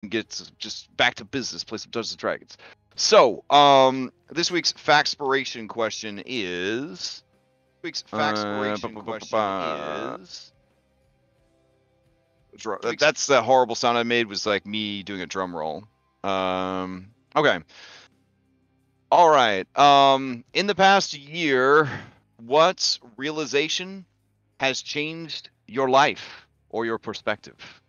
get just back to business, play some Dungeons and Dragons. So, this week's Faxpiration question is. That's the horrible sound I made. Was like me doing a drum roll. Okay. All right. In the past year, what realization has changed your life or your perspective,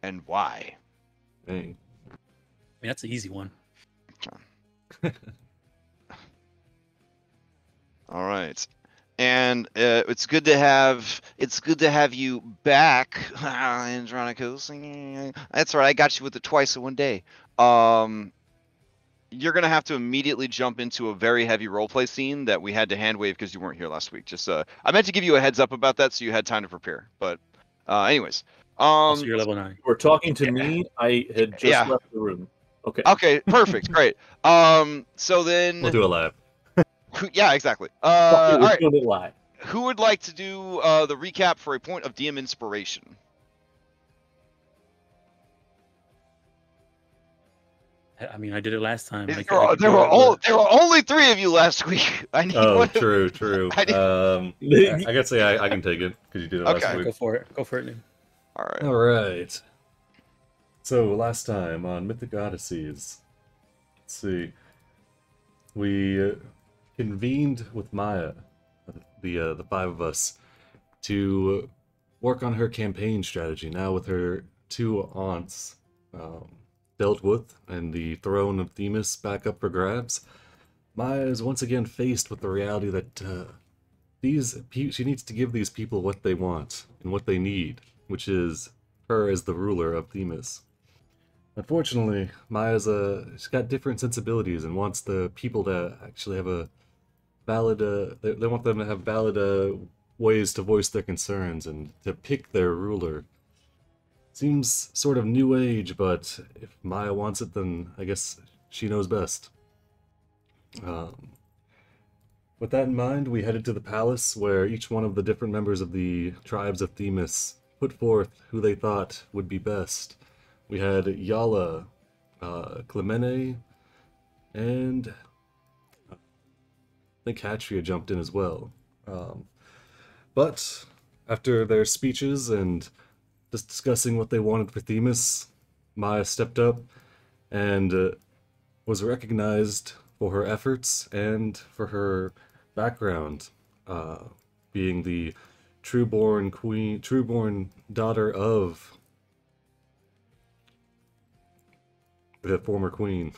and why? Dang. I mean, that's an easy one. All right. And it's good to have you back, Andronicus. That's right, I got you with it twice in one day. You're gonna have to immediately jump into a very heavy roleplay scene that we had to hand wave because you weren't here last week. Just I meant to give you a heads up about that so you had time to prepare. But anyways, Also, you're level 9. We're talking to me. I had just left the room. Okay. Okay, perfect, great. So then We'll do a live. Yeah, exactly. All right. Doing it live. Who would like to do the recap for a point of DM inspiration? I mean, I did it last time. There were only 3 of you last week. I need Oh, one. true. I gotta say I can take it because you did it last week. Go for it. Go for it, Nick. All right. So last time on Mythic Odysseys, let's see, we convened with Maya, the 5 of us, to work on her campaign strategy. Now with her 2 aunts dealt with and the throne of Themis back up for grabs, Maya is once again faced with the reality that she needs to give these people what they want and what they need, which is her as the ruler of Themis. Unfortunately, Maya's she's got different sensibilities and wants the people to actually have a valid, they want them to have valid ways to voice their concerns and to pick their ruler. Seems sort of new age, but if Maya wants it, then I guess she knows best. With that in mind, we headed to the palace where each one of the different members of the tribes of Themis put forth who they thought would be best. We had Yala, Clemene, and I think Hatria jumped in as well. But after their speeches and just discussing what they wanted for Themis, Maya stepped up and was recognized for her efforts and for her background, being the trueborn daughter of the former queen.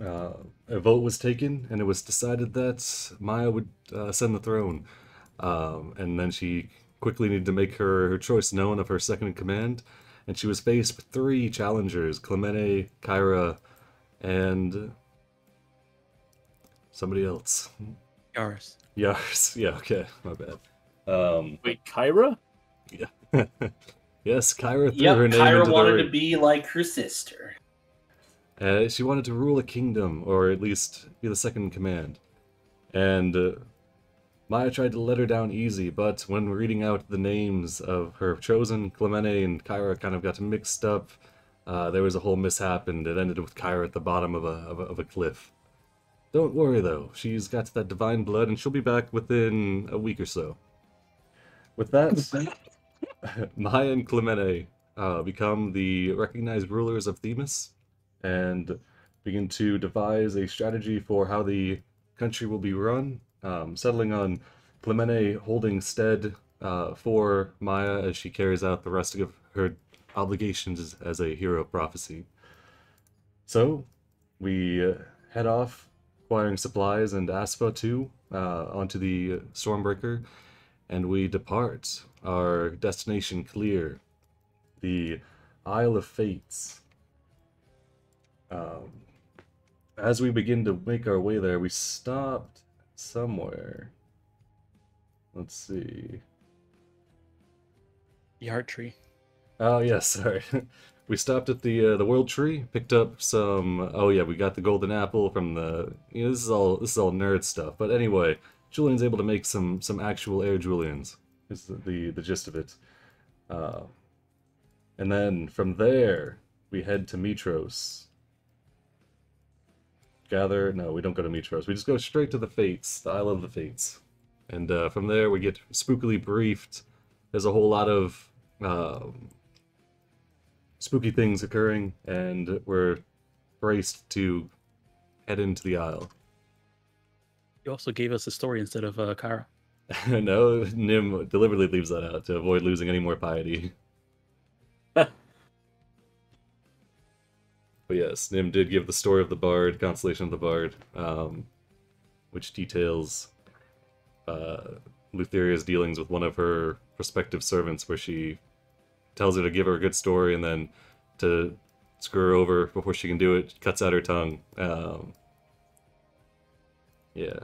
A vote was taken, and it was decided that Maya would ascend the throne. And then she quickly needed to make her choice known of her second in command, and she was faced with 3 challengers: Clemene, Kyra, and somebody else. Yaris. Yeah, okay, my bad. Wait, Kyra? Yeah. Yes, Kyra threw Yep, her name Kyra into wanted the to ring. be like her sister. She wanted to rule a kingdom, or at least be the second in command. And Maya tried to let her down easy, but when reading out the names of her chosen, Clemene and Kyra kind of got mixed up. There was a whole mishap, and it ended with Kyra at the bottom of a cliff. Don't worry, though. She's got that divine blood, and she'll be back within a week or so. With that, Maya and Clemene become the recognized rulers of Themis, and begin to devise a strategy for how the country will be run, settling on Clemene holding stead for Maya as she carries out the rest of her obligations as a hero of prophecy. So, we head off, acquiring supplies and Aspa too, onto the Stormbreaker, and we depart, our destination clear, the Isle of Fates. As we begin to make our way there, we stopped somewhere. Let's see. The art tree. Oh yes, sorry. We stopped at the World Tree, picked up some. Oh yeah, we got the golden apple from the. This is all nerd stuff. But anyway, Julian's able to make some actual Air Julians. Is the gist of it. And then from there, we head to Mitros. No, we don't go to Mitros. We just go straight to the Fates, the Isle of the Fates. And from there, we get spookily briefed. There's a whole lot of spooky things occurring, and we're braced to head into the Isle. You also gave us a story instead of Kara. No, Nim deliberately leaves that out to avoid losing any more piety. But yes, Nim did give the story of the Bard, Constellation of the Bard, which details Lutheria's dealings with one of her prospective servants, where she tells her to give her a good story, and then to screw her over before she can do it, cuts out her tongue. Yeah.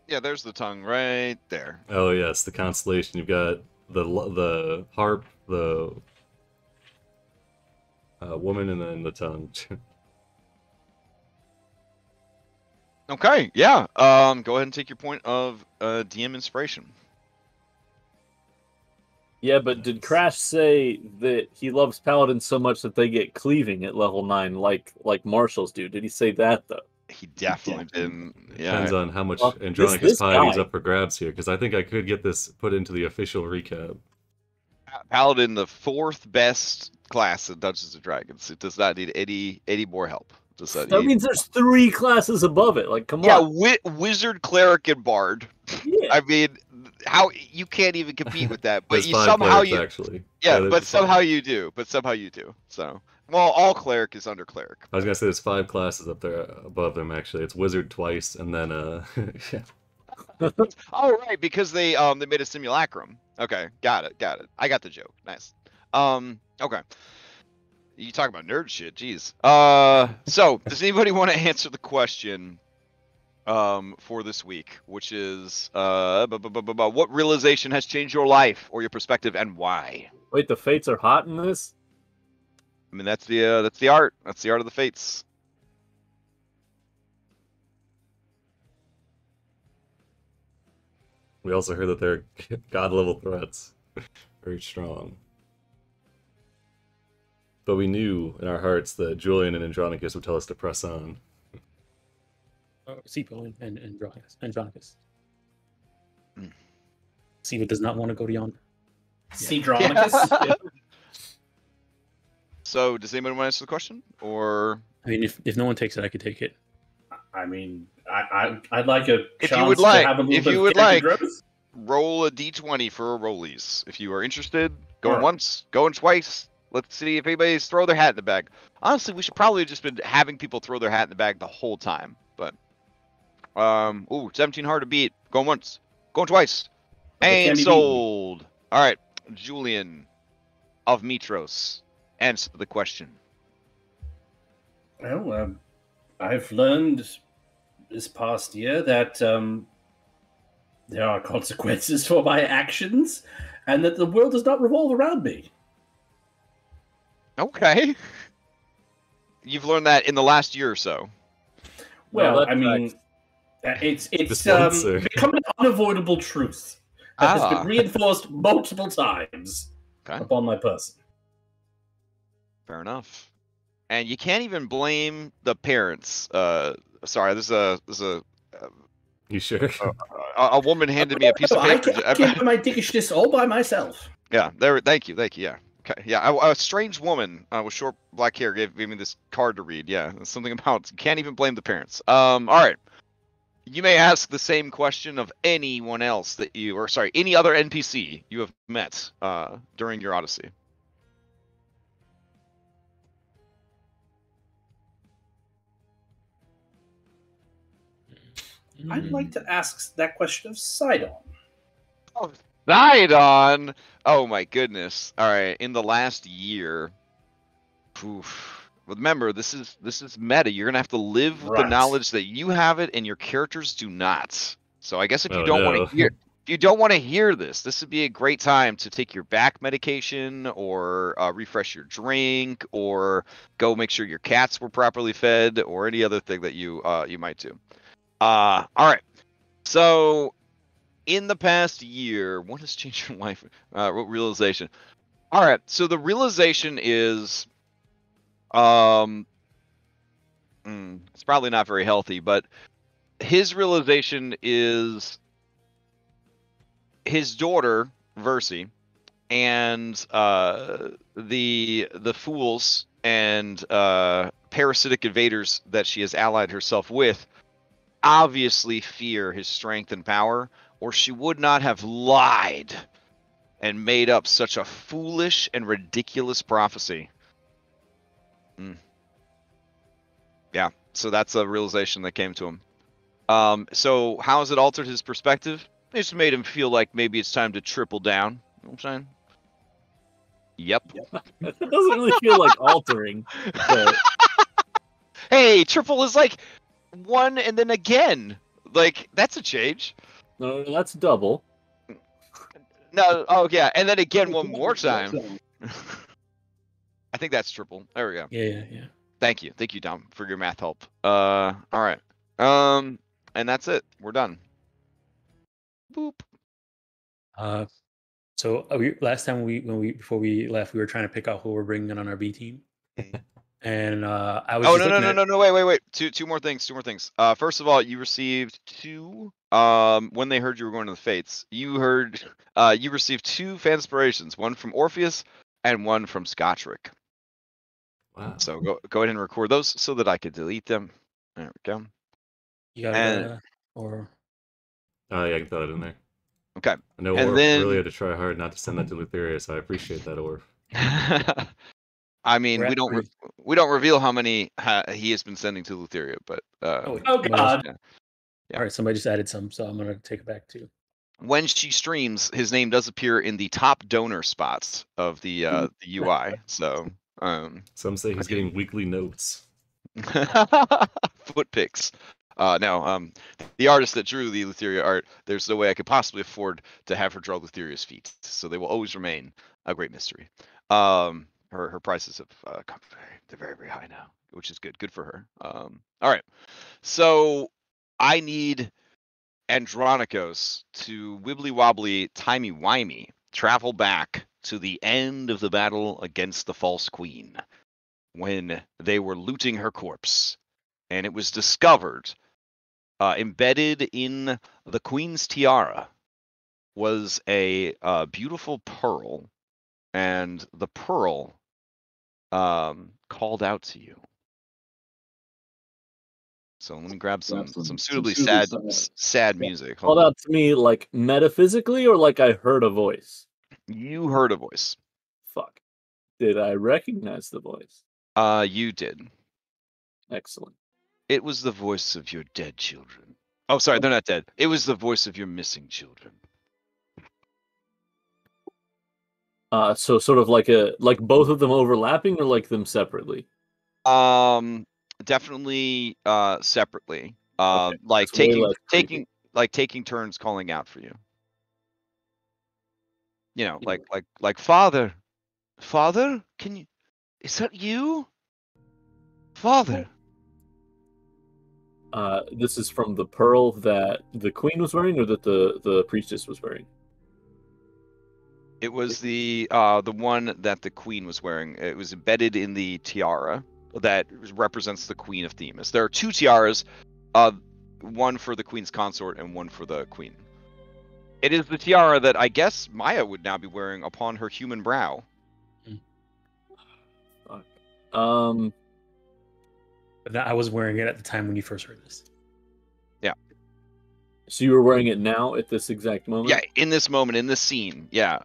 Yeah, there's the tongue right there. Oh yes, the constellation. You've got the harp, the woman, and then the tongue. Okay, yeah. Go ahead and take your point of DM inspiration. Yeah, but did Crash say that he loves paladins so much that they get cleaving at level 9 like marshals do? Did he say that, though? He definitely didn't. Yeah. Depends on how much Well, Andronicus this piety is guy- up for grabs here, because I think I could get this put into the official recap. Paladin, the 4th best class in Dungeons and Dragons. It does not need any more help. Does not That need... means there's 3 classes above it. Like, come Yeah, on. wizard, cleric, and bard. Yeah. I mean, how you can't even compete with that, but There's you 5 somehow clerics, you actually. yeah, there's but 5. somehow you do. But somehow you do. So, well, all cleric is under cleric. I was gonna say there's 5 classes up there above them. Actually, it's wizard twice, and then yeah. Oh right, because they made a simulacrum. Okay, got it. I got the joke. Nice. Okay. You talk about nerd shit, jeez. So does anybody want to answer the question for this week, which is what realization has changed your life or your perspective, and why? Wait, the fates are hot in this? I mean, that's the art. That's the art of the fates. We also heard that they're god level threats, very strong. But we knew in our hearts that Julian and Andronicus would tell us to press on. Sipo and Andronicus. Mm. Sipo does not want to go to yonder. See Dronicus? Yeah. So, does anybody want to answer the question, or? I mean, if no one takes it, I could take it. I mean, I'd like a If chance you would like, to have a little if bit you of would character like, growth. roll a d20 for a rollies. If you are interested, going Sure. once, going twice. Let's see if anybody's throw their hat in the bag. Honestly, we should probably have just been having people throw their hat in the bag the whole time. But, 17 hard to beat. Going once, going twice, They and can't be sold. All right, Julian of Mitros, answer the question. Well, I've learned this past year that there are consequences for my actions, and that the world does not revolve around me. Okay. You've learned that in the last year or so. Well, that's I mean, it's Dispenser. become an unavoidable truth that has Ah. been reinforced multiple times Okay. upon my person. Fair enough. And you can't even blame the parents. Sorry, this is a You sure? a woman handed me a piece of I paper. keep my dickishness all by myself. Yeah, there. Thank you. Yeah. Okay. Yeah, a strange woman with short black hair gave me this card to read. Yeah, something about you can't even blame the parents. All right. You may ask the same question of anyone else that any other NPC you have met during your Odyssey. I'd like to ask that question of Sidon. Oh, Sidon! Oh my goodness! All right, in the last year, remember this is meta. You're gonna have to live with the Right. knowledge that you have it and your characters do not. So I guess if you Oh, don't no. want to hear, if you don't want to hear this would be a great time to take your back medication or refresh your drink or go make sure your cats were properly fed or any other thing that you might do. All right. So, in the past year, what has changed your life? What realization? All right. So the realization is, it's probably not very healthy, but his realization is his daughter Versi and the fools and parasitic invaders that she has allied herself with obviously fear his strength and power, or she would not have lied and made up such a foolish and ridiculous prophecy. Yeah, so that's a realization that came to him. So how has it altered his perspective? It just made him feel like maybe it's time to triple down. You know what I'm saying? Yep. It doesn't really feel like altering. But... Hey, triple is like one and then again. Like, that's a change. No, that's double. No, oh yeah, and then again one more time. I think that's triple. There we go. Yeah. Thank you, Dom, for your math help. All right. And that's it. We're done. Boop. So last time before we left, we were trying to pick out who we're bringing in on our B team, and I was. Oh no! Wait! Two more things. First of all, you received two. When they heard you were going to the Fates, you received two Fanspirations, one from Orpheus and one from Scottrick. Wow. So go ahead and record those so that I could delete them. There we go. You got it, or? Oh yeah, I can throw it in there. Okay. I know And Orf then... really had to try hard not to send that to Lutheria, so I appreciate that, Orf. I mean, we don't reveal how many he has been sending to Lutheria, but oh god. Yeah. All right, somebody just added some, so I'm gonna take it back too. When she streams, his name does appear in the top donor spots of the UI. So some say he's getting weekly notes. Foot pics. No, the artist that drew the Lutheria art, there's no way I could possibly afford to have her draw Lutheria's feet, so they will always remain a great mystery. Her prices have come they're very, very high now, which is good for her. All right, so I need Andronikos to wibbly wobbly timey wimey travel back to the end of the battle against the false queen when they were looting her corpse, and it was discovered embedded in the queen's tiara was a beautiful pearl, and the pearl called out to you. So let me grab some suitably sad music. Called out to me like metaphysically, or like I heard a voice? You heard a voice. Fuck. Did I recognize the voice? You did. Excellent. It was the voice of your dead children. Oh, sorry, they're not dead. It was the voice of your missing children. So sort of like both of them overlapping, or like them separately? Definitely separately. Okay. Like That's taking turns calling out for you. You know, like father, can you? Is that you, father? This is from the pearl that the queen was wearing, or that the priestess was wearing? It was the one that the queen was wearing. It was embedded in the tiara that represents the queen of Themis. There are two tiaras, one for the queen's consort and one for the queen. It is the tiara that I guess Maya would now be wearing upon her human brow. Fuck. But I was wearing it at the time when you first heard this. Yeah. So you were wearing it now at this exact moment? Yeah, in this moment, in this scene. Yeah.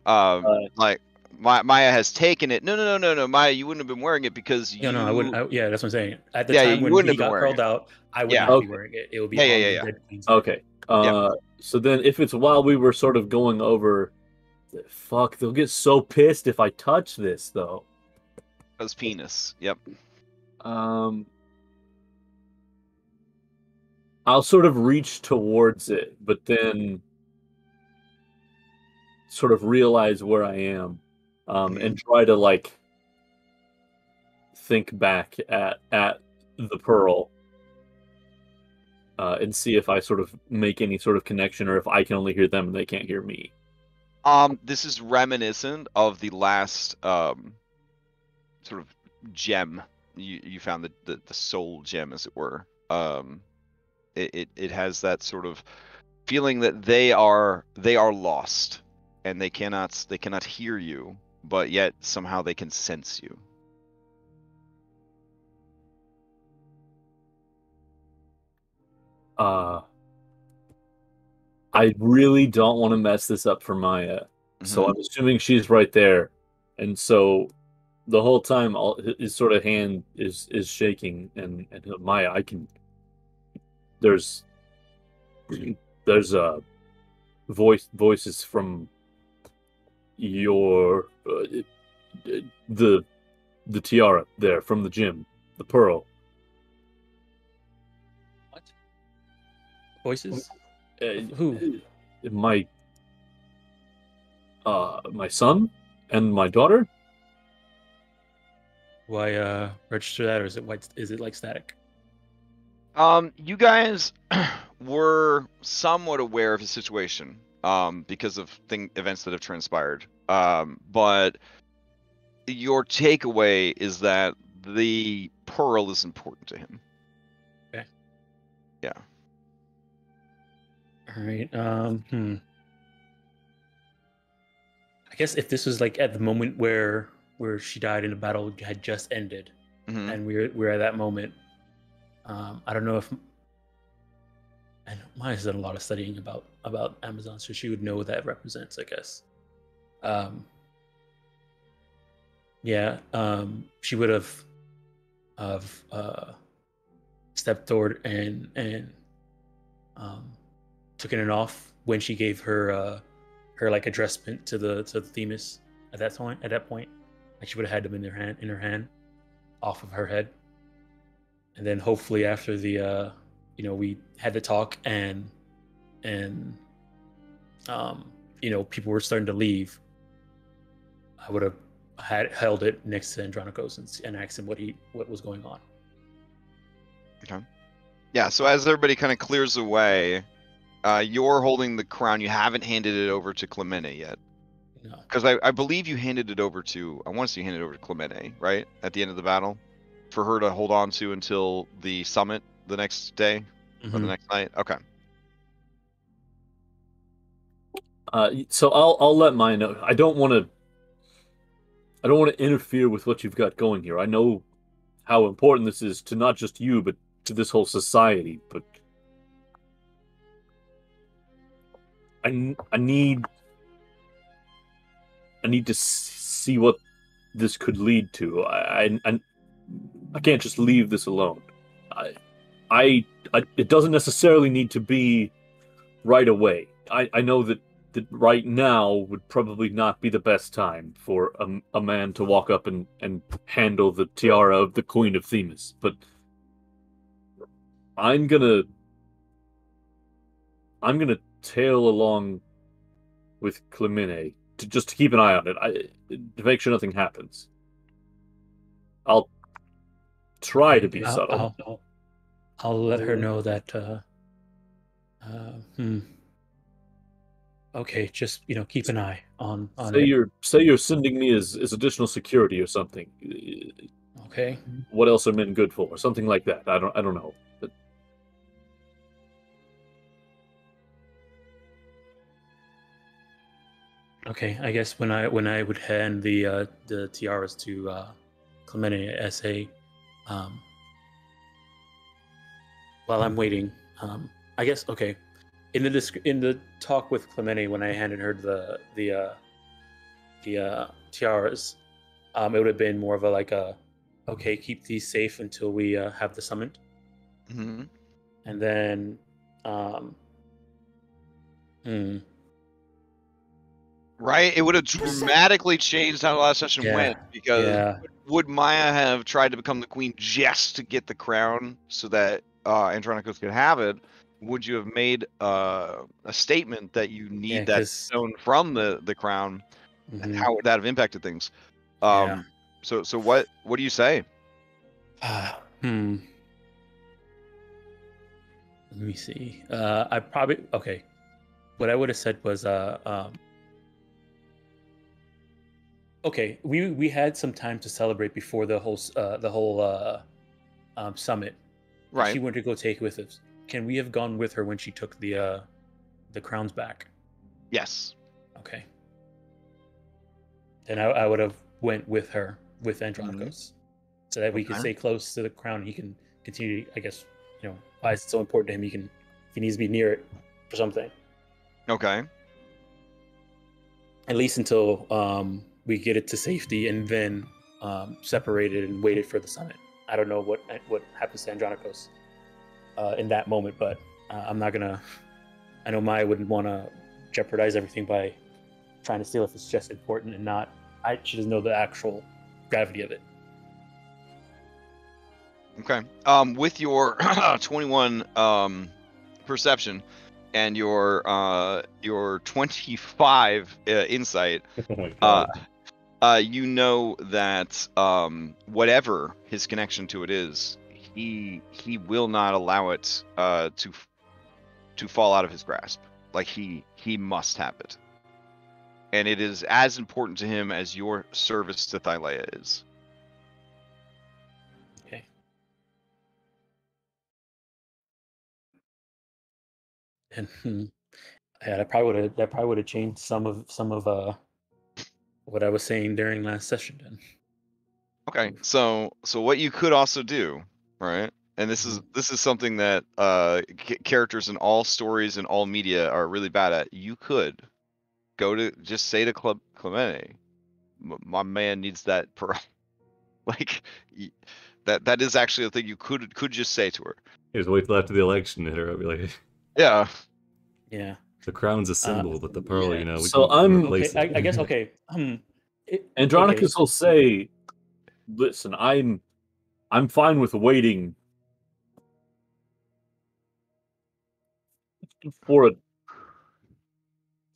Like Maya has taken it. No, Maya, you wouldn't have been wearing it because you. No, I wouldn't. Yeah, that's what I'm saying. At the Yeah, time you when wouldn't he have been got wearing curled it. out, I would Yeah. not be wearing it. It would be on the dead queen's head. Okay. So then if it's while we were sort of going over, fuck, they'll get so pissed if I touch this, though. His penis. Yep. I'll sort of reach towards it, but then sort of realize where I am, and try to like think back at the pearl, and see if I sort of make any sort of connection, or if I can only hear them and they can't hear me. This is reminiscent of the last sort of gem you found, the soul gem, as it were. It has that sort of feeling that they are lost, and they cannot hear you, but yet somehow they can sense you. I really don't want to mess this up for Maya, so I'm assuming she's right there, and so the whole time, his sort of hand is shaking, and Maya, I can. There's voices from your the tiara there from the gym, the pearl. What? Voices? Who? My son and my daughter. Why register that, or is it like static? You guys were somewhat aware of the situation because of events that have transpired. But your takeaway is that the pearl is important to him. Okay. Yeah. All right. I guess if this was like at the moment where she died and the battle had just ended, and we're at that moment, I don't know if. And Maya's done a lot of studying about Amazon, so she would know what that represents, I guess. She would have stepped forward and taken it off when she gave her like addressment to the Themis at that point. Like she would have had them in her hand, off of her head, and then hopefully after the we had the talk and people were starting to leave, I would have held it next to Andronikos and asked him what was going on. Okay. Yeah, so as everybody kind of clears away, you're holding the crown. You haven't handed it over to Clemente yet. No. Because I believe you handed it over to, I want to say you handed it over to Clemente, right? At the end of the battle? For her to hold on to until the summit the next day? Or the next night? Okay. So I'll let Maya know. I don't want to interfere with what you've got going here. I know how important this is to not just you, but to this whole society. But I need to see what this could lead to. I can't just leave this alone. It doesn't necessarily need to be right away. I know that right now would probably not be the best time for a man to walk up and handle the tiara of the Queen of Themis, but I'm gonna tail along with Clemente to keep an eye on it, to make sure nothing happens. I'll try to be subtle. I'll let her know that. Okay, just keep an eye on. Say you're sending me as additional security or something. Okay. What else are men good for? Something like that. I don't know. But... Okay, I guess when I would hand the tiaras to Clemente, I say, while I'm waiting, I guess okay. In the talk with Clemente, when I handed her the tiaras, it would have been more of okay, keep these safe until we have the summit, Mm-hmm. and then Right? It would have dramatically changed how the last session went, because would Maya have tried to become the queen just to get the crown so that Andronikos could have it? Would you have made a statement that you need that stone from the crown, and how would that have impacted things? So what do you say? Let me see. I probably What I would have said was Okay, we had some time to celebrate before the whole summit. Right. She wanted to go take with us. Can we have gone with her when she took the crowns back? Yes. Okay. Then I would have went with her with Andronicos, so that we could stay close to the crown. And he can continue. I guess why is it so important to him? He can, if he needs to be near it for something. Okay. At least until we get it to safety, and then separated and waited for the summit. I don't know what happens to Andronicos in that moment, but I'm not gonna. I know Maya wouldn't want to jeopardize everything by trying to steal if it's just important and not. She doesn't know the actual gravity of it. Okay. With your 21 perception and your 25 insight, Oh my God. you know that whatever his connection to it is, he will not allow it to fall out of his grasp. Like he must have it, and it is as important to him as your service to Thylea is. Okay. And yeah, that probably would have changed some of what I was saying during last session. Then. Okay, so what you could also do, right? And this is something that characters in all stories and all media are really bad at. You could go to just say to Clemente, my man needs that pearl. Like that is actually a thing you could just say to her. Just wait till after the election, hit her up, be like, Yeah. Yeah. the crown's a symbol, but the pearl, yeah. we So can I'm replace okay. it. I guess okay. Andronicus will say, "Listen, I'm fine with waiting for a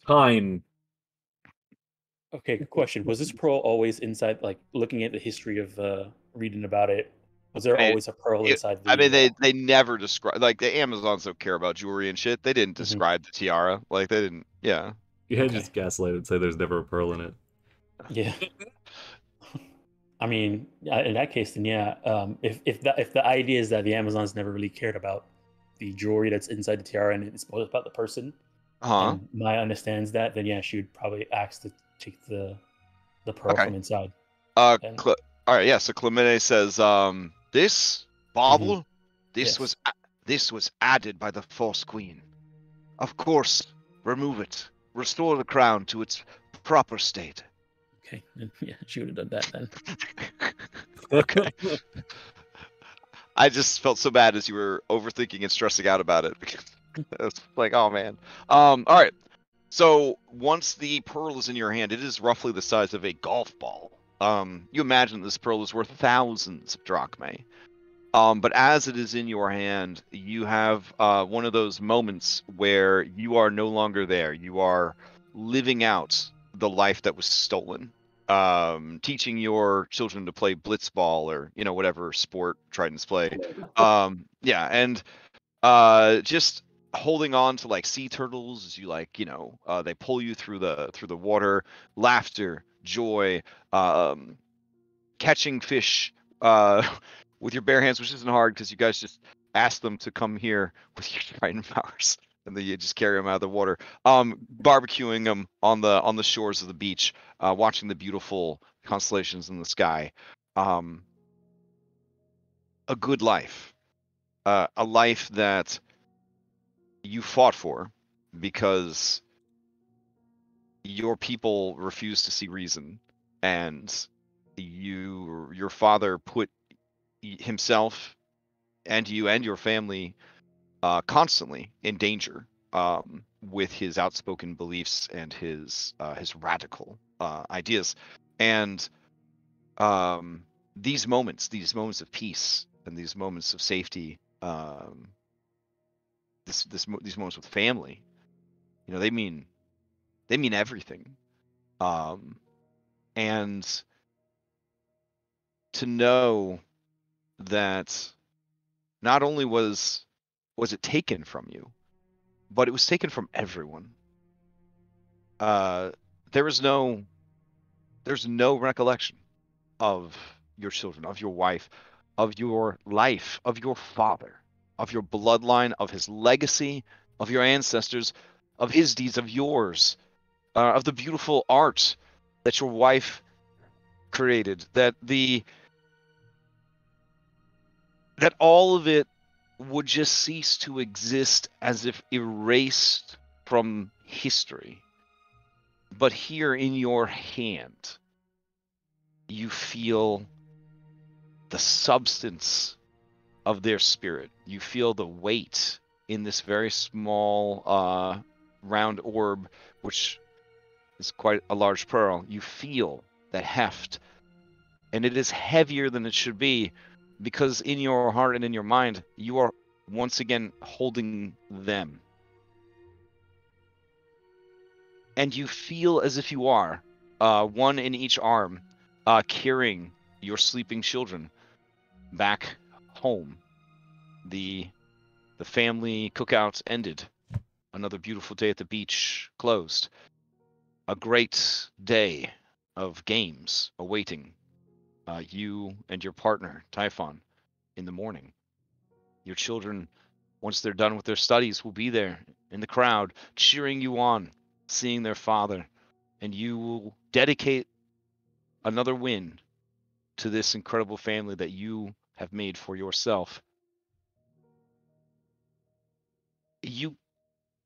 time." Okay, question. Was this pearl always inside, like, looking at the history of reading about it, was there always a pearl inside the... I mean, they never describe, like, the Amazons don't care about jewelry and shit. They didn't describe the tiara. Like, they didn't, yeah. You had just gaslight and say there's never a pearl in it. Yeah. I mean, in that case, then yeah. If the idea is that the Amazons never really cared about the jewelry that's inside the tiara and it's about the person, and Maya understands that, then yeah, she would probably ask to take the pearl from inside. All right, yeah. So Clemente says, this bauble, this was added by the false queen. Of course, remove it, restore the crown to its proper state. Okay, yeah, she would have done that then. Okay. I just felt so bad as you were overthinking and stressing out about it, because I was like, oh man. All right. So once the pearl is in your hand, it is roughly the size of a golf ball. You imagine this pearl is worth thousands of drachmae. But as it is in your hand, you have one of those moments where you are no longer there. You are living out the life that was stolen. Teaching your children to play blitzball or whatever sport Tridents play. Yeah, and just holding on to like sea turtles as you they pull you through the water, laughter, joy, catching fish with your bare hands, which isn't hard because you guys just ask them to come here with your trident powers, and then you just carry them out of the water. Barbecuing them on the shores of the beach, watching the beautiful constellations in the sky. A good life, a life that you fought for because your people refused to see reason, and your father put himself and you and your family constantly in danger with his outspoken beliefs and his radical ideas. And these moments of peace and these moments of safety, these moments with family, they mean everything. And to know that not only was it taken from you, but it was taken from everyone. There was no there's no recollection of your children, of your wife, of your life, of your father, of your bloodline, of his legacy, of your ancestors, of his deeds, of yours, of the beautiful art that your wife created, that all of it would just cease to exist as if erased from history. But here in your hand, you feel the substance of their spirit. You feel the weight in this very small round orb, which is quite a large pearl. You feel that heft, and it is heavier than it should be, because in your heart and in your mind, you are once again holding them. And you feel as if you are, one in each arm, carrying your sleeping children back home. The family cookout ended. Another beautiful day at the beach closed. A great day of games awaiting you and your partner, Typhon, in the morning. Your children, once they're done with their studies, will be there in the crowd, cheering you on, seeing their father, and you will dedicate another win to this incredible family that you have made for yourself. You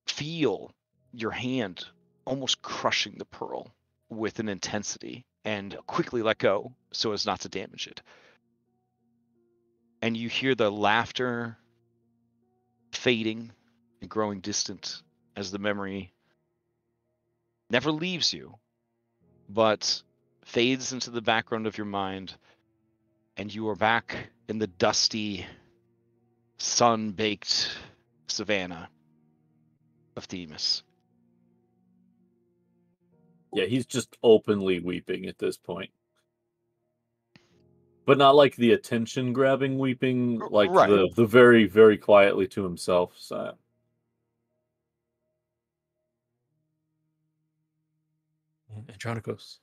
feel your hand almost crushing the pearl with an intensity, and quickly let go so as not to damage it. And you hear the laughter fading and growing distant as the memory never leaves you, but fades into the background of your mind, and you are back in the dusty, sun-baked savannah of Themis. Yeah, he's just openly weeping at this point. But not like the attention-grabbing weeping, like right. the very, very quietly to himself side. Andronicos,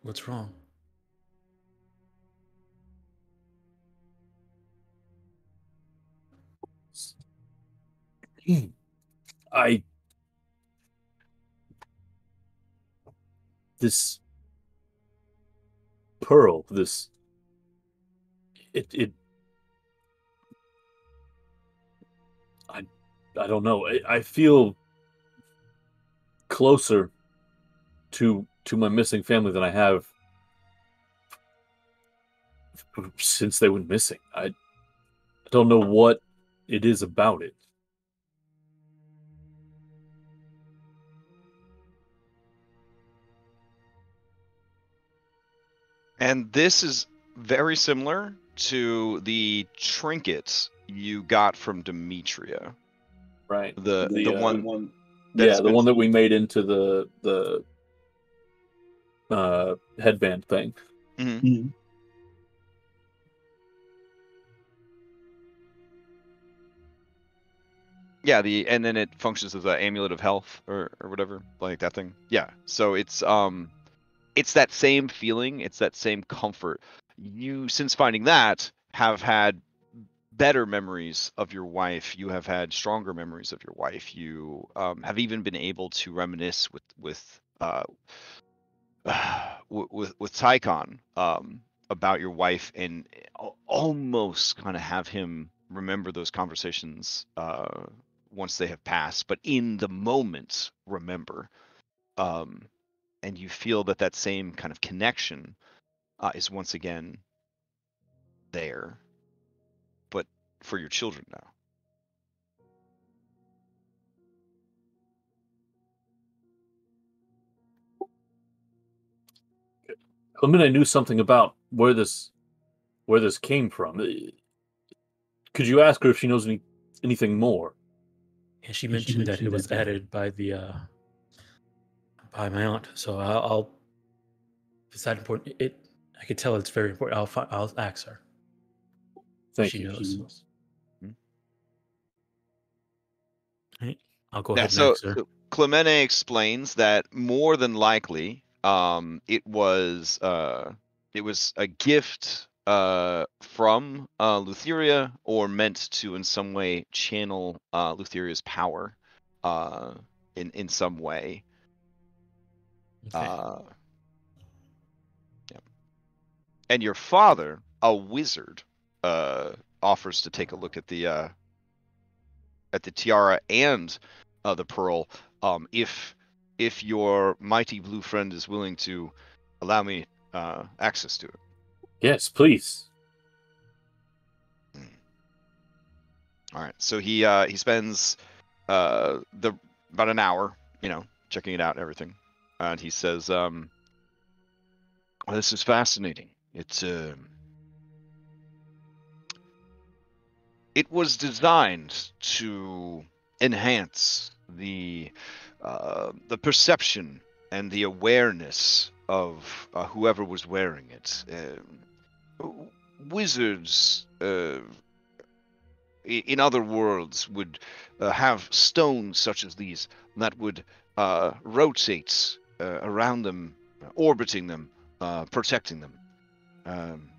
what's wrong? This pearl, I don't know. I feel closer to my missing family than I have since they went missing. I don't know what it is about it. And this is very similar to the trinkets you got from Demetria. Right. The one yeah, the one that we made into the headband thing. Mm-hmm. Mm-hmm. Yeah, and then it functions as an amulet of health or whatever, like that thing. Yeah. So it's that same feeling, it's that same comfort. You, since finding that, have had better memories of your wife. You have had stronger memories of your wife. You have even been able to reminisce with Tychon about your wife, and almost kind of have him remember those conversations once they have passed, but in the moment remember. And you feel that same kind of connection is once again there, but for your children now. Clemena knew something about where this came from. Could you ask her if she knows anything more? Yeah, she mentioned that it was added by by my aunt. So I'll if it's that important, I could tell it's very important. I'll ask her. Thank she you. knows. Right. I'll go ahead and ask her. So Clemene explains that more than likely, It was a gift from Lutheria, or meant to in some way channel Lutheria's power in some way. Okay. Yeah. And your father, a wizard, offers to take a look at the tiara and the pearl, if your mighty blue friend is willing to allow me access to it. Yes, please. All right. So he spends about an hour, checking it out and everything, and he says, well, "This is fascinating. It was designed to enhance the perception and the awareness of whoever was wearing it. Wizards, in other worlds, would have stones such as these that would rotate around them, orbiting them, protecting them.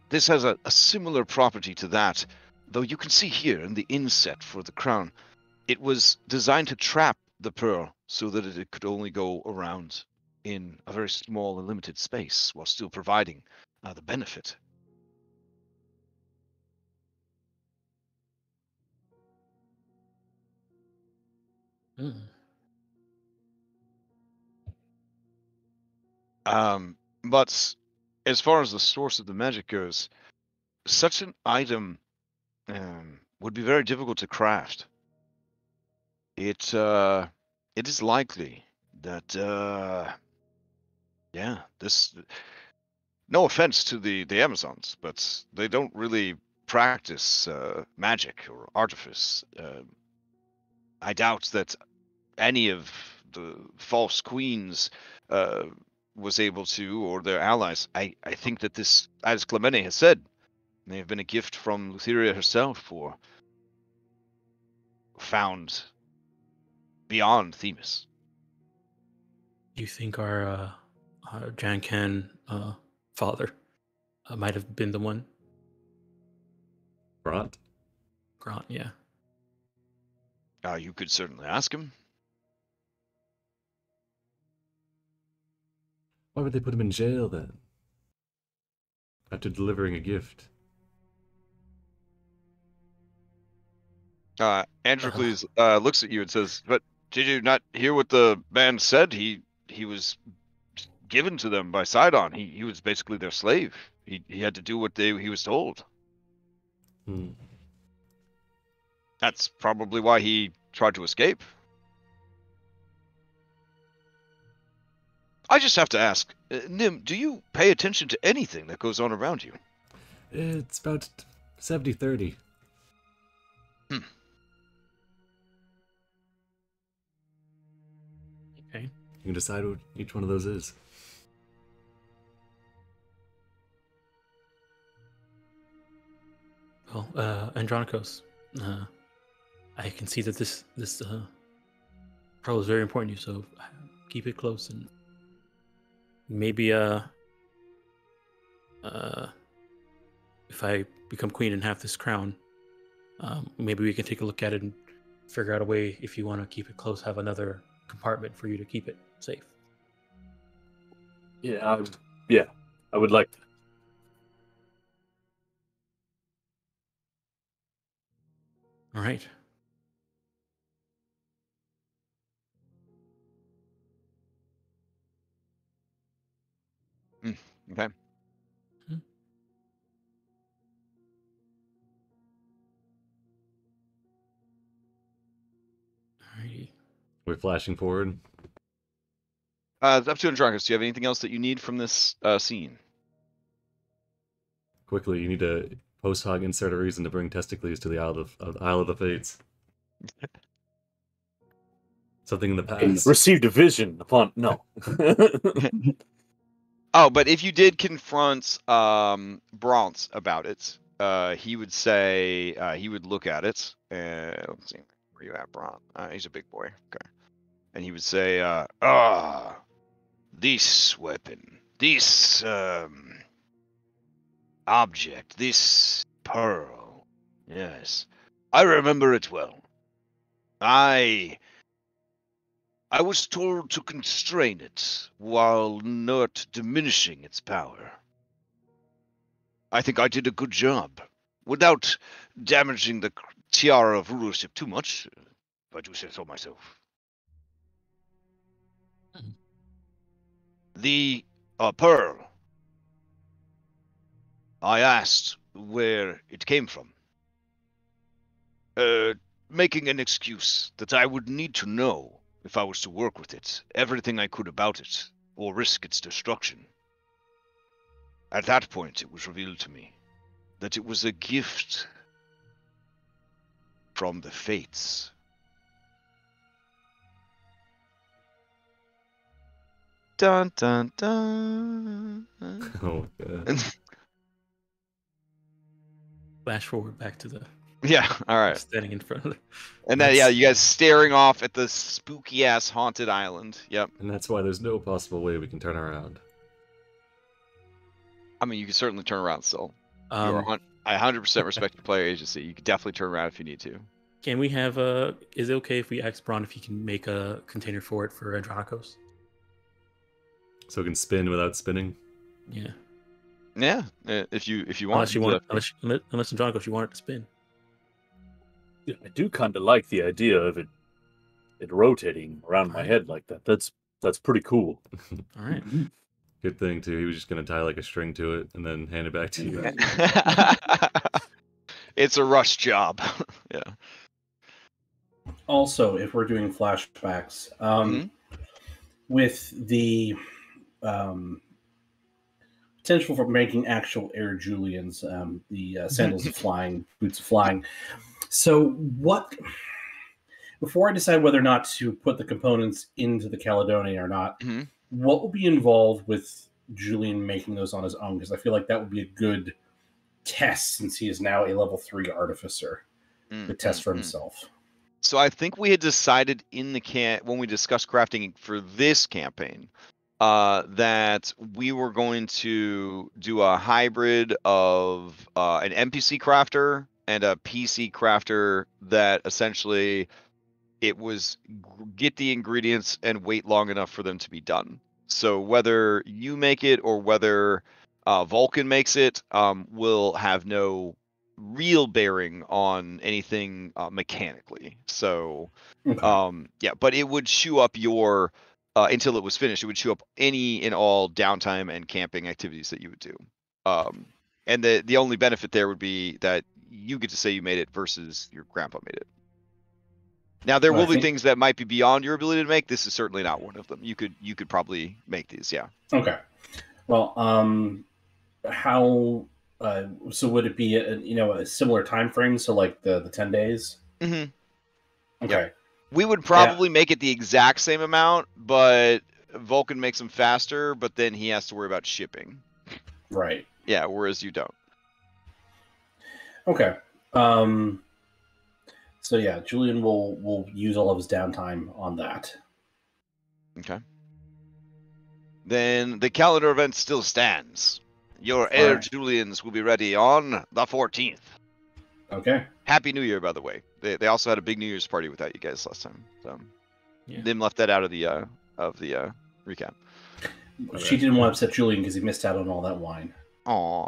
This has a similar property to that, though you can see here in the inset for the crown, it was designed to trap the pearl so that it could only go around in a very small and limited space while still providing the benefit." Mm. But as far as the source of the magic goes, such an item would be very difficult to craft. It is likely that this. No offense to the Amazons, but they don't really practice magic or artifice. I doubt that any of the false queens was able to, or their allies. I think that this, as Clemente has said, may have been a gift from Lutheria herself, or found beyond Themis. Do you think our Jankan father might have been the one? Grant? Grant, yeah. You could certainly ask him. Why would they put him in jail then? After delivering a gift? Androcles looks at you and says, "But did you not hear what the man said? He was given to them by Sidon. He was basically their slave. He had to do what he was told. That's probably why he tried to escape." I just have to ask, Nim, do you pay attention to anything that goes on around you? It's about 70-30. Okay. You can decide what each one of those is. Well, Andronikos, I can see that this pearl is very important to you, so keep it close, and maybe if I become queen and have this crown, maybe we can take a look at it and figure out a way, if you want to keep it close, have another compartment for you to keep it safe. Yeah, I would like that. All right. Okay. Alrighty. We're flashing forward. Up to Andronicus, do you have anything else that you need from this scene? Quickly, you need to post-hog insert a reason to bring Testicles to the Isle of the Fates. Something in the past. Received a vision upon no. Oh, but if you did confront Bronze about it, he would say he would look at it and let's see, where you at, Bronze? He's a big boy. Okay, and he would say, This weapon, this object, this pearl. Yes, I remember it well. I was told to constrain it while not diminishing its power. I think I did a good job, without damaging the tiara of rulership too much, if I do say so myself. The pearl. I asked where it came from. Making an excuse that I would need to know if I was to work with it, everything I could about it, or risk its destruction. At that point, it was revealed to me that it was a gift from the Fates. Dun dun dun. Oh, God. Flash forward back to the Yeah, all right. standing in front of it. And then, yeah, you guys staring off at the spooky-ass haunted island. Yep. And that's why there's no possible way we can turn around. I mean, you can certainly turn around still. Um, I 100% respect your player agency. You can definitely turn around if you need to. Can we have is it okay if we ask Braun if he can make a container for it for Andronicos? So it can spin without spinning? Yeah. Yeah, if you want. Unless Andronicos, you want it to spin. Yeah, I do kind of like the idea of it rotating around my head like that. That's pretty cool. All right. Good thing, too. He was just going to tie like a string to it and then hand it back to you. It's a rush job. Yeah. Also, if we're doing flashbacks, with the potential for making actual Air Julians, the sandals of flying, boots of flying. So what, before I decide whether or not to put the components into the Caledonia or not, what will be involved with Julian making those on his own? Because I feel like that would be a good test, since he is now a level 3 artificer to test for himself. So I think we had decided in the when we discussed crafting for this campaign, that we were going to do a hybrid of an NPC crafter and a PC crafter that essentially it was get the ingredients and wait long enough for them to be done. So whether you make it or whether Vulcan makes it will have no real bearing on anything mechanically. So yeah, but it would chew up your until it was finished, it would chew up any and all downtime and camping activities that you would do. And the only benefit there would be that you get to say you made it versus your grandpa made it. Now there will be things that might be beyond your ability to make. This is certainly not one of them. You could probably make these, yeah. Okay. Well, how so would it be a similar time frame? So like the 10 days? Mm-hmm. Okay. Yep. We would probably make it the exact same amount, but Vulcan makes them faster, but then he has to worry about shipping. Right. Yeah, whereas you don't. Okay. So yeah, Julian will use all of his downtime on that. Okay. Then the calendar event still stands. Your Air Julians will be ready on the 14th. Okay. Happy New Year, by the way. They also had a big New Year's party without you guys last time. So Nim left that out of the recap. She didn't want to upset Julian because he missed out on all that wine. Aw.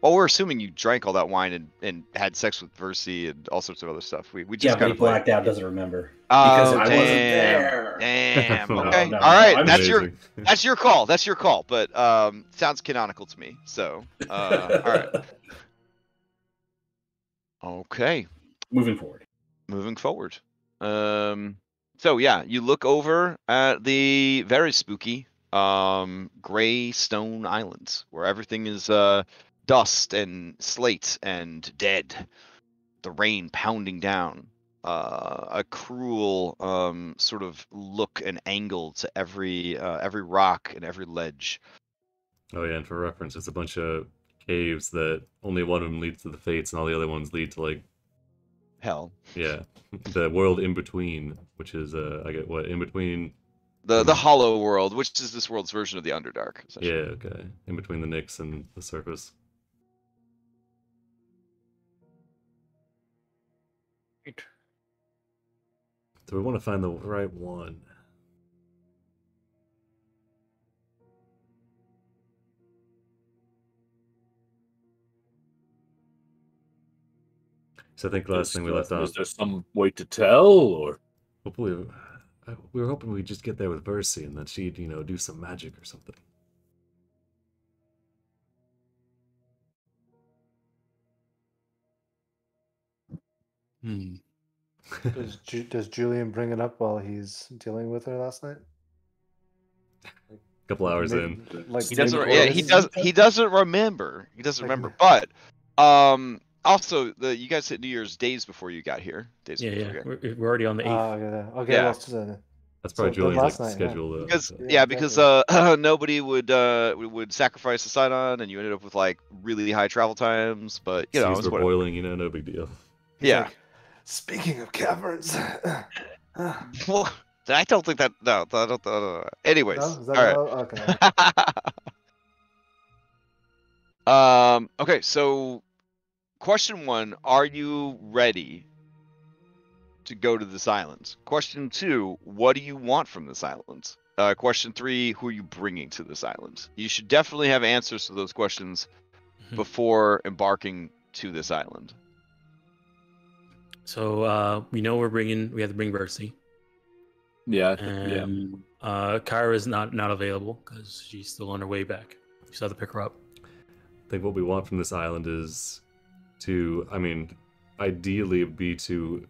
Well, we're assuming you drank all that wine and had sex with Versi and all sorts of other stuff. We just kind of blacked out, doesn't remember. Oh, because I wasn't there. Damn. No, Okay. no, all right. I'm That's amazing. your call. That's your call. But sounds canonical to me. So all right. Okay. Moving forward. So yeah, you look over at the very spooky gray stone islands where everything is dust and slate and dead. The rain pounding down. A cruel sort of look and angle to every rock and every ledge. Oh yeah, and for reference, it's a bunch of caves that only one of them leads to the Fates, and all the other ones lead to like hell. Yeah, the world in between, which is I get what in between The hollow world, which is this world's version of the Underdark. Yeah, okay. In between the Nyx and the surface. Right. So we want to find the right one. So I think last thing we left off. Is there some way to tell, or hopefully, we were hoping we'd just get there with Versi and that she'd, do some magic or something. Does Julian bring it up while he's dealing with her last night? A couple hours in, he doesn't. Yeah, he does. He doesn't remember. He doesn't remember. But also, you guys hit New Year's days before you got here. We're already on the 8th. Okay. Yeah. That's probably Julian's schedule. Because nobody would sacrifice the Sidon, and you ended up with like really high travel times. But Seas were boiling, no big deal. Yeah. Speaking of caverns. Well, I don't think that. No. Anyways, no? all right. Okay. Okay. So, question 1: are you ready to go to this island? Question 2: what do you want from this island? Question 3: who are you bringing to this island? You should definitely have answers to those questions before embarking to this island. So we know we have to bring Versi. Yeah. Kyra's not available because she's still on her way back. We still have to pick her up. I think what we want from this island is to, ideally be to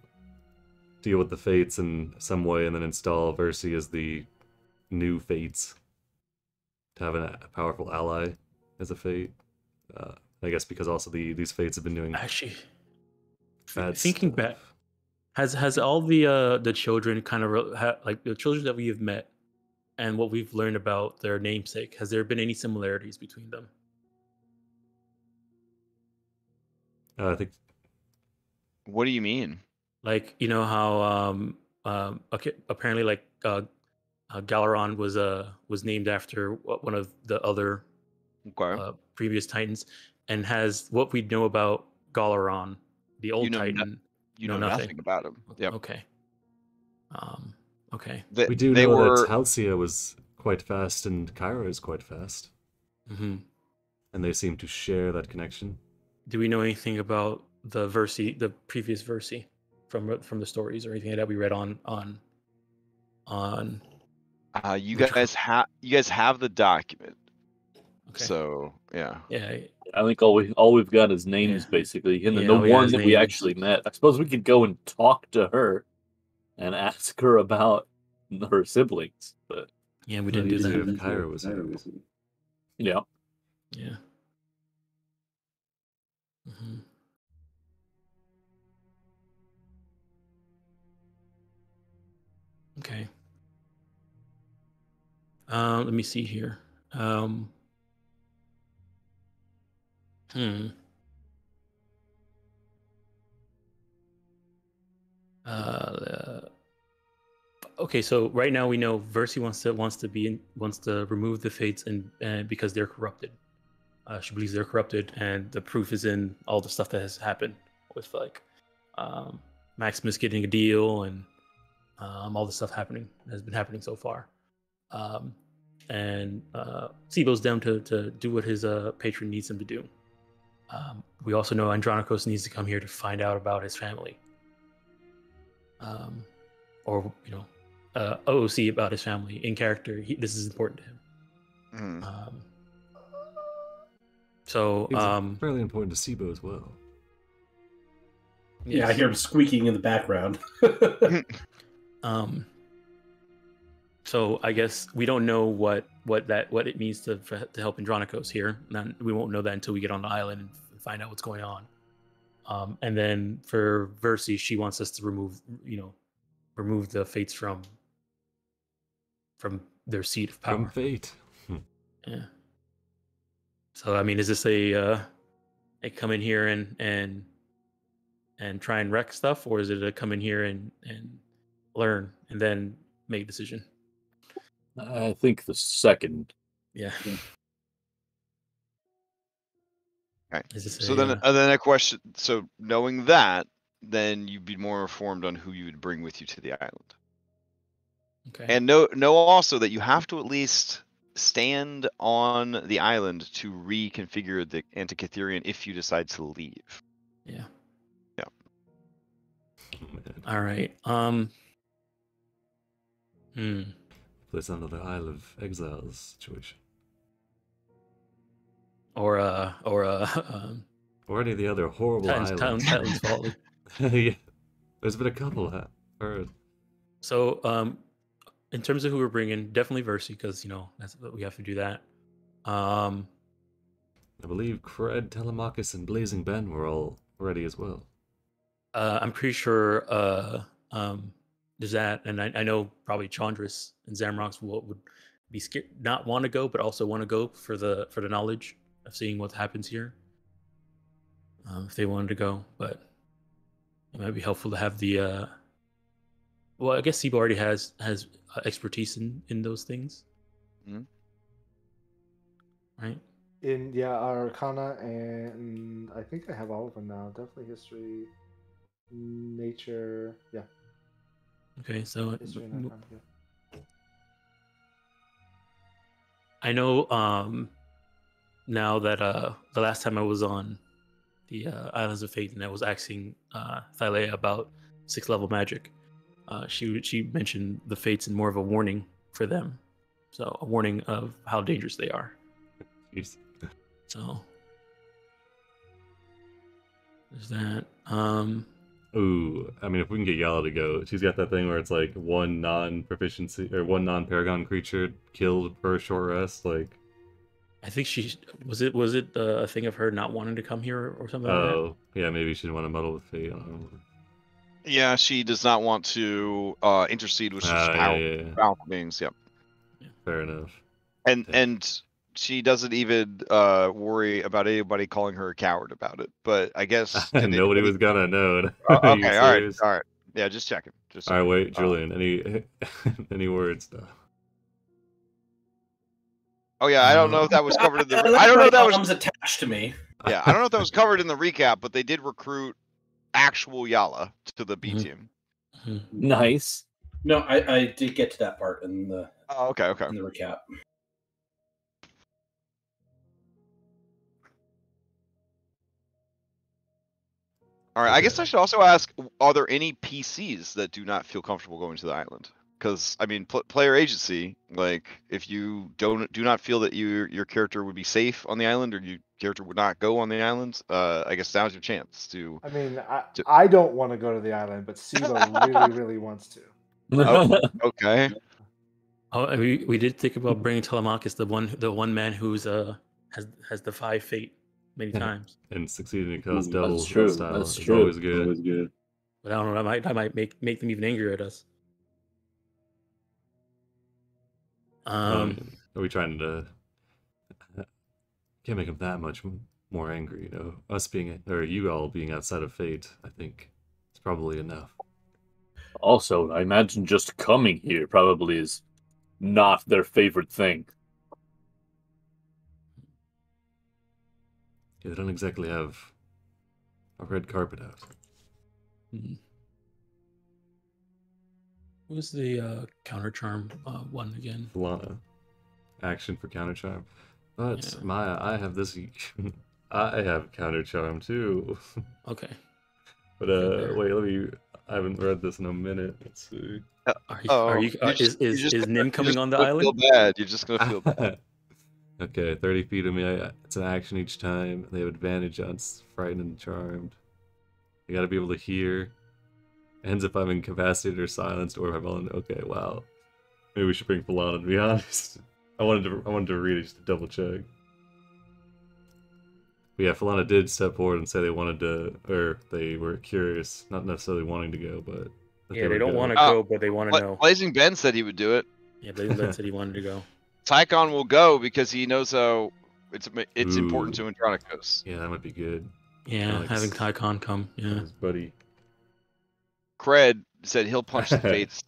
deal with the Fates in some way and then install Versi as the new Fates. To have a powerful ally as a Fate. I guess because also these Fates have been doing... Actually, bad thinking stuff. back, has all the children kind of like the children that we have met and what we've learned about their namesake, has there been any similarities between them? I think... What do you mean? Like, how apparently like Galaron was named after one of the other previous Titans, and has what we know about Galaron, the old Titan. You know nothing about him. Yep. Okay. Okay. We do know that Thylea was quite fast and Kyra is quite fast. Mm-hmm. And they seem to share that connection. Do we know anything about the previous Versi from the stories or anything that we read on? You guys have the document. Okay. So yeah. Yeah. I think all we've got is names basically, and then the one that we actually met. I suppose we could go and talk to her and ask her about her siblings, but yeah, we didn't do that. If Kyra was here. Yeah. Yeah. Mm-hmm. Okay. Let me see here. Okay, so right now we know Versi wants to remove the Fates and because they're corrupted. She believes they're corrupted, and the proof is in all the stuff that has happened with like Maximus getting a deal and all the stuff has been happening so far. And Sibo's down to do what his patron needs him to do. We also know Andronikos needs to come here to find out about his family. Or OOC about his family in character. This is important to him. It's fairly important to Sibo as well. Yeah, I hear him squeaking in the background. So I guess we don't know what it means to help Andronikos here. We won't know that until we get on the island and find out what's going on. And then for Versi, she wants us to remove the Fates from their seat of power. From Fate. Yeah. So I mean, is this a come in here and try and wreck stuff, or is it a come in here and learn and then make a decision? I think the second. Yeah. Okay. Is this So a, then a question. So knowing that, then you'd be more informed on who you would bring with you to the island. okay. And know also that you have to at least stand on the island to reconfigure the Antikytherian if you decide to leave. Yeah. Yeah. All right. Place another Isle of Exiles situation. Or Or any of the other horrible islands. Titan's Folly. Yeah. There's been a couple that heard. So, in terms of who we're bringing, definitely Versi, because that's what we have to do that. I believe Cred, Telemachus, and Blazing Ben were all ready as well. I'm pretty sure there's that, and I know probably Chandris and Zamrox would be scared, not want to go, but also want to go for the knowledge of seeing what happens here. If they wanted to go, but it might be helpful to have the. Well, I guess Sibo already has expertise in those things, right? In Arcana, and I think I have all of them now. Definitely history, nature, yeah. Okay, so History and Arcana, yeah. I know now that the last time I was on the Islands of Fate and I was asking Thylea about 6th level magic, she mentioned the Fates and more of a warning for them, so a warning of how dangerous they are. Jeez. So there's that. Ooh, I mean, if we can get Yala to go, she's got that thing where it's like one non-proficiency or one non-paragon creature killed per short rest. Like, I think she was it a thing of her not wanting to come here or something. oh, yeah, maybe she didn't want to muddle with fate. I don't know. Yeah, she does not want to intercede with such powerful beings. Yep. Yeah. Fair enough. And she doesn't even worry about anybody calling her a coward about it. But I guess nobody was gonna know. Okay, all right. Yeah, just checking. All right, wait, Julian. Any words though? Oh yeah, I don't know if that was covered in the. I don't know if that was attached to me. Yeah, I don't know if that was covered in the recap, but they did recruit actual Yala to the B team. Nice. No, I did get to that part in the. Oh, okay. In the recap. All right. I guess I should also ask: are there any PCs that do not feel comfortable going to the island? Because I mean, player agency. Like, if you do not feel that your character would be safe on the island, or your character would not go on the island, I guess now's your chance to. I mean, I don't want to go to the island, but Sibo really, really wants to. Oh, okay. Oh, we did think about bringing Telemachus, the one man who's has defied fate many times and succeeding to cause double style. That's true. Always good. But I don't know. That might make them even angrier at us. Are we trying to? Can't make them that much more angry, you know. Us being, or you all being outside of fate, I think it's probably enough. Also, I imagine just coming here probably is not their favorite thing. Yeah, they don't exactly have a red carpet out. What was the counter charm one again? Lana. Action for counter charm. But Maya, I have this. I have counter charm too. Okay. But wait, I haven't read this in a minute. Let's see. Is Nim coming on the island? Feel bad. You're just gonna feel bad. Okay, 30 feet of me. It's an action each time. They have advantage on frightened and charmed. You got to be able to hear. Ends if I'm incapacitated or silenced, or if I'm on. Okay, wow. Maybe we should bring Falana, to be honest. I wanted to read it just to double check. But yeah, Falana did step forward and say they wanted to, or they were curious, not necessarily wanting to go, but yeah, they don't want to go, but they want to know. Blazing Ben said he would do it. Yeah, Blazing Ben said he wanted to go. Tychon will go because he knows how it's important to Andronicus. Yeah, that might be good. Yeah, having Tychon come. Yeah, his buddy. Cred said he'll punch the Fates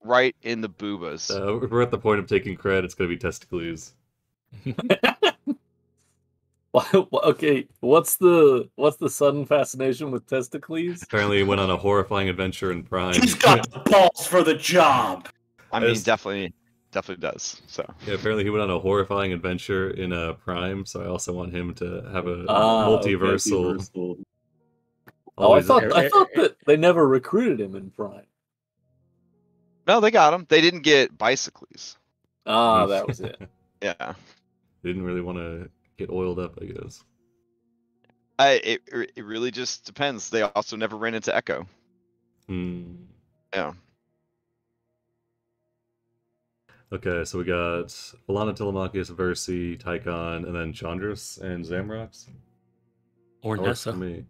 right in the boobas. We're at the point of taking credit. It's gonna be testicles. Okay, what's the sudden fascination with testicles? Apparently, he went on a horrifying adventure in Prime. He's got the balls for the job. I mean, definitely does. So yeah, apparently he went on a horrifying adventure in Prime. So I also want him to have a Okay, multiversal. Oh, I thought that they never recruited him in Prime. no, they got him. They didn't get bicycles. Ah, that was it. Yeah, They didn't really want to get oiled up, I guess. it really just depends. They also never ran into Echo. Yeah. Okay, so we got Valana, Telemachus, Versi, Tychon, and then Chandris and Zamrox. Or That works for Nessa. me.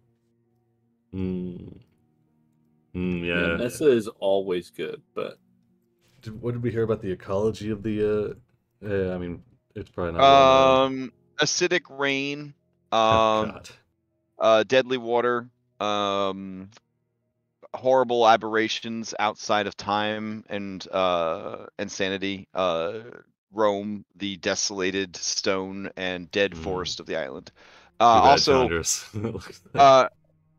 Yeah, Nessa is always good, but What did we hear about the ecology of the? I mean, it's probably not. Acidic rain. Oh, God. Deadly water. Horrible aberrations outside of time and sanity. Roam the desolated stone and dead forest of the island. Also,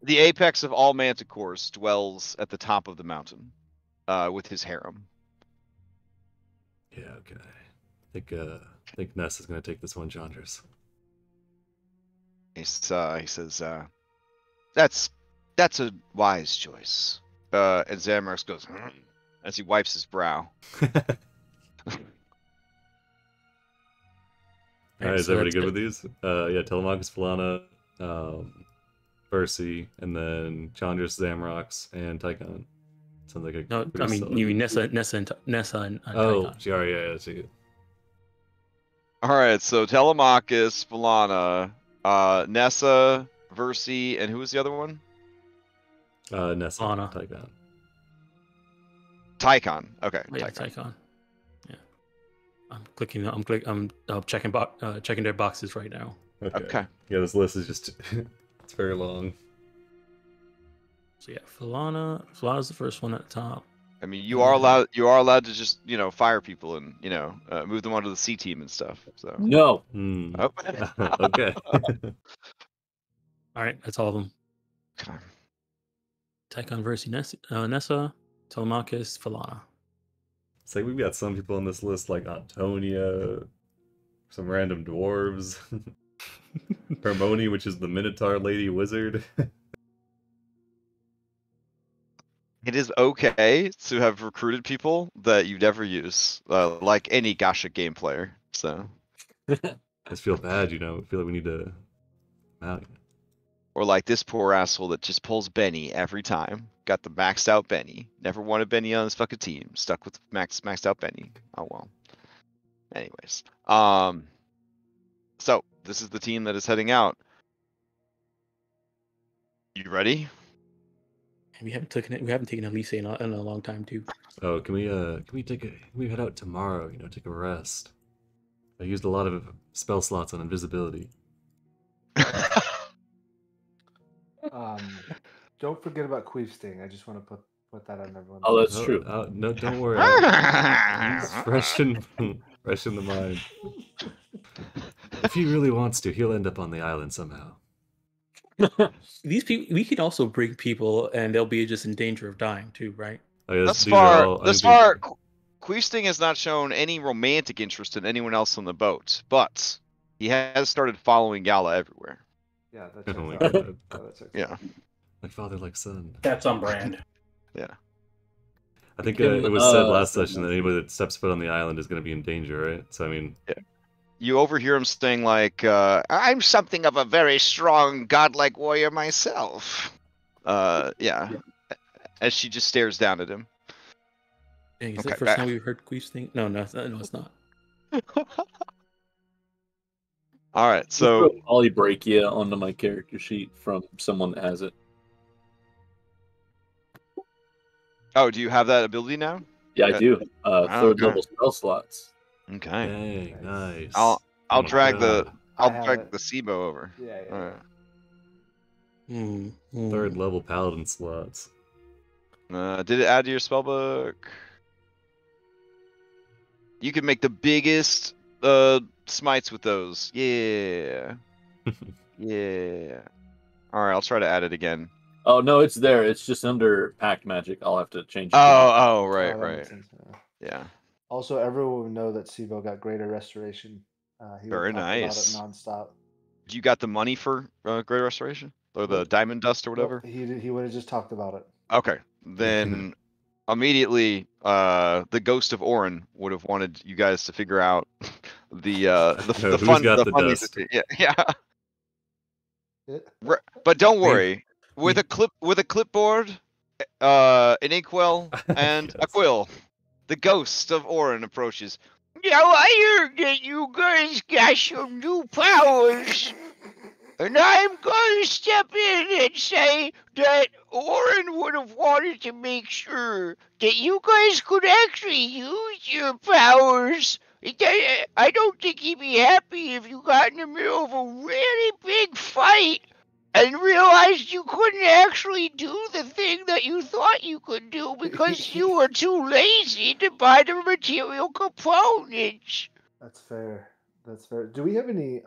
the apex of all manticores dwells at the top of the mountain, with his harem. Yeah, okay. I think Ness is gonna take this one, Chandris. He says, that's a wise choice. And Zamrox goes as he wipes his brow. Alright, is everybody good with these? Yeah, Telemachus, Valana, Versi, and then Chandris, Zamrox, and Tychon. Sounds like a No, I mean solid... you mean Nessa and Oh, Tychon. yeah, see. All right, so Telemachus, Valana, Nessa, Versi, and who was the other one? Nessa, Valana. Tychon. Tychon. Okay. Yeah, Tychon. Yeah. I'm checking checking their boxes right now. Okay. Yeah, this list is just it's very long. So yeah, Valana's the first one at the top. I mean, you are allowed to just, fire people and, move them onto the C team and stuff. So no. Oh. Okay. All right, that's all of them. Okay. Tychon versus Nessa, Telemachus, Valana. It's like we've got some people on this list like Antonia, some random dwarves, Hermione, which is the Minotaur lady wizard. It is okay to have recruited people that you never use, like any Gacha game player. So, I just feel bad, I feel like we need to mount. Or like this poor asshole that just pulls Benny every time. Got the maxed out Benny. Never wanted Benny on his fucking team. Stuck with maxed out Benny. Oh well. Anyways, so this is the team that is heading out. You ready? We haven't taken Elise in a long time too. Oh, can we head out tomorrow? Take a rest. I used a lot of spell slots on invisibility. Don't forget about Queef Sting. I just want to put that on everyone. Oh, that's true. No, don't worry. It's fresh in the mind. If he really wants to, he'll end up on the island somehow. These people, we can also bring people, and they'll be just in danger of dying too, right? Oh, yeah, Thus far, Queefsting has not shown any romantic interest in anyone else on the boat, but he has started following Gala everywhere. Yeah, that Oh my checks out. God. That checks Yeah. out. Like father, like son. That's on brand. Yeah. I think it was said last session that anybody that steps foot on the island is going to be in danger, right? So I mean, You overhear him saying like, "I'm something of a very strong, godlike warrior myself." Yeah. As she just stares down at him. Dang, is Okay, that the first time we've heard Queefsting? No, it's not. All right, so Polybrachia onto my character sheet from someone that has it. do you have that ability now? Yeah, I do. Third okay. level spell slots. Okay. dang, nice. I'll drag the have drag it. the SIBO over. Yeah. All right. Third level paladin slots. Did it add to your spellbook? You can make the biggest smites with those. Yeah. Yeah. All right, I'll try to add it again. Oh no, it's there. It's just under pact magic. I'll have to change it. Oh, right, that right. makes sense, Yeah. Also, everyone will know that Sibo got greater restoration. He would Very talk nice. about it nonstop. You got the money for Great Restoration? Or the diamond dust or whatever? Nope, he would have just talked about it. Okay. Then immediately the ghost of Ohlen would have wanted you guys to figure out the fun got the the fun dust? yeah. But don't worry. With a clipboard, an inkwell, and a quill, the ghost of Ohlen approaches. Now I heard that you guys got some new powers. And I'm going to step in and say that Ohlen would have wanted to make sure that you guys could actually use your powers. I don't think he'd be happy if you got in the middle of a really big fight and realized you couldn't actually do the thing that you thought you could do because you were too lazy to buy the material components. That's fair. That's fair. Do we have any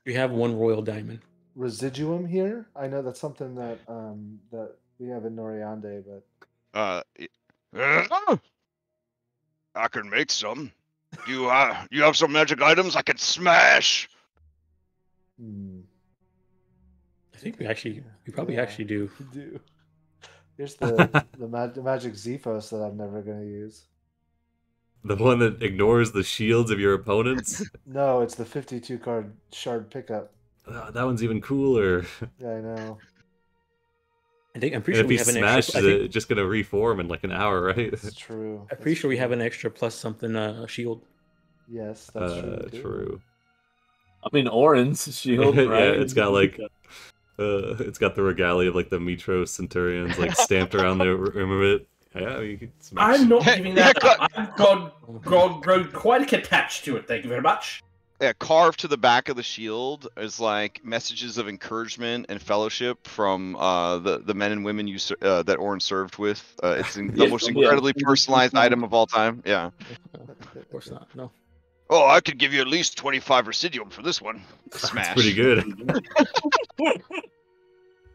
We have one royal diamond. residuum here? I know that's something that that we have in Noriande, but I can make some. You have some magic items I could smash. I think we probably actually do. We do. Here's the magic Zephos that I'm never gonna use. The one that ignores the shields of your opponents? No, it's the 52 card shard pickup. That one's even cooler. Yeah, I know. I'm pretty And sure if we he have an smashes extra. it, it's just gonna reform in like an hour, right? It's true. I'm pretty sure we have an extra plus something shield. Yes, that's true. too. True. I mean, Ohlen's shield, right? Yeah, it's got like it's got the regalia of like the Mitros Centurions like stamped around the rim of it. Yeah, you can smash I'm it. not giving that up. I've grown quite attached to it. Thank you very much. Yeah, carved to the back of the shield is like messages of encouragement and fellowship from the men and women that Ohlen served with. It's the most incredibly personalized item of all time. Yeah. Of course not. No. Oh, I could give you at least 25 residuum for this one. Smash. That's pretty good.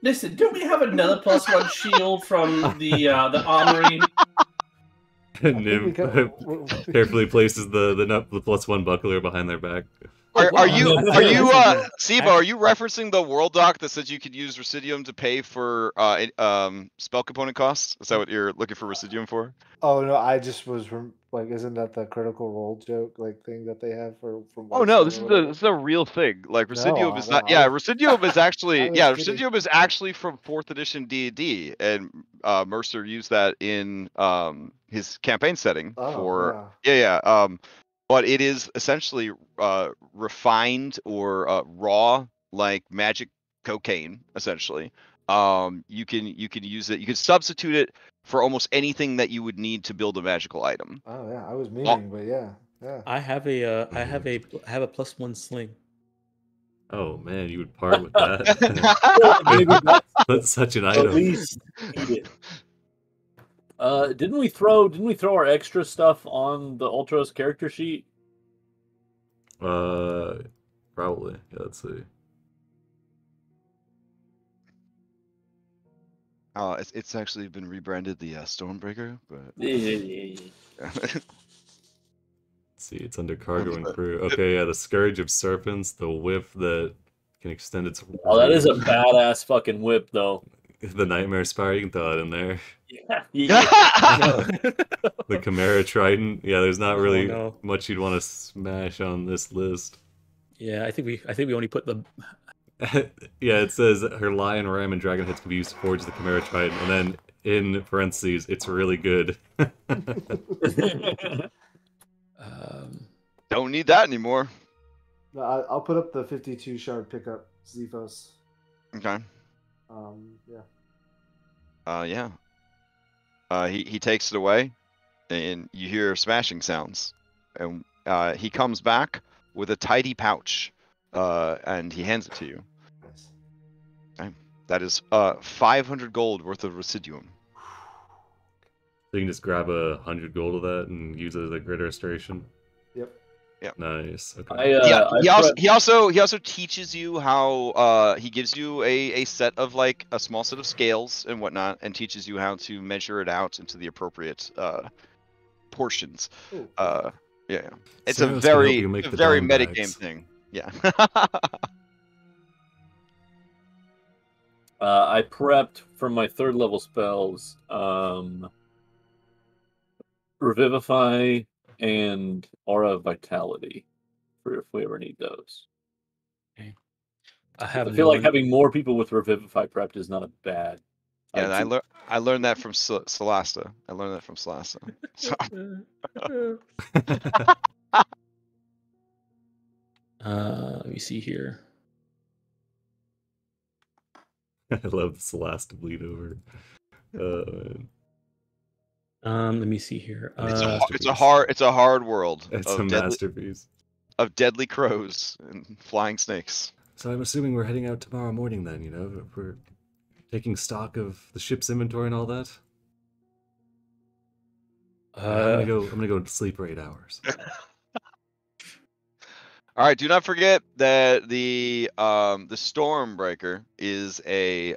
Listen, don't we have another +1 shield from the armory? Nim carefully places the +1 buckler behind their back. Are you Sibo, are you referencing the world doc that says you could use residuum to pay for spell component costs? Is that what you're looking for residuum for? Oh no, I just was like, isn't that the critical role joke thing that they have for? Oh no, this is a real thing. Like residuum is not. Yeah, residuum is actually residuum is actually from 4th edition D&D, and Mercer used that in his campaign setting for but it is essentially refined or raw, like magic cocaine, essentially. You can use it. You can substitute it for almost anything that you would need to build a magical item. Oh yeah, I was meaning, but yeah. I have a +1 sling. Oh man, you would part with that. That's such an item. At least eat it. Didn't we throw our extra stuff on the Ultros character sheet? Probably. Yeah, let's see. It's actually been rebranded the Stormbreaker, but Let's see, it's under cargo and crew. Okay, yeah, the Scourge of Serpents, the whip that can extend its. Oh, that is a badass fucking whip, though. The Nightmare Spire, you can throw that in there. Yeah. The Chimera Trident. Yeah, there's not really much you'd want to smash on this list. Yeah, I think we only put the. Yeah, it says her lion, ram, and dragon heads can be used to forge the Chimera Trident, and then in parentheses, it's really good. Don't need that anymore. No, I'll put up the 52 shard pickup Zephos. Okay. Yeah. He takes it away, and you hear smashing sounds, and he comes back with a tidy pouch, and he hands it to you. Nice. Okay. That is 500 gold worth of residuum. So you can just grab 100 gold of that and use it as a greater restoration. Yeah. Nice. Okay. He also teaches you how he gives you a set of like a small set of scales and whatnot, and teaches you how to measure it out into the appropriate portions. Ooh. Yeah. It's Saros a can help very you make the very dome metagame bags. thing. Yeah. I prepped for my 3rd level spells, Revivify and Aura of Vitality, for if we ever need those. Okay. I feel like having more people with Revivify prepped is not a bad. Yeah, idea. and I learned that from Celasta. I learned that from Celasta. So. Let me see here. I love this last to bleed over. Let me see here. It's a hard world. It's a masterpiece of deadly crows and flying snakes. So I'm assuming we're heading out tomorrow morning then, you know, if we're taking stock of the ship's inventory and all that. I'm gonna go to sleep for 8 hours. All right, do not forget that the Stormbreaker is a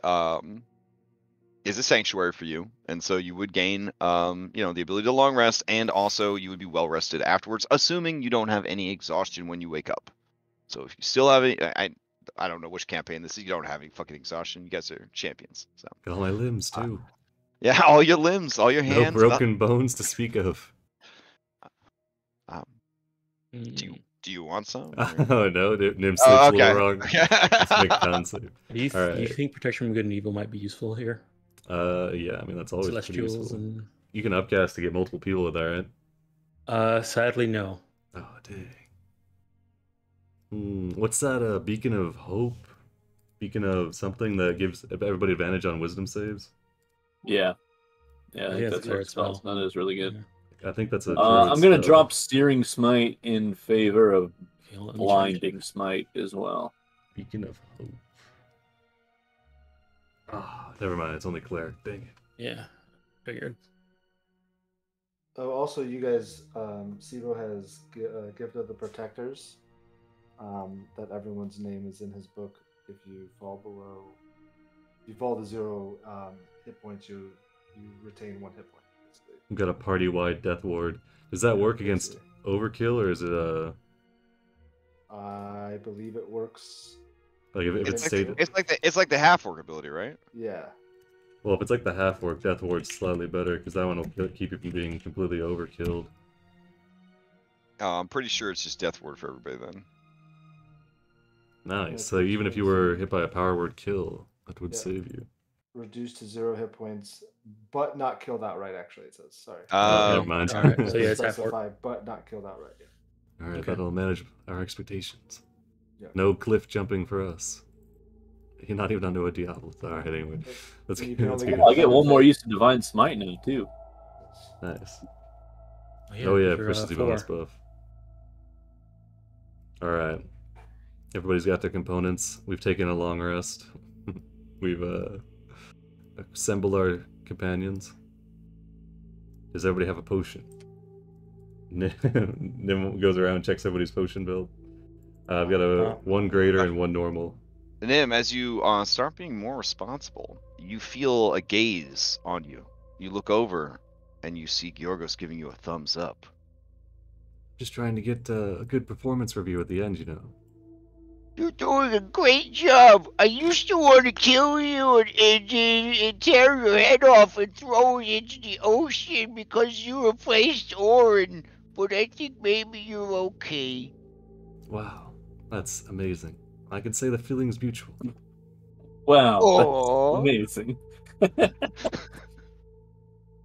sanctuary for you, and so you would gain the ability to long rest, and also you would be well rested afterwards, assuming you don't have any exhaustion when you wake up. So if you still have any, I don't know which campaign this is. You don't have any fucking exhaustion. You guys are champions. So got all my limbs too. Yeah, all your limbs, all your hands. No broken bones to speak of. Do you want some? Oh no, Nim sleeps a little wrong. Let's make concept. Do you think Protection from Good and Evil might be useful here? Yeah, I mean that's always pretty useful. And... You can upcast to get multiple people with that, right? Sadly, no. Oh dang. What's that? Beacon of Hope? Beacon of something that gives everybody advantage on Wisdom saves? Yeah, I think that's what spells. That is really good. I think that's a. I'm gonna drop Steering Smite in favor of Blinding Smite as well. Beacon of Hope. Never mind. It's only Cleric. Dang it. Yeah, figured. Oh, also, you guys, Sibo has Gift of the Protectors. That everyone's name is in his book. If you fall to 0 hit points, you retain 1 hit point. We've got a party-wide Death Ward. Does that work against Overkill, or is it a? I believe it works. Like if it's stated. It's like the half orc ability, right? Yeah. Well, if it's like the half orc, Death Ward's slightly better because that one will keep you from being completely overkilled. I'm pretty sure it's just Death Ward for everybody then. Nice. So even if you were hit by a power word kill, that would save you. Reduced to 0 hit points, but not killed outright. Actually, it says. Sorry. Never mind. All right. So yeah, it's half orc. But not killed outright. Yeah. All right, that'll manage our expectations. Yeah. No cliff jumping for us. You're not even onto a Diablo. All right, anyway. Let's get. I get 1 more use of Divine Smite now too. Nice. Oh yeah, proficiency bonus buff. All right. Everybody's got their components. We've taken a long rest. We've assembled our companions. Does everybody have a potion? Nim goes around and checks everybody's potion build. I've got 1 greater and 1 normal. Nim, as you start being more responsible, you feel a gaze on you. You look over, and you see Georgos giving you a thumbs up. Just trying to get a good performance review at the end, you know. You're doing a great job. I used to want to kill you and tear your head off and throw it into the ocean because you replaced Oren, but I think maybe you're okay. Wow, that's amazing. I can say the feeling's mutual. Wow, that's amazing.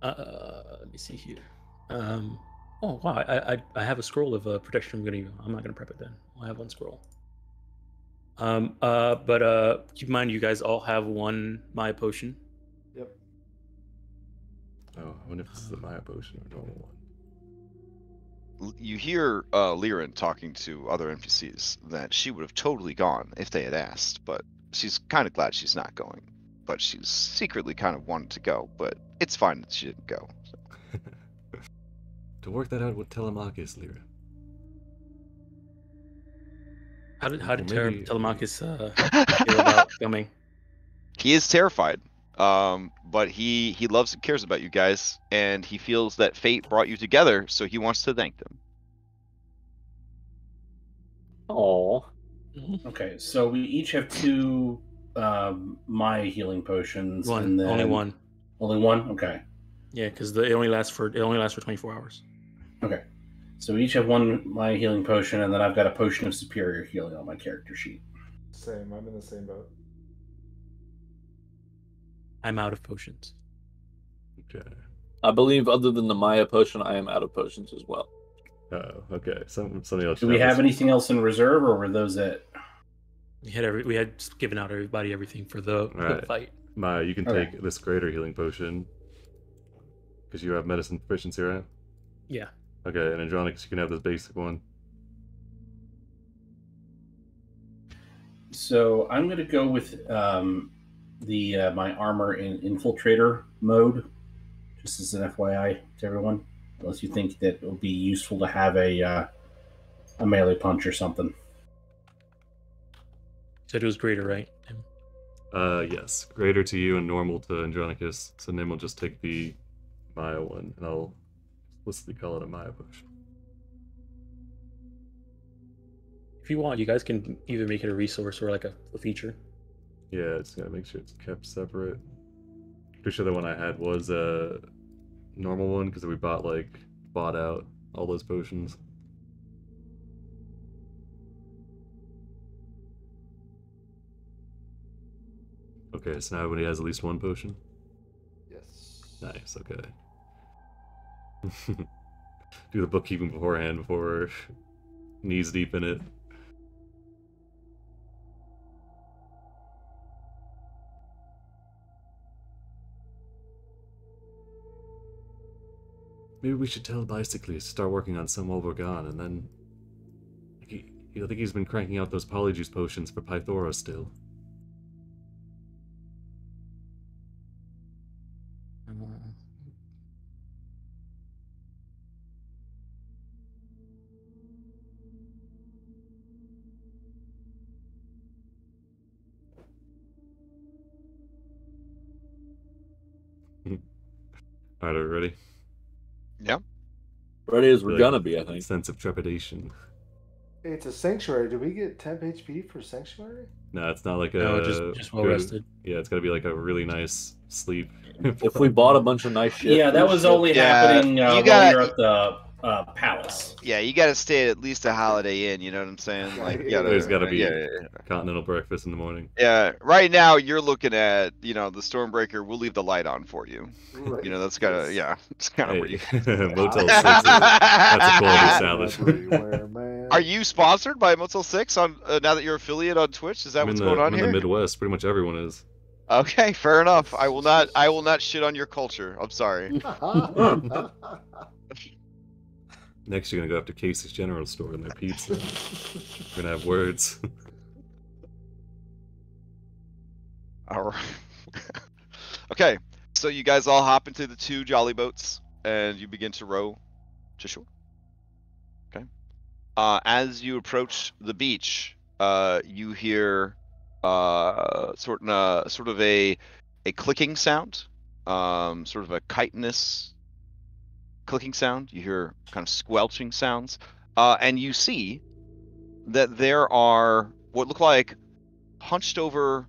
Let me see here. Oh wow, I have a scroll of protection from good and evil. I'm not gonna prep it then. I'll have 1 scroll. But keep in mind you guys all have 1 Maya potion. Yep. Oh, I wonder if this is a Maya potion or a normal one. You hear Liren talking to other NPCs that she would have totally gone if they had asked, but she's kind of glad she's not going. But she's secretly kind of wanted to go, but it's fine that she didn't go. So. To work that out with Telemachus, Liren. How did maybe- Telemachus feel about coming? He is terrified, but he loves and cares about you guys, and he feels that fate brought you together, so he wants to thank them. Oh, Okay, so we each have 2 my healing potions. One, and then... only one. Only one? Okay. Yeah, because it only lasts for 24 hours. Okay. So we each have 1 my healing potion, and then I've got a potion of superior healing on my character sheet. Same. I'm in the same boat. I'm out of potions. Okay. I believe other than the Maya potion, I am out of potions as well. Oh, okay. Something else. Do we have anything else in reserve, or were those it? We had given out everybody everything for the Right. fight. Maya, you can Okay. take this greater healing potion because you have medicine proficiency, right? Yeah. Okay, and Andronicus, you can have this basic one. So I'm going to go with my armor in infiltrator mode, just as an FYI to everyone. Unless you think that it would be useful to have a melee punch or something. Said it was greater, right? Yes. Greater to you and normal to Andronicus. So Nim will just take the Maya one, and I'll explicitly call it a Maya potion. If you want, you guys can either make it a resource or like a feature. Yeah, it's gotta make sure it's kept separate. Pretty sure the one I had was a normal one because we bought out all those potions. Okay, so now everybody has at least 1 potion. Yes. Nice. Okay. Do the bookkeeping beforehand before we're knees deep in it. Maybe we should tell Bicycles to start working on some while we're gone, and then... I think he's been cranking out those polyjuice potions for Pythoros still. Alright, are we ready? Yeah. Ready as we're Like, gonna be, I think. Sense of trepidation. Hey, it's a sanctuary. Do we get temp HP for sanctuary? No, it's not like a... No, just well good- rested. Yeah, it's gotta be like a really nice sleep. If we bought a bunch of nice shit, Yeah, that was only Yeah, happening you while got- we were at the palace. Yeah, you got to stay at least a Holiday Inn. You know what I'm saying? Like, you gotta, There's gotta be yeah. continental breakfast in the morning. Yeah, right now you're looking at, the Stormbreaker. We'll leave the light on for you. Right. That's gotta, yeah, it's kind of where you. Motel 6 that's a quality establishment. Everywhere, man. Are you sponsored by Motel 6 on now that you're affiliate on Twitch? Is that what's going on I'm in here? the Midwest. Pretty much everyone is. Okay, fair enough. I will not shit on your culture. I'm sorry. Next, you're gonna go after Casey's General Store and their pizza. We're gonna have words. All right. Okay, so you guys all hop into the 2 jolly boats and you begin to row to shore. Okay. As you approach the beach, you hear sort of a clicking sound, sort of a chitinous clicking sound. You hear kind of squelching sounds, and you see that there are what look like hunched over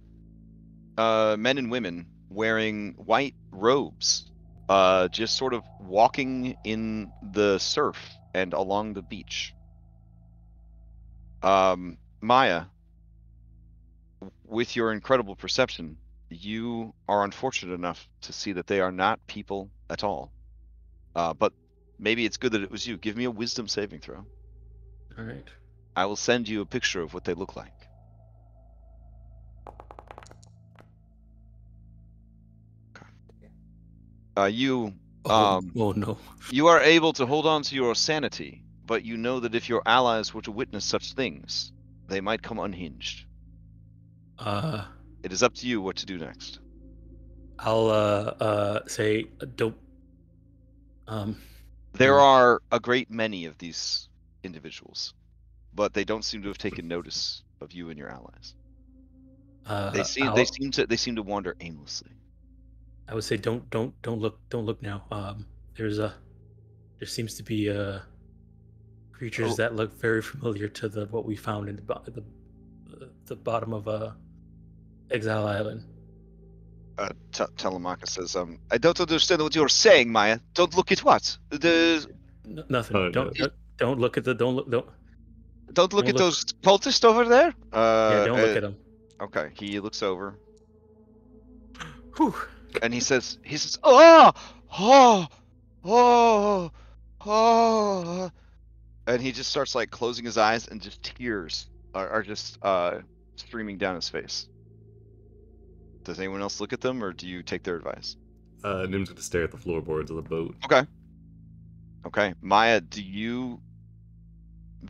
men and women wearing white robes, just sort of walking in the surf and along the beach. Maya, with your incredible perception, you are unfortunate enough to see that they are not people at all. But maybe it's good that it was you. Give me a wisdom saving throw. All right. I will send you a picture of what they look like. Oh no. You are able to hold on to your sanity, but you know that if your allies were to witness such things, they might come unhinged. It is up to you what to do next. I'll say don't. There are a great many of these individuals. but they don't seem to have taken notice of you and your allies. They seem to wander aimlessly. I would say don't look now. There seems to be creatures that look very familiar to what we found in the bottom of Exile Island. Telemachus says, I don't understand what you're saying, Maya. Don't look at what? Nothing. Don't look at Don't look at those cultists over there? Don't look at them. Okay, he looks over. Whew. And he says, oh, and he just starts like closing his eyes, and just tears are just streaming down his face. Does anyone else look at them, or do you take their advice? Nim's going to stare at the floorboards of the boat. Okay. Maya, do you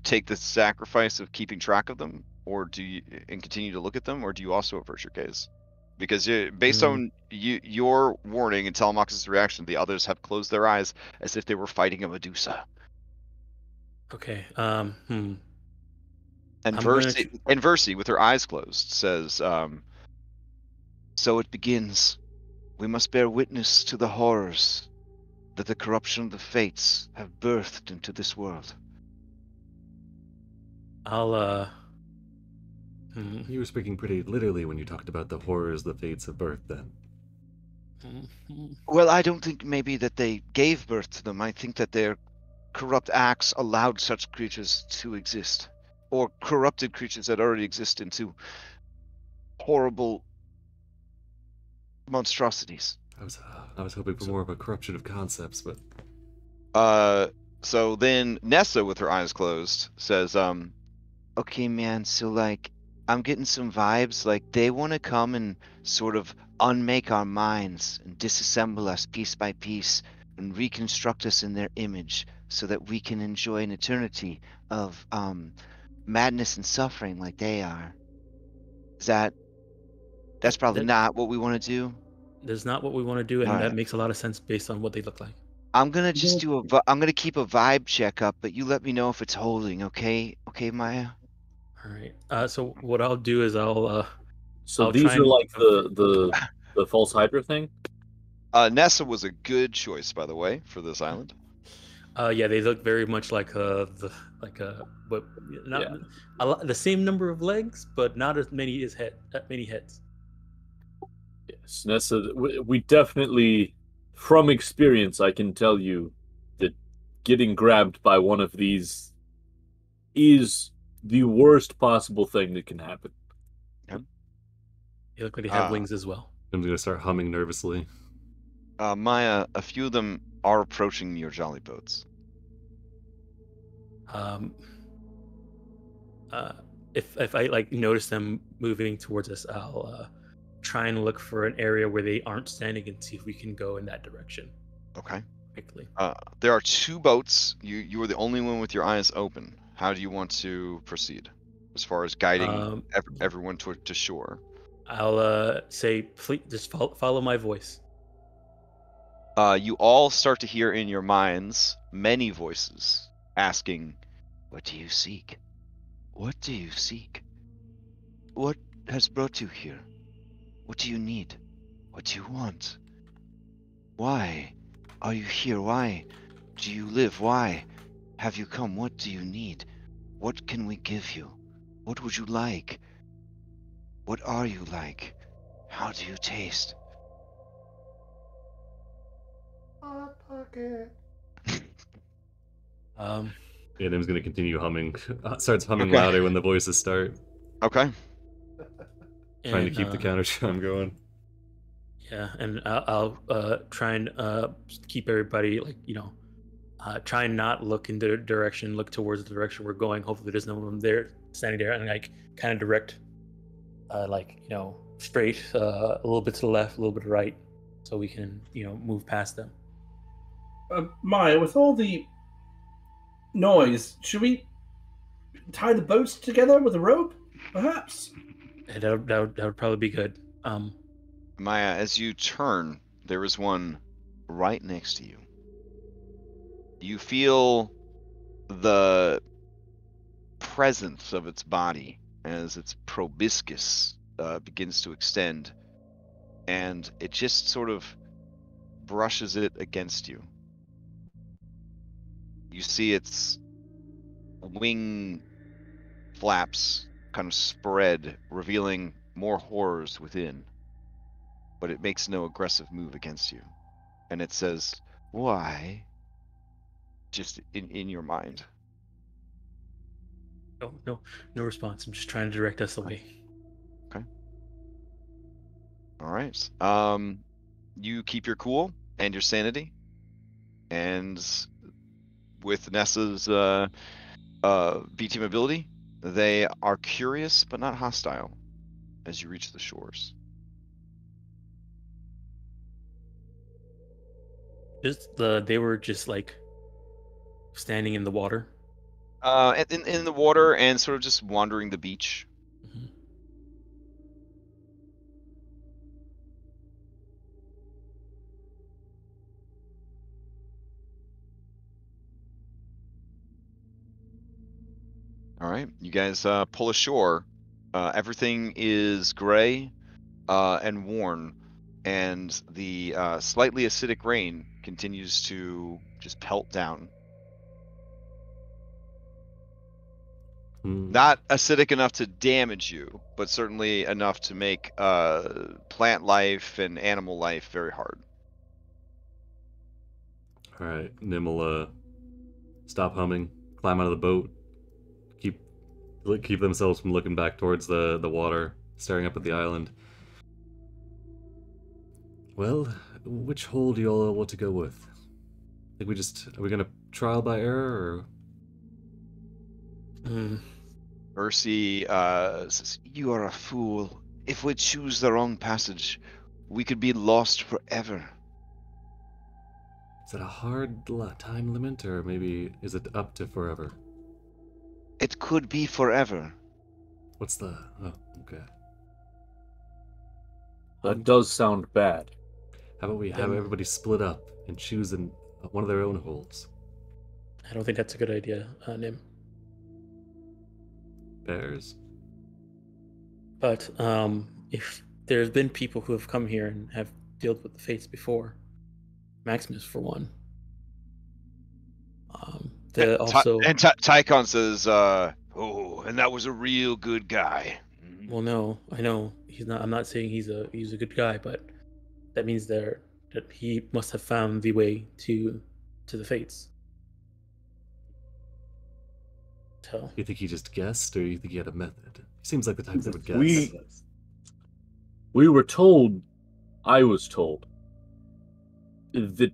take the sacrifice of keeping track of them, or do you and continue to look at them, or do you also avert your gaze? Because based on your warning and Telemachus' reaction, the others have closed their eyes as if they were fighting a Medusa. Okay. And Versi, with her eyes closed, says, so it begins. We must bear witness to the horrors that the corruption of the fates have birthed into this world. You were speaking pretty literally when you talked about the horrors the fates have birthed then. Well, I don't think maybe that they gave birth to them. I think that their corrupt acts allowed such creatures to exist. Or corrupted creatures that already exist into horrible monstrosities. I was hoping for more of a corruption of concepts, but... So then Nessa, with her eyes closed, says, okay, man, so, like, I'm getting some vibes, like, they want to come and sort of unmake our minds and disassemble us piece by piece and reconstruct us in their image so that we can enjoy an eternity of, madness and suffering like they are. That's probably not what we want to do? That's not what we want to do, and that makes a lot of sense based on what they look like. I'm gonna just I'm gonna keep a vibe check up, but you let me know if it's holding, okay? Okay, Maya? All right. So what I'll do is I'll these are like the false Hydra thing? Nessa was a good choice, by the way, for this island. Yeah, they look very much like the same number of legs, but not as many heads. Yes, Nessa, we definitely, from experience, I can tell you that getting grabbed by one of these is the worst possible thing that can happen. Yep. They look like they have wings as well. I'm going to start humming nervously. Maya, a few of them are approaching your jolly boats. If I like notice them moving towards us, I'll try and look for an area where they aren't standing and see if we can go in that direction. Okay. Quickly. There are two boats. You are the only one with your eyes open. How do you want to proceed as far as guiding everyone to shore? I'll say, please just follow my voice. You all start to hear in your minds many voices asking, "What do you seek? What do you seek? What has brought you here? What do you need? What do you want? Why are you here? Why do you live? Why have you come? What do you need? What can we give you? What would you like? What are you like? How do you taste?" Hot pocket. Yeah, Nim's going to continue humming. Starts humming louder when the voices start. Okay. Trying to keep the counter chime going. Yeah, and I'll try and keep everybody, like, try and not look in their direction, look towards the direction we're going. Hopefully there's no one there standing there, and like kind of direct, straight, a little bit to the left, a little bit to the right, so we can, move past them. Maya, with all the noise, should we tie the boats together with a rope, perhaps? That would probably be good. Maya, as you turn, there is one right next to you. You feel the presence of its body as its proboscis begins to extend, and it just sort of brushes it against you. You see its wing flaps kind of spread, revealing more horrors within. But it makes no aggressive move against you. And it says, "Why?" Just in your mind. No response. I'm just trying to direct us away. Okay. All right. You keep your cool and your sanity, and with Nessa's B team ability, they are curious but not hostile as you reach the shores. They were just like standing in the water. In the water and sort of just wandering the beach. Mm-hmm. All right, you guys pull ashore. Everything is gray and worn, and the slightly acidic rain continues to just pelt down. Not acidic enough to damage you, but certainly enough to make plant life and animal life very hard. All right, Nim will stop humming, climb out of the boat, keep themselves from looking back towards the water, staring up at the island. Well, which hole do you all want to go with? Are we gonna trial by error, or? Mercy says, "You are a fool. If we choose the wrong passage, we could be lost forever." Is it a hard time limit, or maybe is it up to forever? It could be forever. What's the... Oh, okay. That does sound bad. How about we have everybody split up and choose one of their own holes? I don't think that's a good idea, Nim. Bears. But if there's been people who have come here and have dealt with the fates before, Maximus for one. Tychon says, "Oh, and that was a real good guy." Well, no, I know he's not. I'm not saying he's a good guy, but that means that he must have found the way to the fates. So, you think he just guessed, or you think he had a method? He seems like the type that would guess. We were told, I was told, that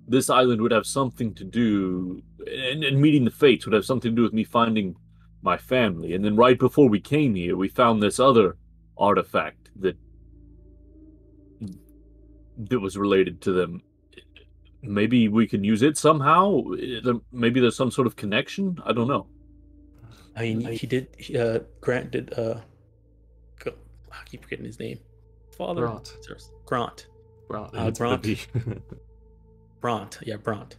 this island would have something to do, and meeting the fates would have something to do with me finding my family. And then right before we came here, we found this other artifact that was related to them. Maybe we can use it somehow? Maybe there's some sort of connection? I don't know. I mean, Grant did, I keep forgetting his name. Father? Grant. Bront, yeah, Bront.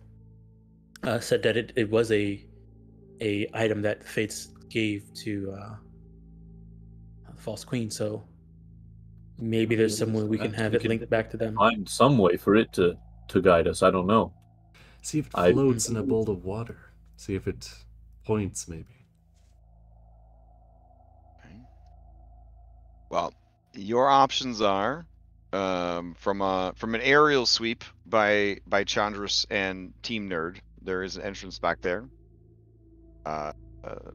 Said that it was a item that the Fates gave to the False Queen, so maybe there's some way we can have it linked back to them. Find some way for it to guide us, I don't know. See if it floats in a bowl of water. See if it points, maybe. Okay. Well, your options are from an aerial sweep by Chandris and Team Nerd. There is an entrance back there.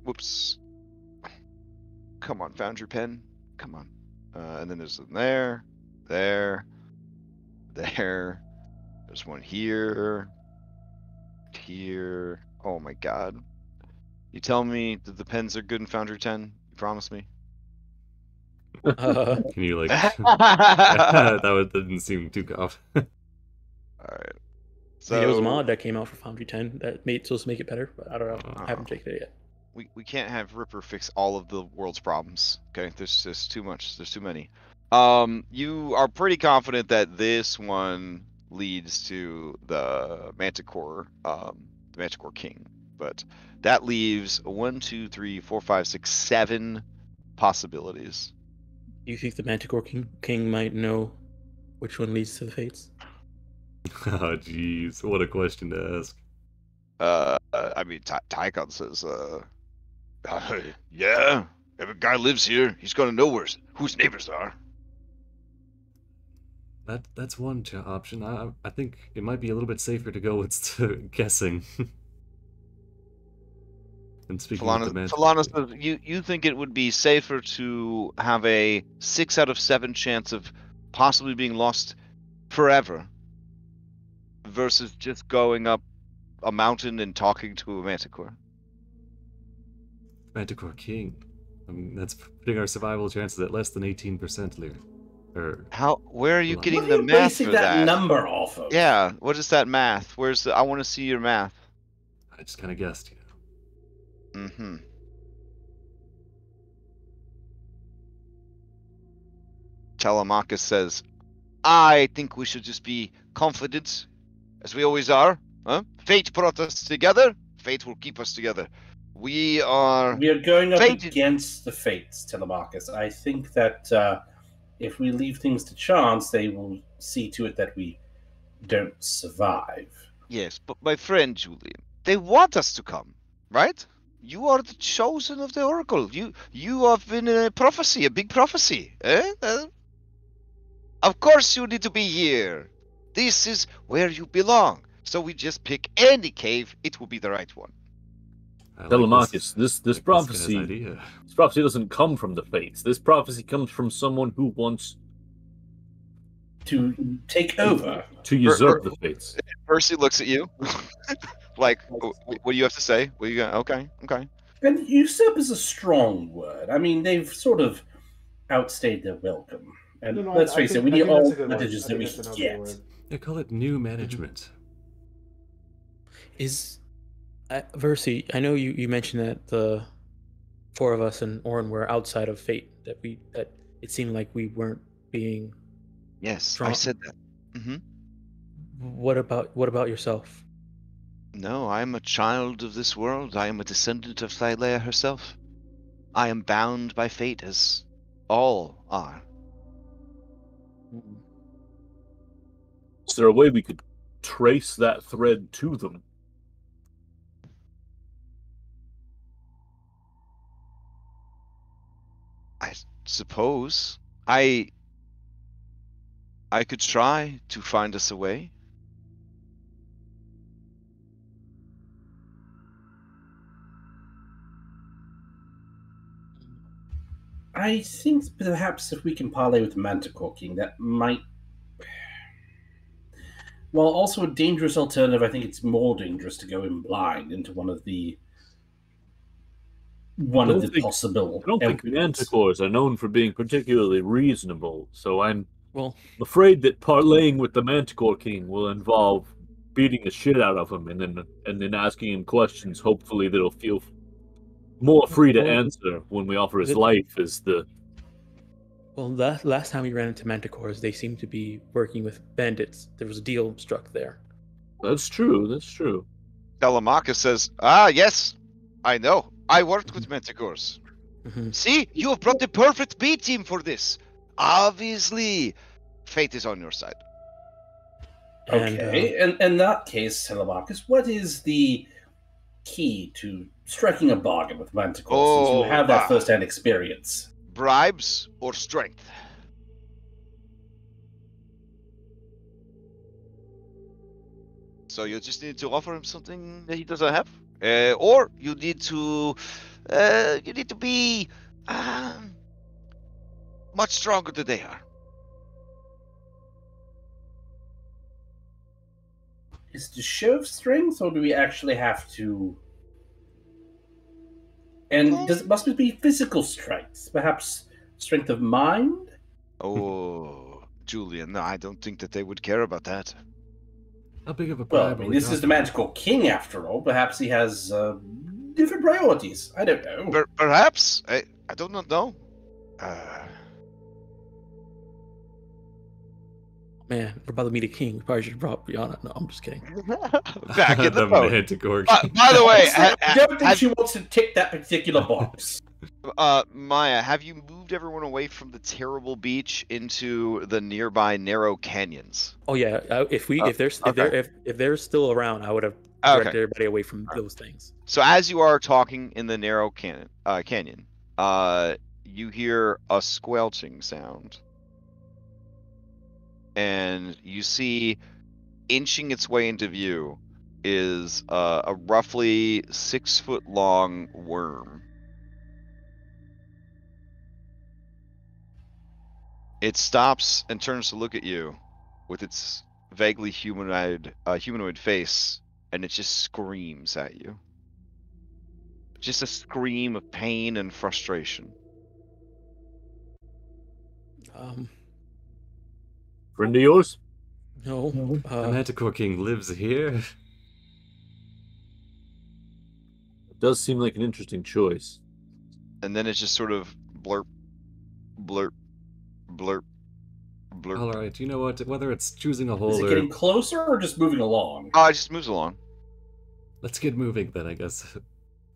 Whoops. Come on, Foundry Pen. Come on. And then there's one there. There's one here. Here. Oh my god. You tell me that the pens are good in Foundry 10? You promise me? Can you like... that didn't seem too confident. Alright. So there was a mod that came out for Foundry 10 that supposed to make it better, but I don't know. I haven't checked it yet. We can't have Ripper fix all of the world's problems. Okay, there's just too much. There's too many. You are pretty confident that this one leads to the Manticore King, but that leaves 1, 2, 3, 4, 5, 6, 7 possibilities. Do you think the Manticore King might know which one leads to the fates? Oh, jeez, what a question to ask. I mean, Tychon says, yeah, every guy lives here. He's gonna know whose neighbors are. That's one option. I think it might be a little bit safer to go with guessing. And speaking of the Falana says, you think it would be safer to have a 6 out of 7 chance of possibly being lost forever versus just going up a mountain and talking to a manticore? Manticore King. I mean, that's putting our survival chances at less than 18%, Lear. Where are you getting What the are you math basing for that that number off of? Yeah, what is that math? I want to see your math. I just kind of guessed, Mm-hmm. Telemachus says, I think we should just be confident, as we always are. Huh? Fate brought us together. Fate will keep us together. We are going up fated against the fates, Telemachus. I think that if we leave things to chance, they will see to it that we don't survive. Yes, but my friend Julian, they want us to come, right? You are the chosen of the Oracle. You have been a prophecy, a big prophecy. Of course you need to be here. This is where you belong. So we just pick any cave. It will be the right one. Telemachus, this prophecy doesn't come from the fates. This prophecy comes from someone who wants to take over, to usurp the fates. Percy looks at you, like, what do you have to say? What do you got? Okay. And usurp is a strong word. I mean, they've sort of outstayed their welcome. And let's face it, we need all the advantages that we can get. They call it new management. Versi, I know you mentioned that the 4 of us and Orin were outside of fate. That it seemed like we weren't being. Yes, strong. I said that. Mm-hmm. What about yourself? No, I am a child of this world. I am a descendant of Thylea herself. I am bound by fate, as all are. Is there a way we could trace that thread to them? I suppose. I could try to find us a way. I think perhaps if we can parlay with the Manticore King, that might... While also a dangerous alternative, I think it's more dangerous to go in blind into one of the possible... I don't think Manticores are known for being particularly reasonable, so I'm afraid that parlaying with the Manticore King will involve beating the shit out of him and then asking him questions, hopefully that'll feel more free to answer when we offer his life as the... Well, last time we ran into Manticores, they seemed to be working with bandits. There was a deal struck there. That's true. Telemachus says, yes, I know. I worked with Manticores. Mm-hmm. See, you have brought the perfect B team for this. Obviously, fate is on your side. Okay, and in that case, Telemachus, what is the key to striking a bargain with Manticores, since you have that first-hand experience? Bribes or strength? So you just need to offer him something that he doesn't have, or you need to be much stronger than they are. Is it a show of strength, or do we actually have to? And must it be physical strength? Perhaps strength of mind? Oh, Julian, no, I don't think that they would care about that. How big of a bribe? Well, this is the Magical King, after all. Perhaps he has different priorities. I don't know. Perhaps. I do not know. Man, we're about to meet a king. We probably should have brought Brianna. No, I'm just kidding. Back in the boat. Manticore. By the way, I don't think she wants to tick that particular box. Maya, have you moved everyone away from the terrible beach into the nearby narrow canyons? Oh yeah, if they're still around, I would have directed everybody away from those things. So as you are talking in the narrow canyon, you hear a squelching sound, and you see, inching its way into view, is a roughly 6-foot-long worm. It stops and turns to look at you with its vaguely humanoid face, and it just screams at you. Just a scream of pain and frustration. Friend of yours? No. The Manticore King lives here. It does seem like an interesting choice. And then it's just sort of blurp, blurp, blurp, blurp. All right, you know what? Whether it's choosing a hole Is it or getting closer or just moving along? It just moves along. let's get moving then. I guess.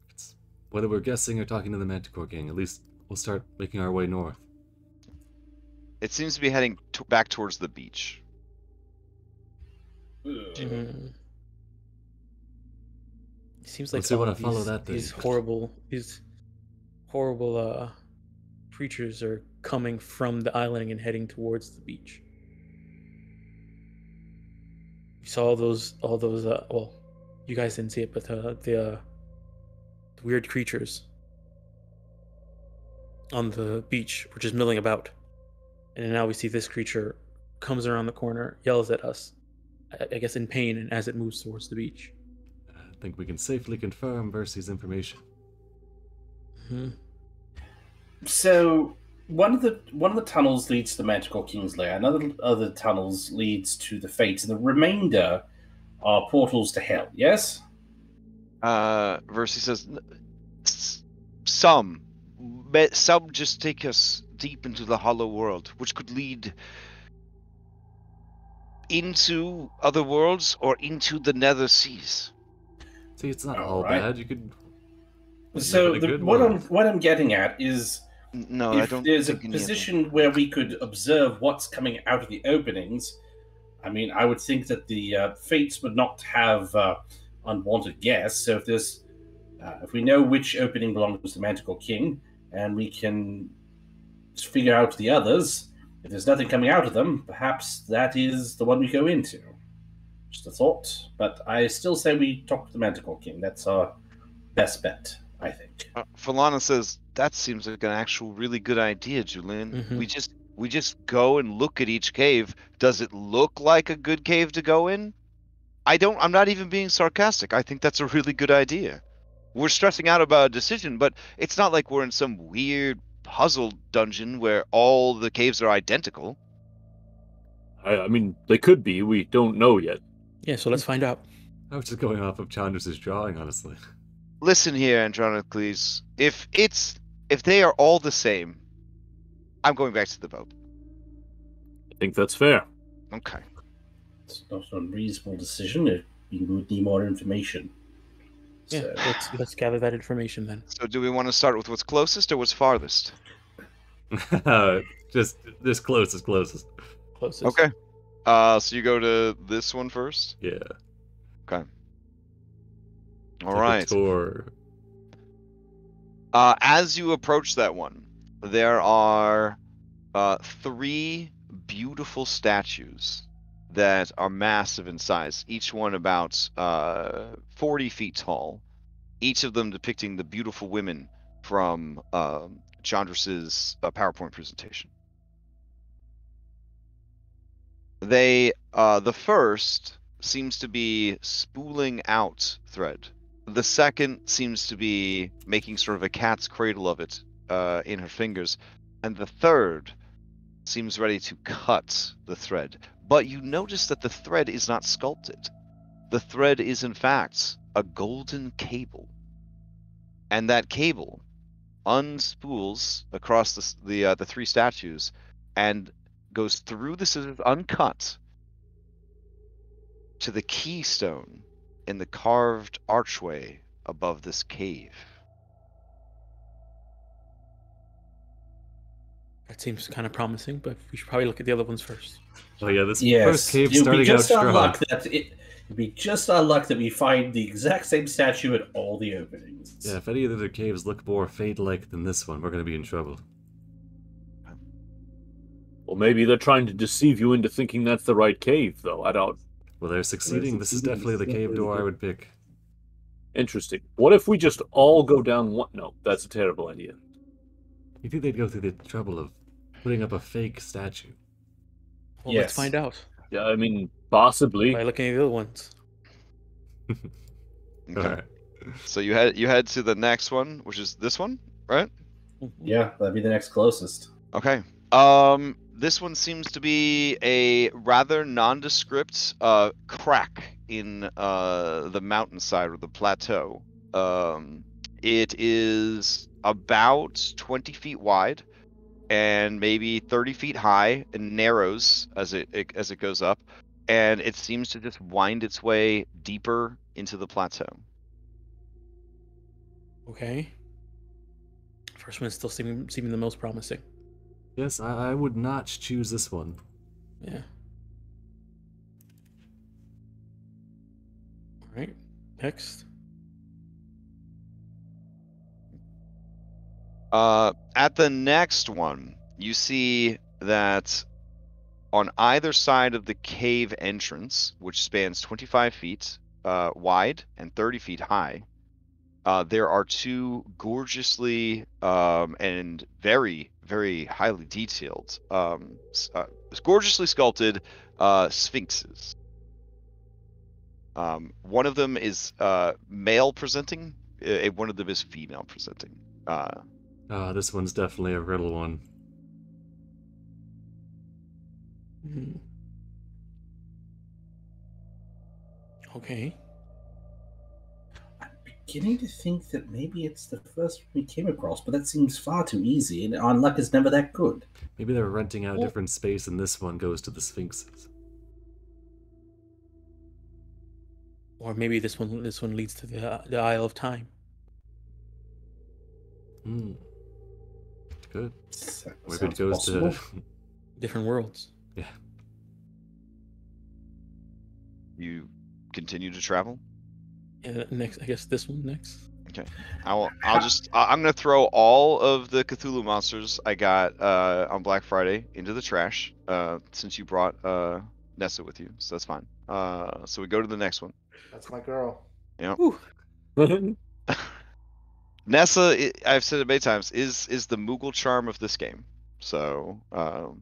It's, whether we're guessing or talking to the Manticore King, at least we'll start making our way north. It seems to be heading back towards the beach. It seems like Let's see what I follow that these thing. horrible creatures are coming from the island and heading towards the beach. You saw all those well, you guys didn't see it, but the weird creatures on the beach were just milling about. And now we see this creature comes around the corner, yells at us, I guess in pain, and as it moves towards the beach. I think we can safely confirm Versy's information. Mm-hmm. So one of the tunnels leads to the Manticore King's lair. Another other tunnels leads to the Fates, and the remainder are portals to hell. Yes. Versy says, some just take us deep into the hollow world, which could lead into other worlds or into the nether seas. See, it's not all right. bad. You could. So what I'm getting at is, no, if I don't. There's a think position where we could observe what's coming out of the openings. I mean, I would think that the Fates would not have unwanted guests. So if we know which opening belongs to the Manticore King, and we can figure out the others, if there's nothing coming out of them, perhaps that is the one we go into. Just a thought, but I still say we talk to the Manticore King. That's our best bet, I think. Falana says that seems like an actual really good idea, Julian. Mm-hmm. We just go and look at each cave. Does it look like a good cave to go in? I'm not even being sarcastic. I think that's a really good idea. We're stressing out about a decision, but it's not like we're in some weird puzzle dungeon where all the caves are identical. I mean, they could be. We don't know yet. Yeah, so let's find out. I was just going off of Chandras' drawing, honestly. Listen here, Andronicles. If they are all the same, I'm going back to the boat. I think that's fair. Okay. It's not an unreasonable decision. We would need more information. Yeah, So. let's gather that information then. So do we want to start with what's closest or what's farthest? Just this closest. Closest. Okay. So you go to this one first? Yeah. Okay. All Take a right. tour. As you approach that one, there are 3 beautiful statues that are massive in size, each one about 40 feet tall, each of them depicting the beautiful women from Chandras' PowerPoint presentation. The first seems to be spooling out thread. The second seems to be making sort of a cat's cradle of it in her fingers. And the third seems ready to cut the thread. But you notice that the thread is not sculpted. The thread is, in fact, a golden cable. And that cable unspools across the 3 statues and goes through the scissors uncut to the keystone in the carved archway above this cave. That seems kind of promising, but we should probably look at the other ones first. Oh yeah, this Yes, first cave it'd be starting out just our strong. luck that it'd be just our luck that we find the exact same statue at all the openings. Yeah, if any of the other caves look more fade-like than this one, we're going to be in trouble. Well, maybe they're trying to deceive you into thinking that's the right cave, though. I don't. Well, they're succeeding. This is definitely the cave door I would pick. Interesting. What if we just all go down one? No, that's a terrible idea. You think they'd go through the trouble of putting up a fake statue? Well, Yes. let's find out Yeah, I mean, possibly. by looking at the other ones. Okay. Alright. So you head to the next one, which is this one, right? Yeah, that'd be the next closest. Okay. This one seems to be a rather nondescript crack in the mountainside or the plateau. It is about 20 feet wide and maybe 30 feet high, and narrows as it goes up, and it seems to just wind its way deeper into the plateau. Okay. First one is still seeming the most promising. Yes, I would not choose this one. Yeah. All right. Next. At the next one, you see that on either side of the cave entrance, which spans 25 feet wide and 30 feet high, there are two gorgeously and very, very highly detailed, gorgeously sculpted sphinxes. One of them is male presenting, one of them is female presenting. This one's definitely a riddle one. Mhm. Okay. I'm beginning to think that maybe it's the first one we came across, but that seems far too easy, and our luck is never that good. Maybe they're renting out a different space and this one goes to the sphinxes. Or maybe this one leads to the Isle of Time. Good. That Maybe it sounds goes possible. to... Different worlds. Yeah. You continue to travel. Yeah, next. I guess this one next. Okay. I'm gonna throw all of the Cthulhu monsters I got on Black Friday into the trash, since you brought Nessa with you, so that's fine. So we go to the next one. That's my girl. Yeah. Whew. Nessa, I've said it many times, is the Moogle charm of this game. So, all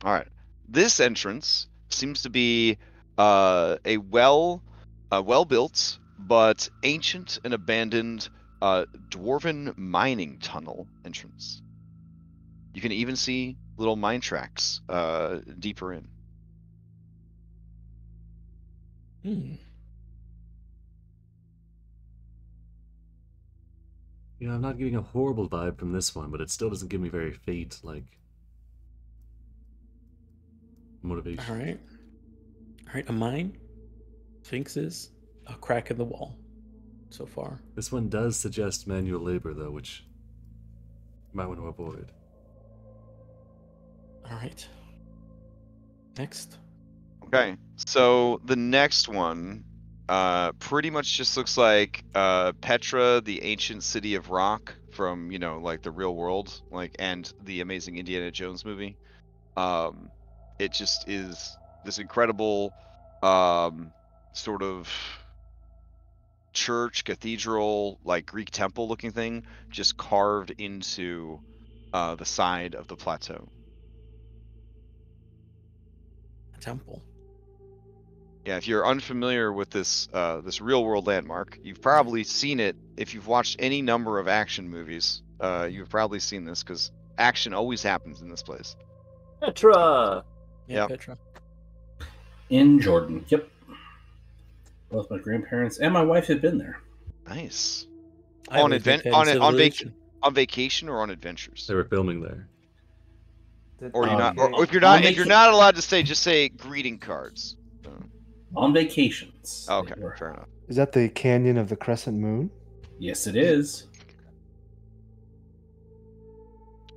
right. This entrance seems to be a well-built but ancient and abandoned dwarven mining tunnel entrance. You can even see little mine tracks deeper in. Hmm. You know, I'm not getting a horrible vibe from this one, but it still doesn't give me very fate-like motivation. All right. All right. A mine. Sphinxes. A crack in the wall. So far. This one does suggest manual labor, though, which you might want to avoid. All right. Next. Okay, so the next one pretty much just looks like Petra, the ancient city of rock from, you know, like the real world, like, and the amazing Indiana Jones movie. It just is this incredible sort of church, cathedral, like Greek temple looking thing, just carved into the side of the plateau. A temple. Yeah, if you're unfamiliar with this this real world landmark, you've probably seen it. If you've watched any number of action movies, you've probably seen this because action always happens in this place. Petra! Yeah, Yep. Petra. In Jordan. Yep. Both my grandparents and my wife have been there. Nice. I On was a big fan on of Civilization. on vacation or on adventures? They were filming there. Did- Or you're not, okay. or if you're On not, if you're vaca- not allowed to say, just say greeting cards. On vacations. Okay, They were. fair enough. Is that the Canyon of the Crescent Moon? Yes, it is.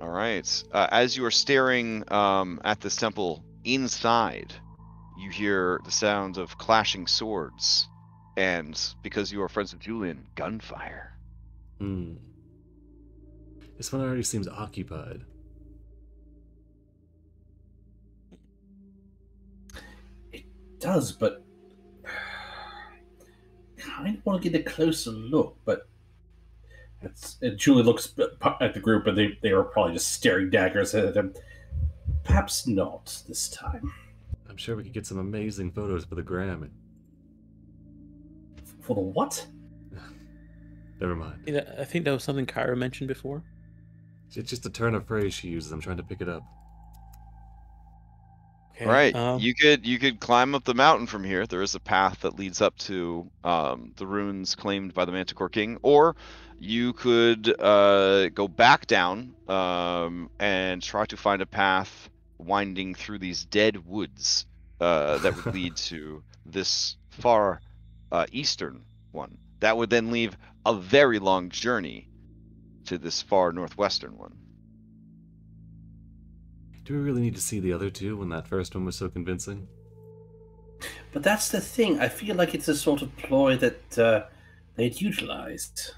All right. As you are staring at this temple inside, you hear the sound of clashing swords, and because you are friends with Julian, gunfire. This one already seems occupied. It does, but kind of want to get a closer look, but Julie looks at the group, and they are probably just staring daggers at him. Perhaps not this time. I'm sure we could get some amazing photos for the gram. For the what? Never mind. I think that was something Kyra mentioned before. It's just a turn of phrase she uses. I'm trying to pick it up. Okay, Right. You could climb up the mountain from here. There is a path that leads up to the ruins claimed by the Manticore King, or you could go back down and try to find a path winding through these dead woods that would lead to this far eastern one. That would then leave a very long journey to this far northwestern one. Do we really need to see the other two when that first one was so convincing? But that's the thing. I feel like it's a sort of ploy that they'd utilized.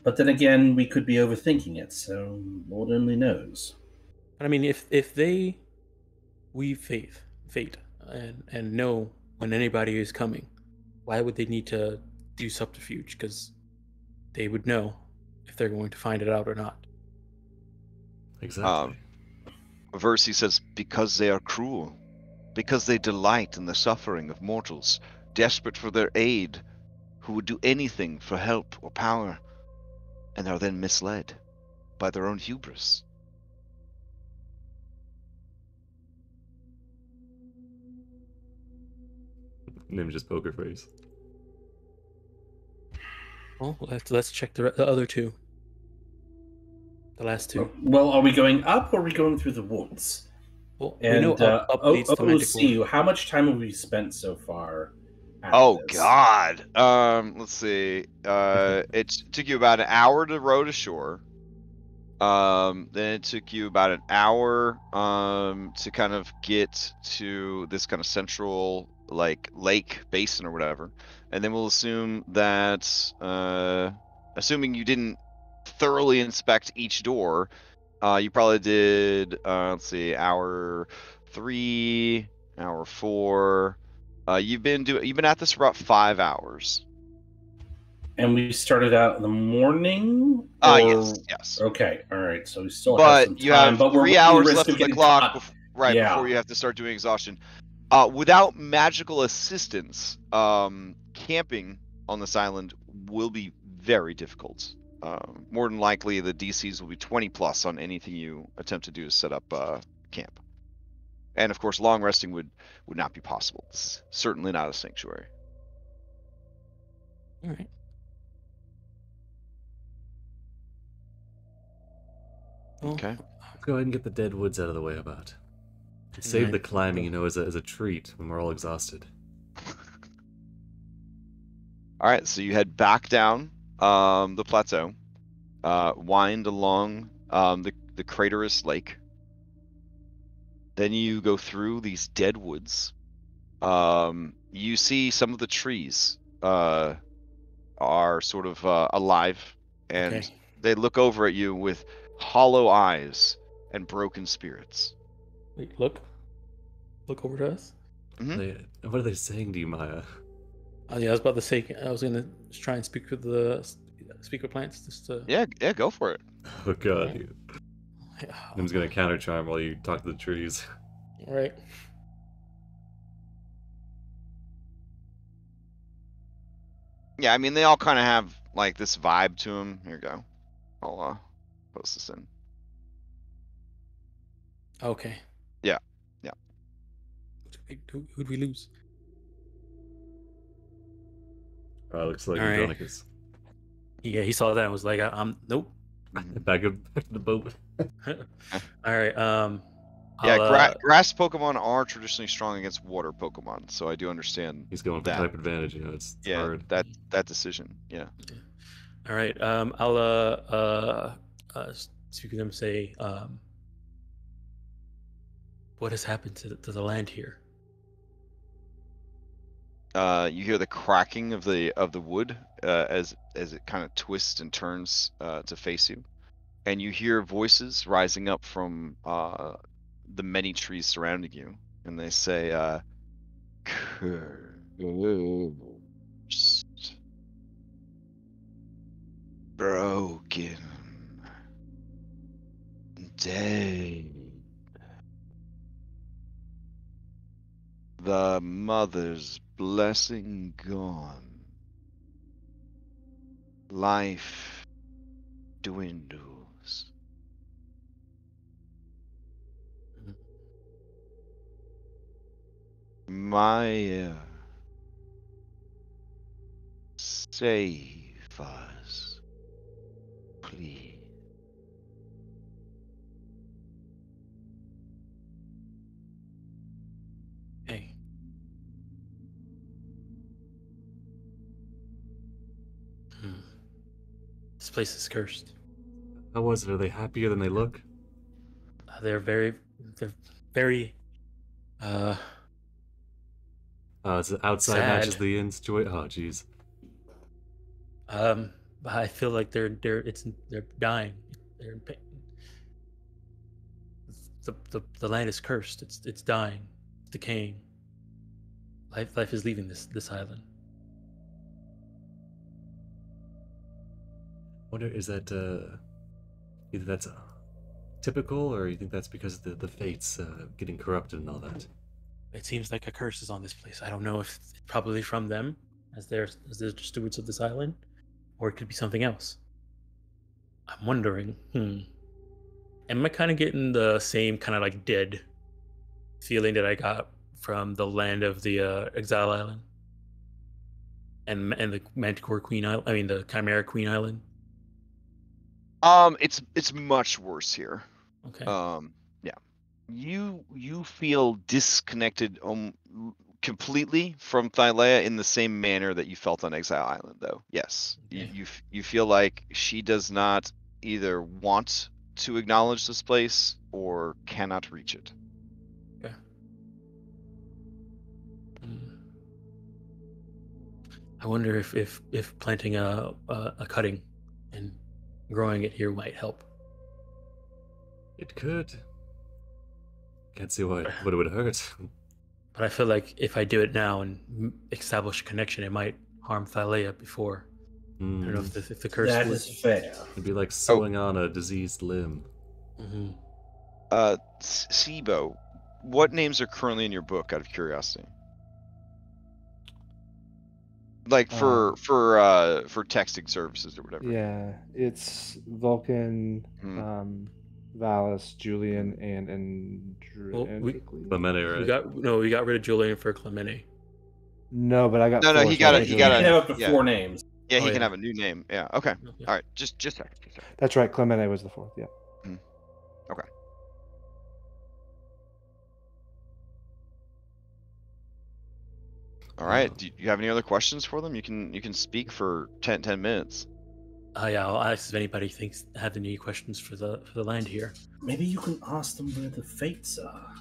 But then again, we could be overthinking it, so Lord only knows. But I mean, if they weave fate, and know when anybody is coming, why would they need to do subterfuge? Because they would know if they're going to find it out or not. Exactly. Versi says, because they are cruel, because they delight in the suffering of mortals, desperate for their aid, who would do anything for help or power, and are then misled by their own hubris. Name just poker face. Well, let's check the other two. The last two. Well, are we going up or are we going through the woods? Well, And we know up leads to Manticore. how much time have we spent so far? at Oh this? God. Let's see. It took you about an hour to row to shore. Then it took you about an hour to kind of get to this kind of central like lake basin or whatever. And then we'll assume that assuming you didn't thoroughly inspect each door, you probably did let's see, hour 3, hour 4. You've been at this for about 5 hours. And we started out in the morning? Yes. Okay, all right. So we still have some But time. you have but 3 we're hours risk left of on the getting clock caught. before you have to start doing exhaustion. Without magical assistance, camping on this island will be very difficult. More than likely, the DCs will be 20 plus on anything you attempt to do to set up camp. And of course, long resting would not be possible. It's certainly not a sanctuary. All right. Well, Okay. Let's go ahead and get the dead woods out of the way about. Save Right. the climbing, as a treat when we're all exhausted. All right, so you head back down the plateau, wind along the craterous lake. Then you go through these dead woods. You see some of the trees are sort of alive, and Okay. they look over at you with hollow eyes and broken spirits. Wait, look over to us. What are they saying to you, Maya? Yeah, I was about to say I was gonna try and speak with the speaker plants just to. Yeah, go for it. Oh god. I'm just gonna counter charm while you talk to the trees. All right. Yeah, I mean they all kind of have like this vibe to them. Here you go. I'll post this in. Okay. Yeah. Who'd we lose? Looks like All right. Andronicus. Yeah, he saw that and was like, "I'm nope." Back to the boat. All right. Yeah, I'll, grass Pokemon are traditionally strong against water Pokemon, so I do understand. He's going for that. type advantage. You know, it's Yeah, hard. that decision. Yeah. all right. Speak of them. Say, what has happened to the land here? You hear the cracking of the wood as it kind of twists and turns to face you, and you hear voices rising up from the many trees surrounding you, and they say, "Cursed, broken, dead. The mother's blessing gone. Life dwindles." Maya, save us, please. Hey. This place is cursed. How was it? Are they happier than they look? They're very, It's the outside sad. matches the in's joy. Oh, jeez. I feel like they're dying. They're in pain. The land is cursed. It's dying, decaying. Life is leaving this island. Wonder, is that either that's typical, or you think that's because the fates getting corrupted and all that? It seems like a curse is on this place. I don't know if it's probably from them, as they're stewards of this island, or it could be something else. I'm wondering. Am I kind of getting the same kind of like dead feeling that I got from the land of the Exile Island and the Manticore Queen Island? I mean, the Chimera Queen Island. It's much worse here. Okay. Yeah. You feel disconnected completely from Thylea in the same manner that you felt on Exile Island, though. Yes. Okay. You feel like she does not either want to acknowledge this place or cannot reach it. Okay. I wonder if planting a cutting and growing it here might help. It could. Can't see what it would hurt. But I feel like if I do it now and establish a connection, it might harm Thylea before. I don't know if the curse. That is fair. It'd be like sewing on a diseased limb. Mm-hmm. Sibo, what names are currently in your book, out of curiosity? Like for texting services or whatever. Yeah, it's Vulcan, Valis, Julian, and Well, Clemente, right? We got rid of Julian for Clemente. No, but I got No, four, he so got I it. He Julian. got You it. can have up to Yeah. 4 names. Yeah, Oh, he can yeah. have a new name. Yeah. Okay. Yeah. All right. Just second. That's right. Clemente was the fourth. Yeah. Okay. All right. Do you have any other questions for them? You can speak for 10 minutes. Yeah, I'll ask if anybody have any questions for the land here. Maybe you can ask them where the fates are.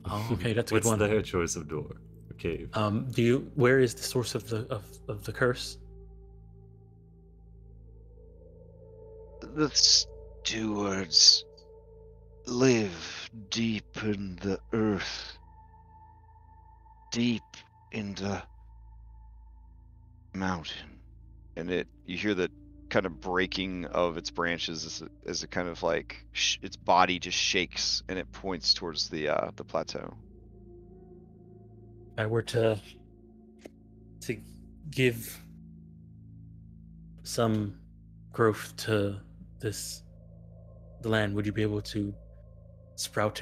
Oh, okay, that's a What's good one. their choice of door or cave? Where is the source of the curse? The stewards live deep in the earth, deep in the mountain. And you hear the kind of breaking of its branches as it kind of like its body just shakes and it points towards the plateau. If I were to give some growth to the land, would you be able to sprout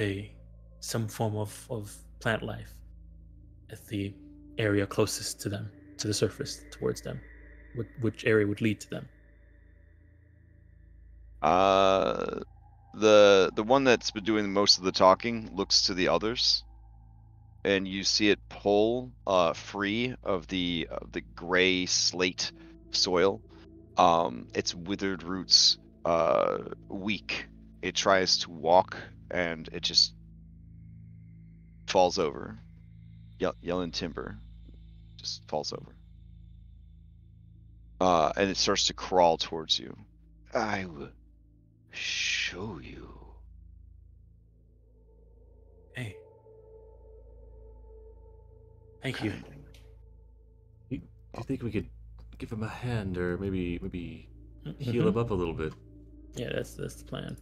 some form of plant life at the area closest to them, to the surface, towards them? Which area would lead to them? the one that's been doing most of the talking looks to the others, and you see it pull free of the gray slate soil. Its withered roots weak. It tries to walk, and it just falls over. Yelling timber just falls over. And it starts to crawl towards you. I will show you. Hey. Thank you. Do you think we could give him a hand, or maybe heal him up a little bit? Yeah, that's the plan.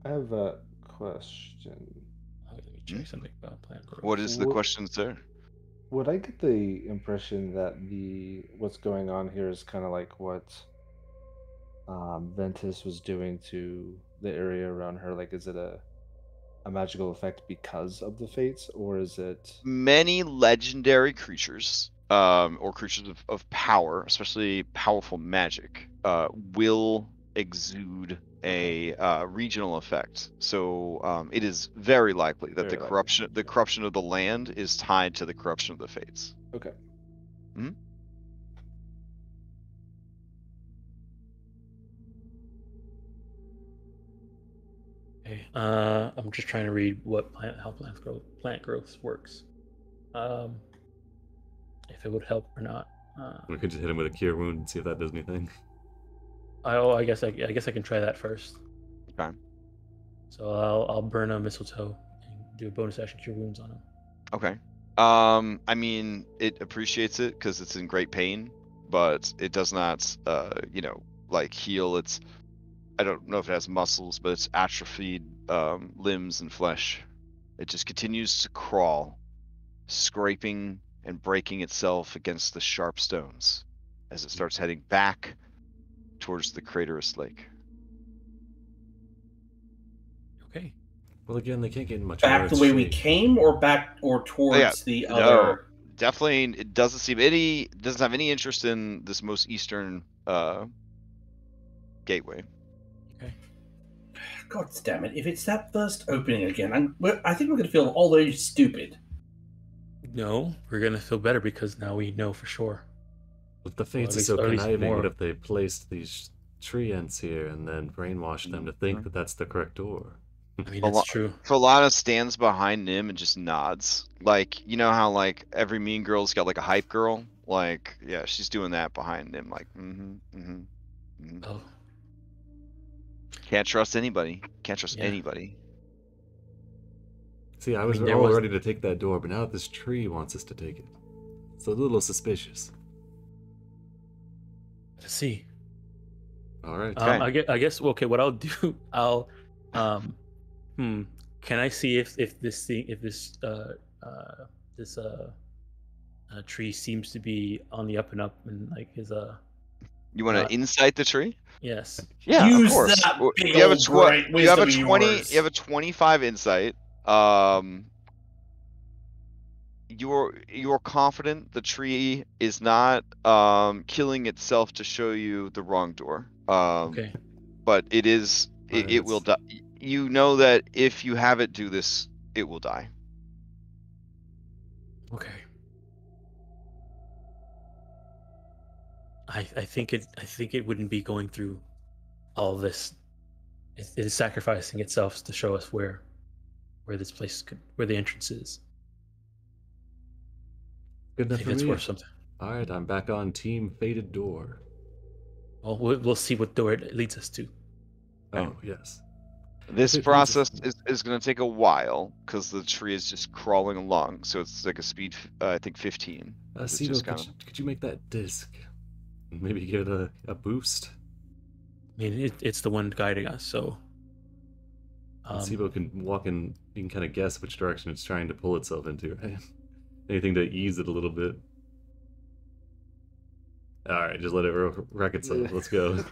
I have a question. Let me check something about plant growth. What is the question, sir? Would I get the impression that what's going on here is kind of like what Ventus was doing to the area around her? Like, is it a magical effect because of the fates, or is it... Many legendary creatures, or creatures of power, especially powerful magic, will exude a regional effect. So it is very likely that the corruption of the land is tied to the corruption of the fates. Okay. Hmm? Okay. I'm just trying to read how plant growth works. If it would help or not. We could just hit him with a cure wound and see if that does anything. I guess I can try that first. Okay. So I'll burn a mistletoe and do a bonus action cure wounds on him. Okay. I mean, it appreciates it because it's in great pain, but it does not, like heal its. I don't know if it has muscles, but it's atrophied limbs and flesh. It just continues to crawl, scraping and breaking itself against the sharp stones as it starts heading back towards the craterous lake. Okay. Well, again, they can't get much Back the way we came, or towards the other? No, definitely. It doesn't have any interest in this most eastern gateway. Okay. God damn it! If it's that first opening again, I think we're gonna feel all very stupid. No, we're gonna feel better because now we know for sure. If the fates are so conniving, what if they placed these tree ents here and then brainwashed them to think that that's the correct door? I mean, that's true. Philana stands behind Nim and just nods. Like, you know how like every mean girl's got like a hype girl? Like, yeah, she's doing that behind Nim, like, Oh. Can't trust anybody. Can't trust anybody. See, I was all ready to take that door, but now this tree wants us to take it. It's a little suspicious. Let's see. All right. Okay. I guess. Okay. What I'll do, Can I see if this tree seems to be on the up and up and like is You want to insight the tree? Yes. Yeah, Use of course. that big You have old bright you have a wisdom of 20. yours. You have a 25 insight. You're confident the tree is not killing itself to show you the wrong door. Okay. But it is. It will die. You know that if you have it do this, it will die. Okay. I think it wouldn't be going through all this. It is sacrificing itself to show us where this place where the entrance is. Good enough I think for that's me. worth something. All right, I'm back on Team Fated Door. Well, we'll see what door it leads us to. Oh, yes. This process is going to take a while because the tree is just crawling along. So it's like a speed, I think 15. Sibo, could you make that disc? Maybe give it a boost? I mean, it's the one guiding us, so... Sibo can walk in, you can kind of guess which direction it's trying to pull itself into, right? Anything to ease it a little bit. Alright, just let it wreck itself. Let's go.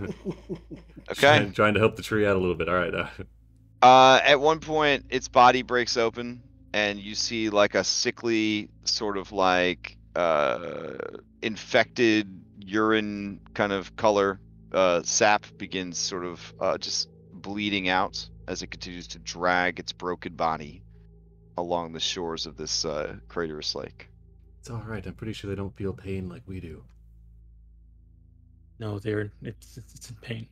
Okay. Trying to help the tree out a little bit. Alright. At one point, its body breaks open, and you see like a sickly sort of like infected urine kind of color. Sap begins sort of just bleeding out as it continues to drag its broken body along the shores of this craterous lake. It's all right. I'm pretty sure they don't feel pain like we do. No, it's in pain.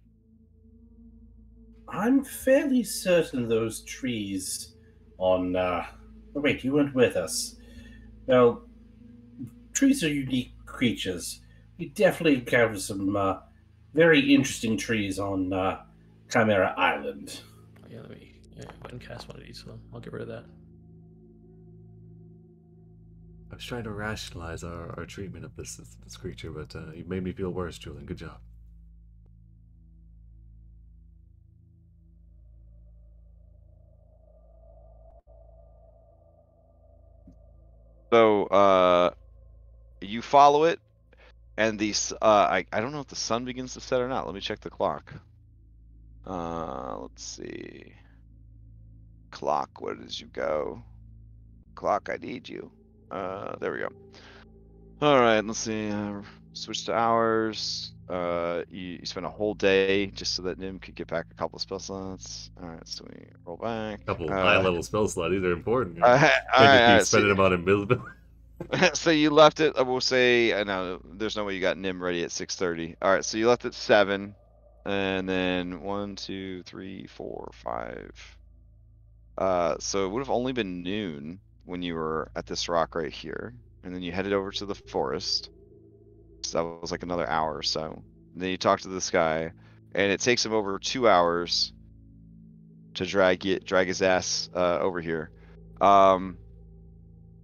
I'm fairly certain those trees on... Oh, wait, you weren't with us. Well, trees are unique creatures. We definitely encountered some very interesting trees on Chimera Island. Yeah, let me go ahead and cast one of these, so I'll get rid of that. I was trying to rationalize our treatment of this creature, but you made me feel worse, Julian. Good job. So you follow it, and I don't know if the sun begins to set or not. Let me check the clock. Let's see. Clock, where did you go? Clock, I need you. There we go. All right, let's see. Switch to hours. You spent a whole day just so that Nim could get back a couple of spell slots. All right, so we roll back. A couple high-level spell slots. These are important. All right, spending them on invisibility. So you left it. We'll say. No, there's no way you got Nim ready at 6:30. All right, so you left at 7, and then 1, 2, 3, 4, 5. So it would have only been noon when you were at this rock right here, and then you headed over to the forest. So that was like another hour or so. And then you talk to this guy, and it takes him over 2 hours to drag his ass over here.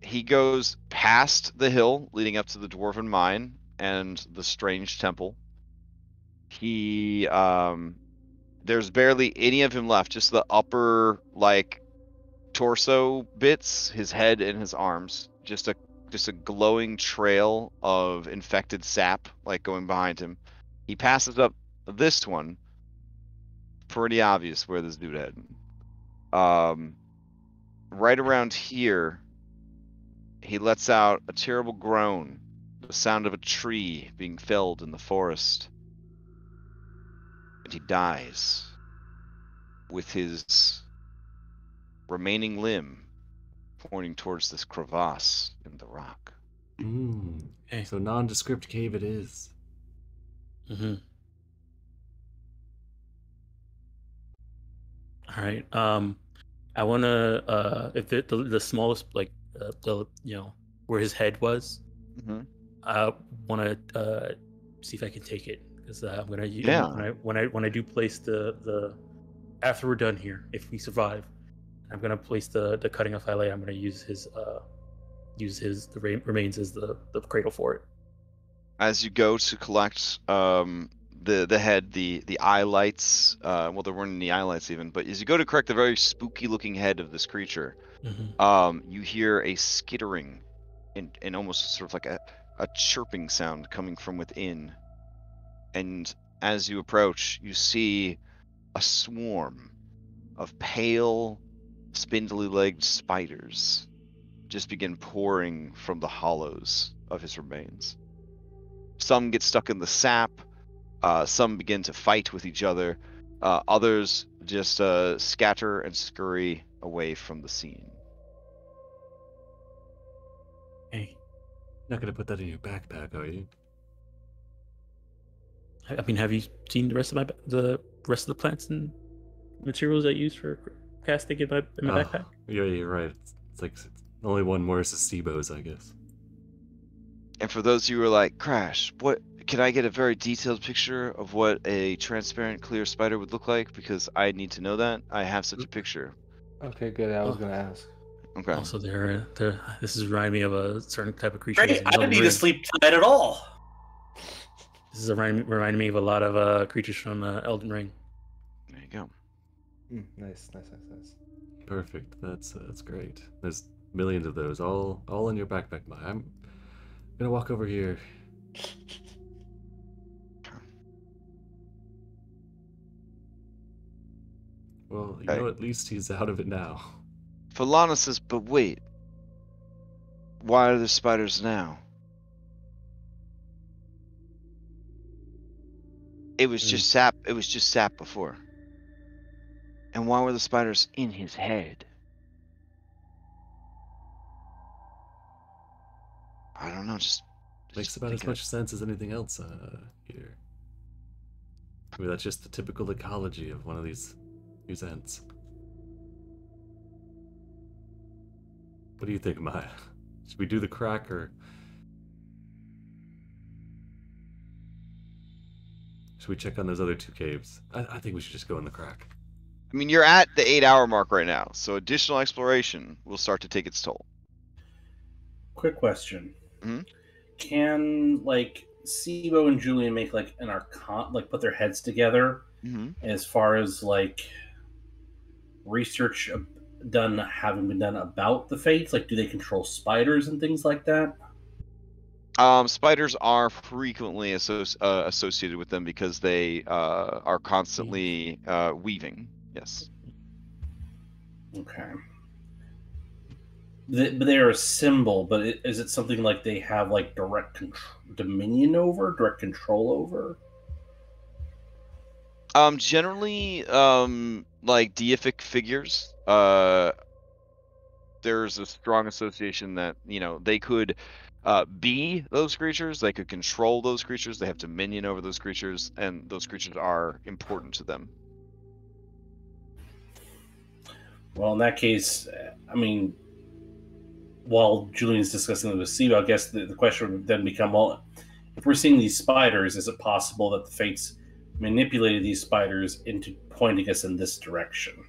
He goes past the hill leading up to the Dwarven Mine and the Strange Temple. He there's barely any of him left, just the upper like torso bits, his head and his arms, just a glowing trail of infected sap like going behind him. He passes up this one. Pretty obvious where this dude headed. Right around here, he lets out a terrible groan, the sound of a tree being felled in the forest. And he dies with his remaining limb pointing towards this crevasse in the rock. Okay. So nondescript cave it is. Mm-hmm. All right. I want to if the smallest like the where his head was. Mm-hmm. I want to see if I can take it because I'm gonna use when I do place the after we're done here, if we survive, I'm gonna place the cutting of Thylea. I'm gonna use his remains as the cradle for it. As you go to collect the head, the eye lights, well, there weren't any eye lights even, but as you go to correct the very spooky looking head of this creature, you hear a skittering and almost sort of like a chirping sound coming from within. And as you approach, you see a swarm of pale, spindly-legged spiders just begin pouring from the hollows of his remains. Some get stuck in the sap, some begin to fight with each other, others just scatter and scurry away from the scene. Hey, Not gonna put that in your backpack, are you? I mean, have you seen the rest of the plants and materials I use for casting in my backpack? Yeah, you're right. It's like only one more is Stebo's, I guess. And for those of you who are like, Crash, what can I get a very detailed picture of what a transparent clear spider would look like? Because I need to know that. I have such a picture. Okay, good. I was gonna ask. Okay. Also, this is reminding me of a certain type of creature. Great, I didn't need to sleep tonight at all. This is reminding me of a lot of creatures from Elden Ring. There you go. Nice. Perfect. That's great. There's millions of those, all in your backpack. I'm gonna walk over here. Well, you know, at least he's out of it now. Falana says, but wait. Why are there spiders now? It was just sap. It was just sap before. And why were the spiders in his head? I don't know. Just Makes about as much sense as anything else here. Maybe that's just the typical ecology of one of these ents. What do you think, Maya? Should we do the crack or should we check on those other 2 caves? I think we should just go in the crack. I mean, you're at the 8-hour mark right now, so additional exploration will start to take its toll. Quick question. Mhm. Can, like, Sibo and Julian make, like, an archon, like, put their heads together as far as, like, research having been done about the fates? Like, do they control spiders and things like that? Spiders are frequently associated with them because they are constantly weaving. Yes. Okay. But they're a symbol, but is it something like they have like direct dominion over, direct control over? Generally, like deific figures, there's a strong association that, they could be those creatures, they could control those creatures, they have dominion over those creatures, and those creatures are important to them. Well, in that case, I mean, while Julian's discussing it with Sibo, I guess the question would then become, well, if we're seeing these spiders, is it possible that the fates manipulated these spiders into pointing us in this direction?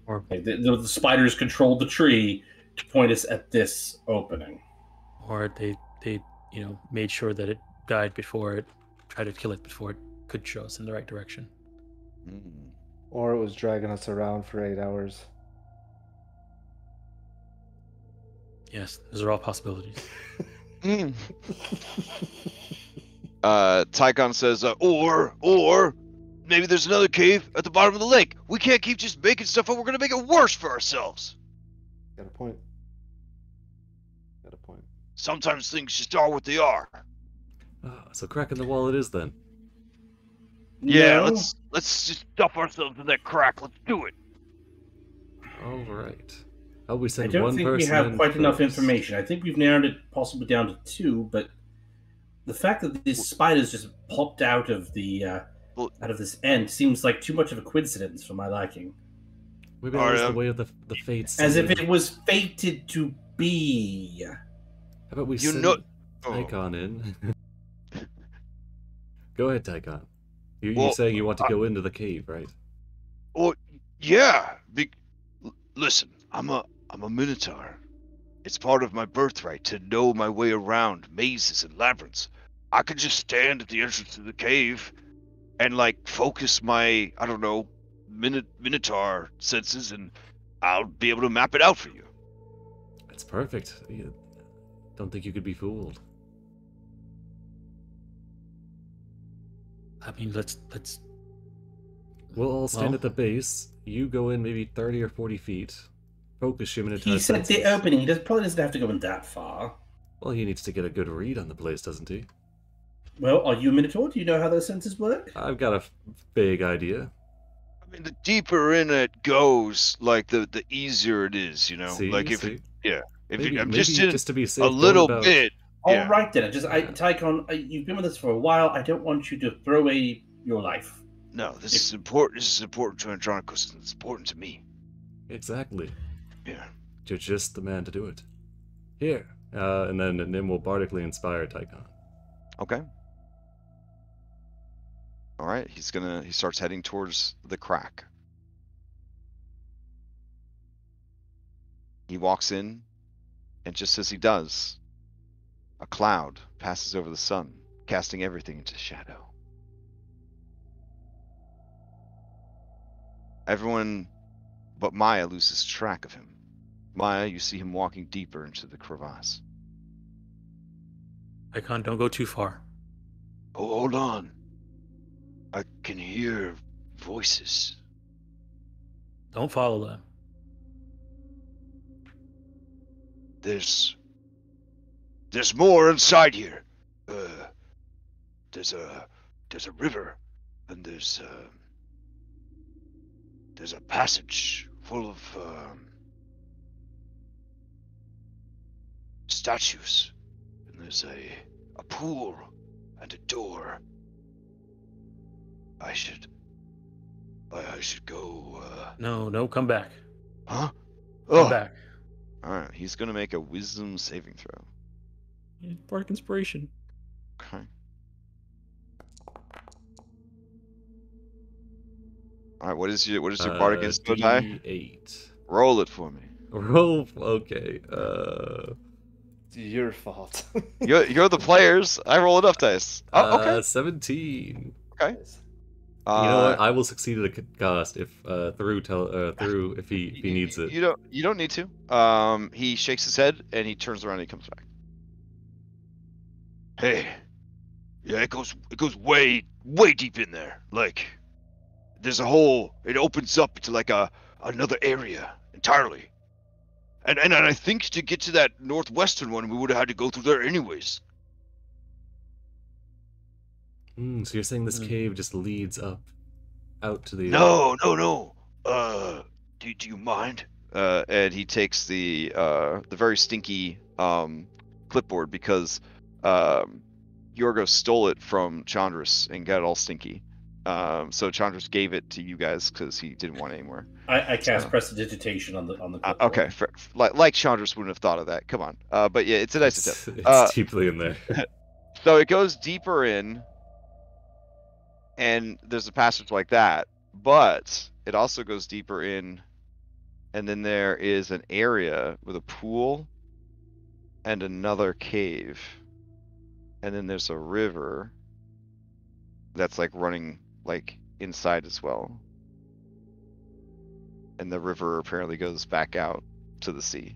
Or like the spiders controlled the tree to point us at this opening. Or they made sure that it died before it tried to kill it before it could show us in the right direction. Or it was dragging us around for 8 hours. Yes, those are all possibilities. Tychon says, or maybe there's another cave at the bottom of the lake. We can't keep just making stuff up. We're going to make it worse for ourselves. Got a point. Sometimes things just are what they are. So cracking the wall it is then. Yeah, No. let's just stuff ourselves in that crack. Let's do it. All right. How we I send don't one think we person have in quite enough first? information. I think we've narrowed it possibly down to 2, but the fact that these spiders just popped out of the out of this end seems like too much of a coincidence for my liking. Maybe that was the way of the fates. As if it was fated to be. How about we send Tychon in? Go ahead, Tychon. You're saying you want to go into the cave, right? Well, yeah. Listen, I'm a minotaur. It's part of my birthright to know my way around mazes and labyrinths. I could just stand at the entrance to the cave and focus my, I don't know, minotaur senses, and I'll be able to map it out for you. That's perfect. Don't think you could be fooled. I mean, let's. We'll all stand at the base. You go in maybe 30 or 40 feet. Focus your minotaur He said senses. the opening. He probably doesn't have to go in that far. Well, he needs to get a good read on the place, doesn't he? Well, are you a minotaur? Do you know how those senses work? I've got a vague idea. I mean, the deeper in it goes, the easier it is, you know. See? I'm just to be safe, a little about... bit. All right then. Tychon, you've been with us for a while. I don't want you to throw away your life. No, this is important. This is important to Andronicus. It's important to me. Exactly. Yeah. You're just the man to do it. Here. And then Nim will bardically inspire Tychon. Okay. All right. He starts heading towards the crack. He walks in, and just as he does, a cloud passes over the sun, casting everything into shadow. Everyone but Maya loses track of him. Maya, you see him walking deeper into the crevasse. Icon, don't go too far. Oh, hold on. I can hear voices. Don't follow them. There's more inside here. There's a river, and there's a passage full of statues, and there's a pool and a door. I should go. No, come back. Huh? Come back. All right, he's gonna make a wisdom saving throw. Bardic inspiration. Okay. All right, what is your bardic inspiration die? 8. Roll it for me. Roll. Okay. It's your fault. You're the players. I roll enough dice. Oh, okay. 17. Okay. You know what? I will succeed at a cost if through if he needs it. You don't need to. He shakes his head and he turns around and he comes back. Hey, yeah, it goes way deep in there. Like, there's a hole. It opens up to like another area entirely. And I think to get to that northwestern one, we would have had to go through there anyways. So you're saying this cave just leads up out to the... No. Do you mind? And he takes the very stinky clipboard because Yorgos stole it from Chandras and got it all stinky. So Chandras gave it to you guys because he didn't want it anymore. I cast prestidigitation on the clipboard. Okay, like Chandras wouldn't have thought of that. Come on. But yeah, it's a nice attempt. It's deeply in there. So it goes deeper in, and there's a passage like that, but it also goes deeper in, and then there is an area with a pool and another cave, and then there's a river that's like running like inside as well, and the river apparently goes back out to the sea.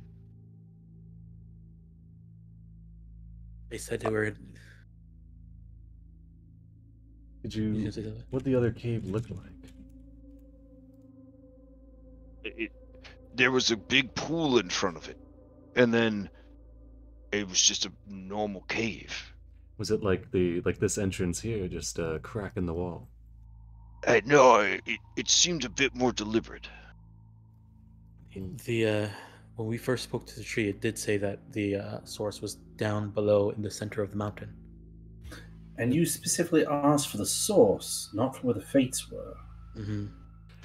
They said they were. What the other cave look like? There was a big pool in front of it, and then it was just a normal cave. Was it like this entrance here, just a crack in the wall? No, it seemed a bit more deliberate. When we first spoke to the tree, it did say that the source was down below in the center of the mountain. And you specifically asked for the source, not for where the fates were. Mm-hmm.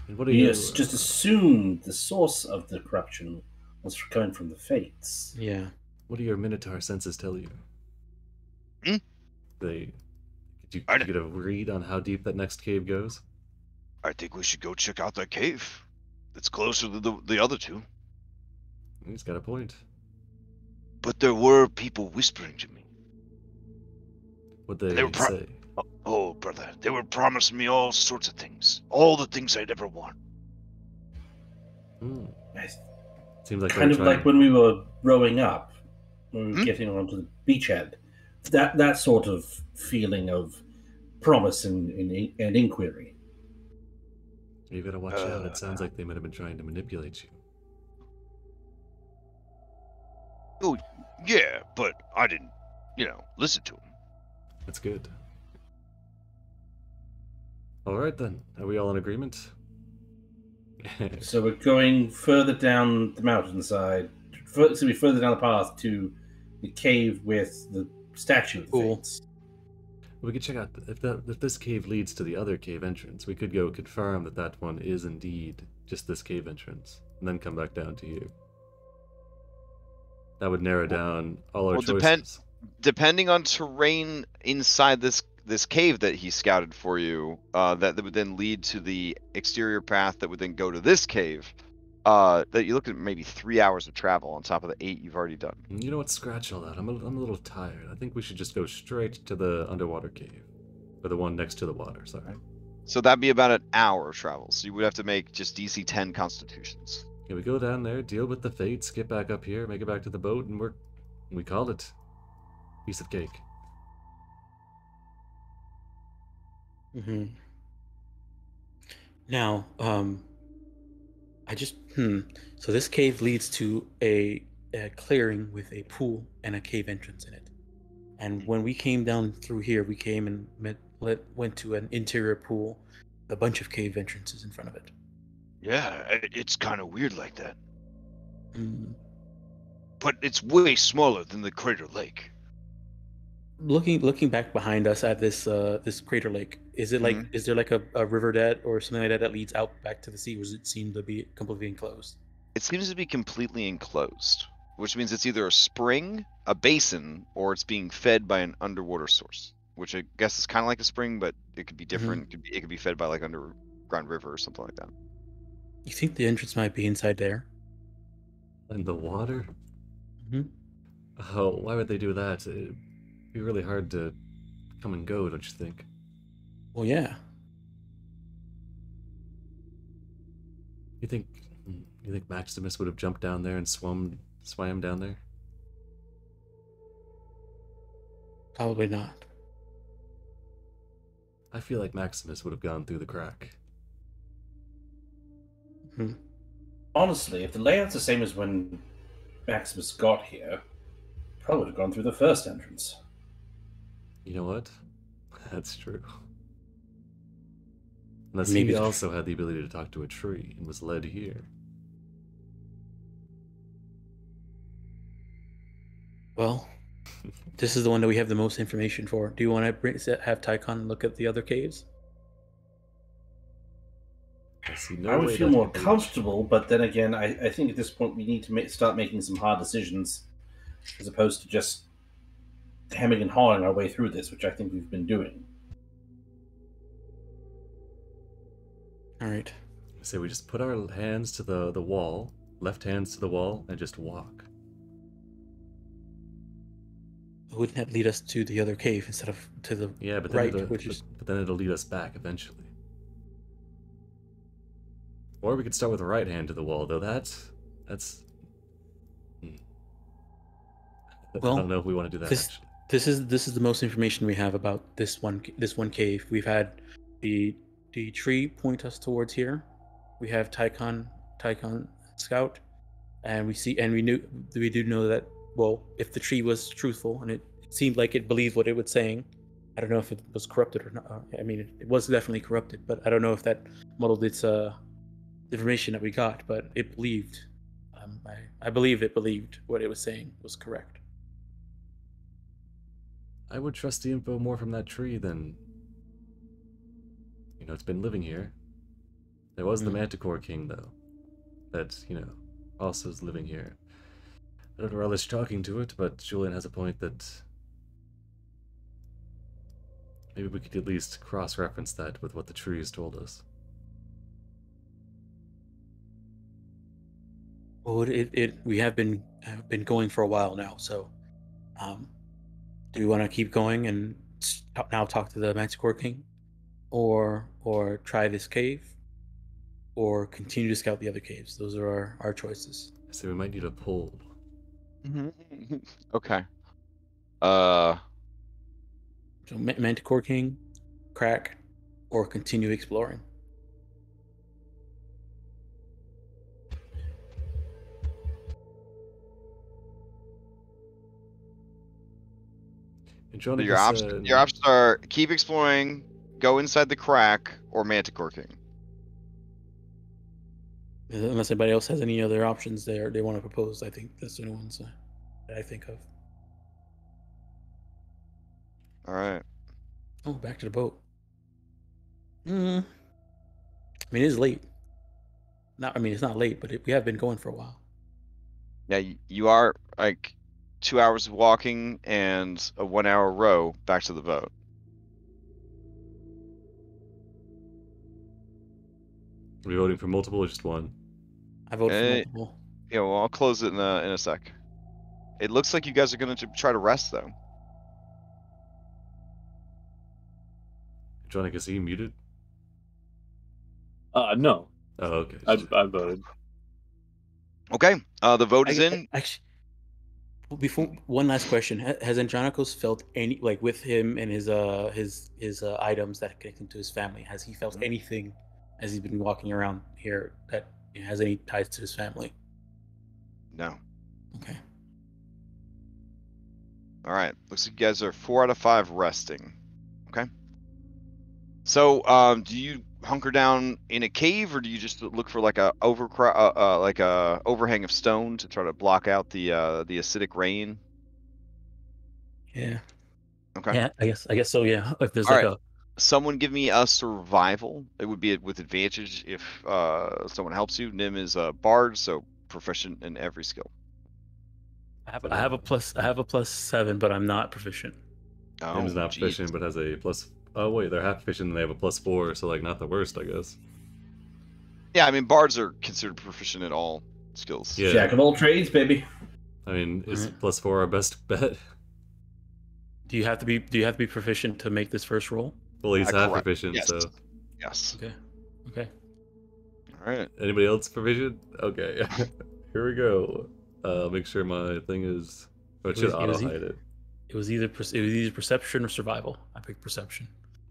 And what are You you just assumed the source of the corruption was coming from the fates. Yeah. What do your Minotaur senses tell you? Could you get a read on how deep that next cave goes? I think we should go check out that cave. It's closer to the other two. He's got a point. But there were people whispering to me. What'd They were say? Oh, brother, they were promising me all sorts of things. All the things I'd ever want. Seems like kind of like when we were rowing up, when we were getting onto the beachhead. That sort of feeling of promise and inquiry. You gotta watch out. It sounds like they might have been trying to manipulate you. Oh, yeah, but I didn't, listen to them. That's good. All right, then. Are we all in agreement? So we're going further down the mountainside, further down the path to the cave with the statue of the fates. We could check out if this cave leads to the other cave entrance. We could go confirm that one is indeed just this cave entrance, and then come back down to you. That would narrow down all our choices. Depending on terrain inside this cave that he scouted for you, that would then lead to the exterior path that would then go to this cave. That you look at maybe 3 hours of travel on top of the 8 you've already done. You know what? Scratch all that. I'm a little tired. I think we should just go straight to the underwater cave, or the one next to the water. Sorry. So that'd be about an hour of travel. So you would have to make just DC 10 Constitutions. Yeah, we go down there, deal with the fates, get back up here, make it back to the boat, and we called it. Piece of cake. Mm-hmm. Now, so this cave leads to a a clearing with a pool and a cave entrance in it. And when we came down through here, we came and went to an interior pool, a bunch of cave entrances in front of it. Yeah, it's kind of weird like that. Mm. But it's way smaller than the Crater Lake. Looking back behind us at this this crater lake, is it like is there like a river that or something like that leads out back to the sea, or does it seem to be completely enclosed? It seems to be completely enclosed, which means it's either a spring, a basin, or it's being fed by an underwater source, which I guess is kind of like a spring, but it could be different. It could be fed by like underground river or something like that. You think the entrance might be inside there? In the water? Mm-hmm. Oh, why would they do that? It'd be really hard to come and go, don't you think? Well, yeah. You think Maximus would have jumped down there and swam down there? Probably not. I feel like Maximus would have gone through the crack. Honestly, if the layout's the same as when Maximus got here, probably would have gone through the first entrance. You know what? That's true. Unless he also had the ability to talk to a tree and was led here. Well, this is the one that we have the most information for. Do you want to have Tychon look at the other caves? I would feel more comfortable, but then again, I think at this point we need to start making some hard decisions, as opposed to just hemming and hawing our way through this, which I think we've been doing. All right. So we just put our hands to the wall, left hands to the wall, and just walk. Wouldn't that lead us to the other cave instead of to the right? But then it'll lead us back eventually. Or we could start with the right hand to the wall, though that's. Well, I don't know if we want to do that. Actually. This is the most information we have about this one cave. We've had the tree point us towards here. We have Tychon scout, and we do know that. Well, if the tree was truthful and it seemed like it believed what it was saying, I don't know if it was corrupted or not. I mean, it was definitely corrupted, but I don't know if that muddled its information that we got. But it believed. I believe it believed what it was saying was correct. I would trust the info more from that tree than... it's been living here. There was the Manticore King, though, that, also is living here. I don't relish talking to it, but Julian has a point that maybe we could at least cross-reference that with what the tree has told us. Well, we have been going for a while now, so do we want to keep going and now talk to the Manticore King, or try this cave, or continue to scout the other caves? Those are our choices. So we might need a pull. Okay. So Manticore King, crack, or continue exploring. Your options are keep exploring, go inside the crack, or Manticore King. Unless anybody else has any other options they want to propose, I think that's the only ones that I think of. All right. Oh, back to the boat. I mean, it is late. It's not late, but we have been going for a while. Yeah, you are like 2 hours of walking and a 1 hour row back to the boat. Are we voting for multiple or just one? I vote for multiple. Yeah, well, I'll close it in a sec. It looks like you guys are going to try to rest, though. John, is he muted? No. Oh, okay. I voted. Okay, the vote is in. Actually, before one last question: has Andronicos felt any, like, with him and his items that connect him to his family? Has he felt anything as he's been walking around here that has any ties to his family? No. Okay. All right. Looks like you guys are 4 out of 5 resting. Okay. So, do you hunker down in a cave, or do you just look for like a overhang of stone to try to block out the acidic rain? Yeah. Okay. Yeah. I guess so. Yeah. If there's All like right. Someone give me a survival. It would be with advantage if someone helps you. Nim is a bard, so proficient in every skill. I have a +7, but I'm not proficient. Oh, Nim's not geez. proficient, but has a plus. Oh wait, they're half proficient and they have a +4, so like not the worst, I guess. Yeah, I mean bards are considered proficient in all skills. Yeah. Jack of all trades, baby. I mean, is Alright. +4 our best bet? Do you have to be proficient to make this first roll? Well, he's half Correct. proficient, Yes. so. Yes. Okay. All right. Anybody else proficient? Okay. Here we go. Make sure my thing is. Oh, it should It was auto hide it. It was either perception or survival. I picked perception.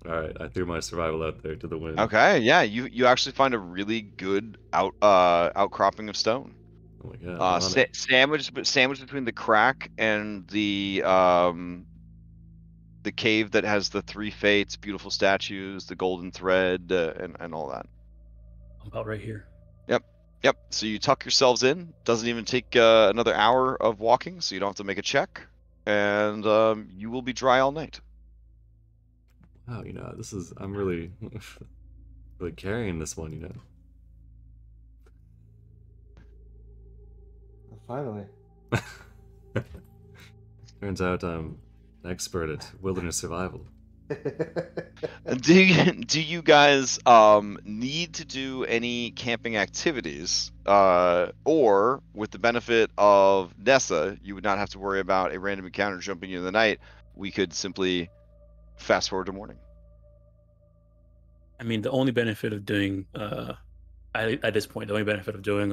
All right, I threw my survival out there to the wind. Okay. Yeah, you actually find a really good outcropping of stone. Oh my god. I'm on it. Sandwiched between the crack and the cave that has the 3 fates, beautiful statues, the golden thread, and all that. I'm about right here. Yep. So you tuck yourselves in. Doesn't even take another hour of walking, so you don't have to make a check, and you will be dry all night. Wow, I'm really, really carrying this one, Finally. Turns out I'm an expert at wilderness survival. Do you guys need to do any camping activities, or with the benefit of Nessa, you would not have to worry about a random encounter jumping you in the night. We could simply fast forward to morning. I mean, the only benefit of doing at this point, the only benefit of doing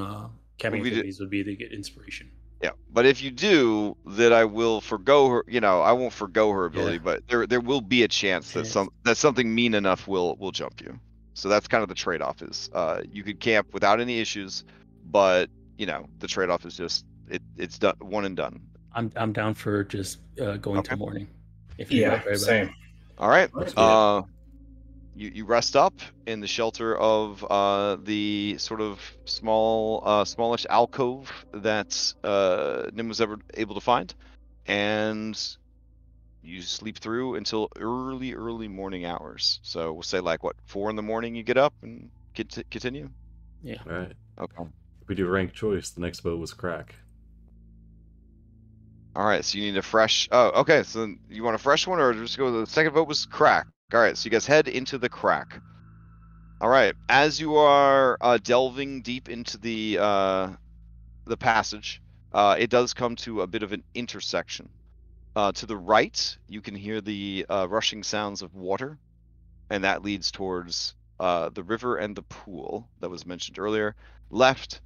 camping activities would be to get inspiration. Yeah, but if you do, that I will forgo her. I won't forgo her ability, but there will be a chance that something mean enough will jump you. So that's kind of the trade-off. Is you could camp without any issues, but the trade-off is just it's done, one and done. I'm down for just going till morning. Same. All right. You rest up in the shelter of the sort of smallish alcove that Nim was ever able to find, and you sleep through until early morning hours. So we'll say 4 in the morning you get up and continue. Yeah. All right. Okay. If we do rank choice, the next boat was crack. All right. So you need a fresh. Oh, okay. So you want a fresh one, or just go? The second vote was crack. All right, so you guys head into the crack. All right, as you are delving deep into the passage, it does come to a bit of an intersection. To the right, you can hear the rushing sounds of water, and that leads towards the river and the pool that was mentioned earlier. Left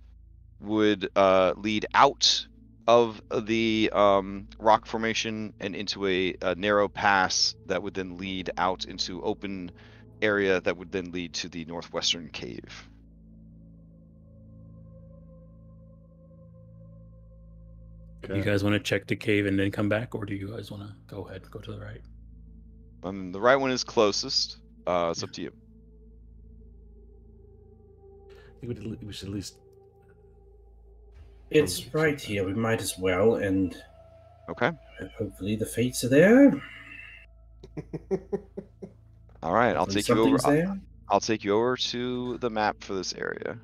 would lead out of the rock formation and into a narrow pass that would then lead out into open area that would then lead to the northwestern cave. Do you guys want to check the cave and then come back, or do you guys want to go ahead and go to the right? The right one is closest. It's up to you. I think we should at least. It's right here. We might as well, and Okay. hopefully the fates are there. All right, I'll take you over. There. I'll take you over to the map for this area.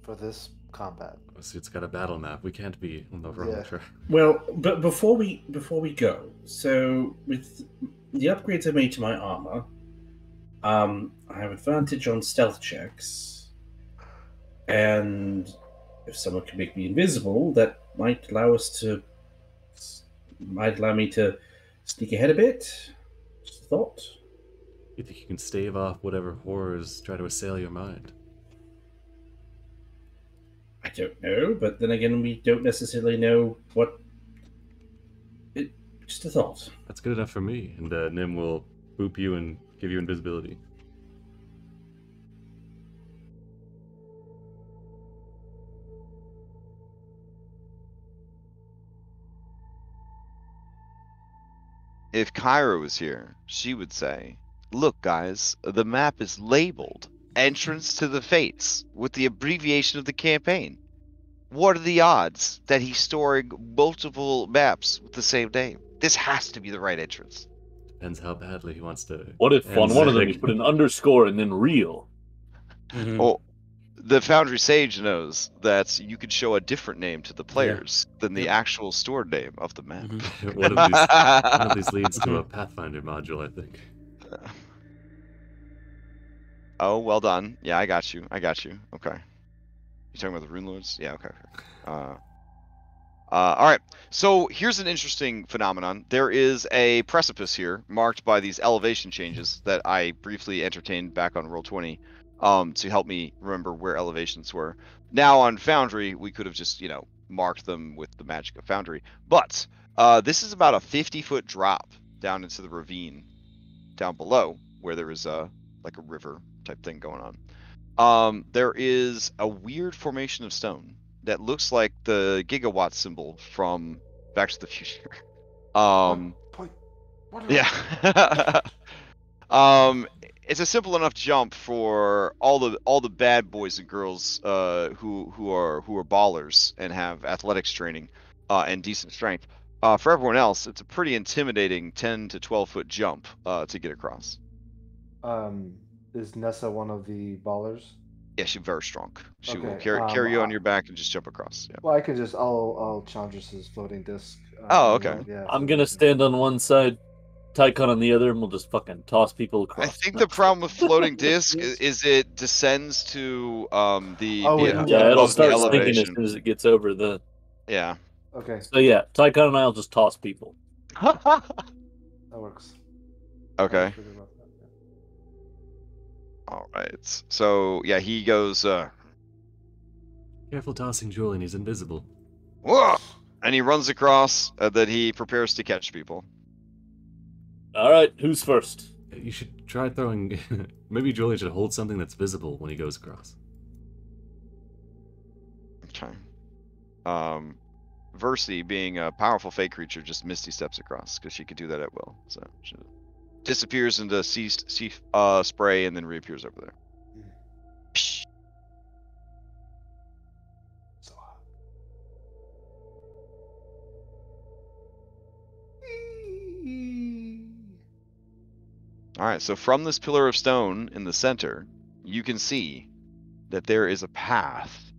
For this combat. So it's got a battle map. We can't be on the wrong track. Well, but before we go, so with the upgrades I made to my armor, I have advantage on stealth checks, and if someone can make me invisible, that might allow me to sneak ahead a bit. Just a thought. You think you can stave off whatever horrors try to assail your mind? I don't know, but then again, we don't necessarily know what. Just a thought. That's good enough for me. And Nim will boop you and give you invisibility. if Kyra was here, she would say, "Look, guys, the map is labeled Entrance to the Fates with the abbreviation of the campaign. What are the odds that he's storing multiple maps with the same name? This has to be the right entrance." Depends how badly he wants to. What if on one of them Mythic. you put an underscore and then real? Well, the Foundry Sage knows that you could show a different name to the players than the actual stored name of the map. One of these leads to a Pathfinder module, I think. Oh, well done. Yeah, I got you. Okay. You talking about the Rune Lords? Yeah, okay. All right. So here's an interesting phenomenon. There is a precipice here marked by these elevation changes that I briefly entertained back on Roll20 to help me remember where elevations were. Now on Foundry, we could have just, marked them with the magic of Foundry. But this is about a 50-foot drop down into the ravine down below where there is like a river type thing going on. There is a weird formation of stone that looks like the gigawatt symbol from Back to the Future. Yeah. It's a simple enough jump for all the bad boys and girls who are ballers and have athletics training and decent strength. For everyone else, it's a pretty intimidating 10 to 12-foot jump to get across. Is Nessa one of the ballers? Yeah, she's very strong. She will Okay, carry you on your back and just jump across. Yeah. Well, I can just I'll challenge his floating disc. Oh, okay. Yeah, I'm gonna stand on one side, Tycon on the other, and we'll just fucking toss people across. I think the problem with floating disc is it descends to the it'll start sinking as elevation. soon as it gets over the. Yeah. Okay. So yeah, Tycon and I'll just toss people. That works. Okay. All right. So yeah, he goes. Careful tossing Julian, he's invisible. Whoa! And he runs across. That he prepares to catch people. All right, who's first? You should try throwing. Maybe Julian should hold something that's visible when he goes across. Okay. Versi, being a powerful fake creature, just misty steps across because she could do that at will. So she disappears into sea spray and then reappears over there. Psh. So hot. All right, so from this pillar of stone in the center, you can see that there is a path.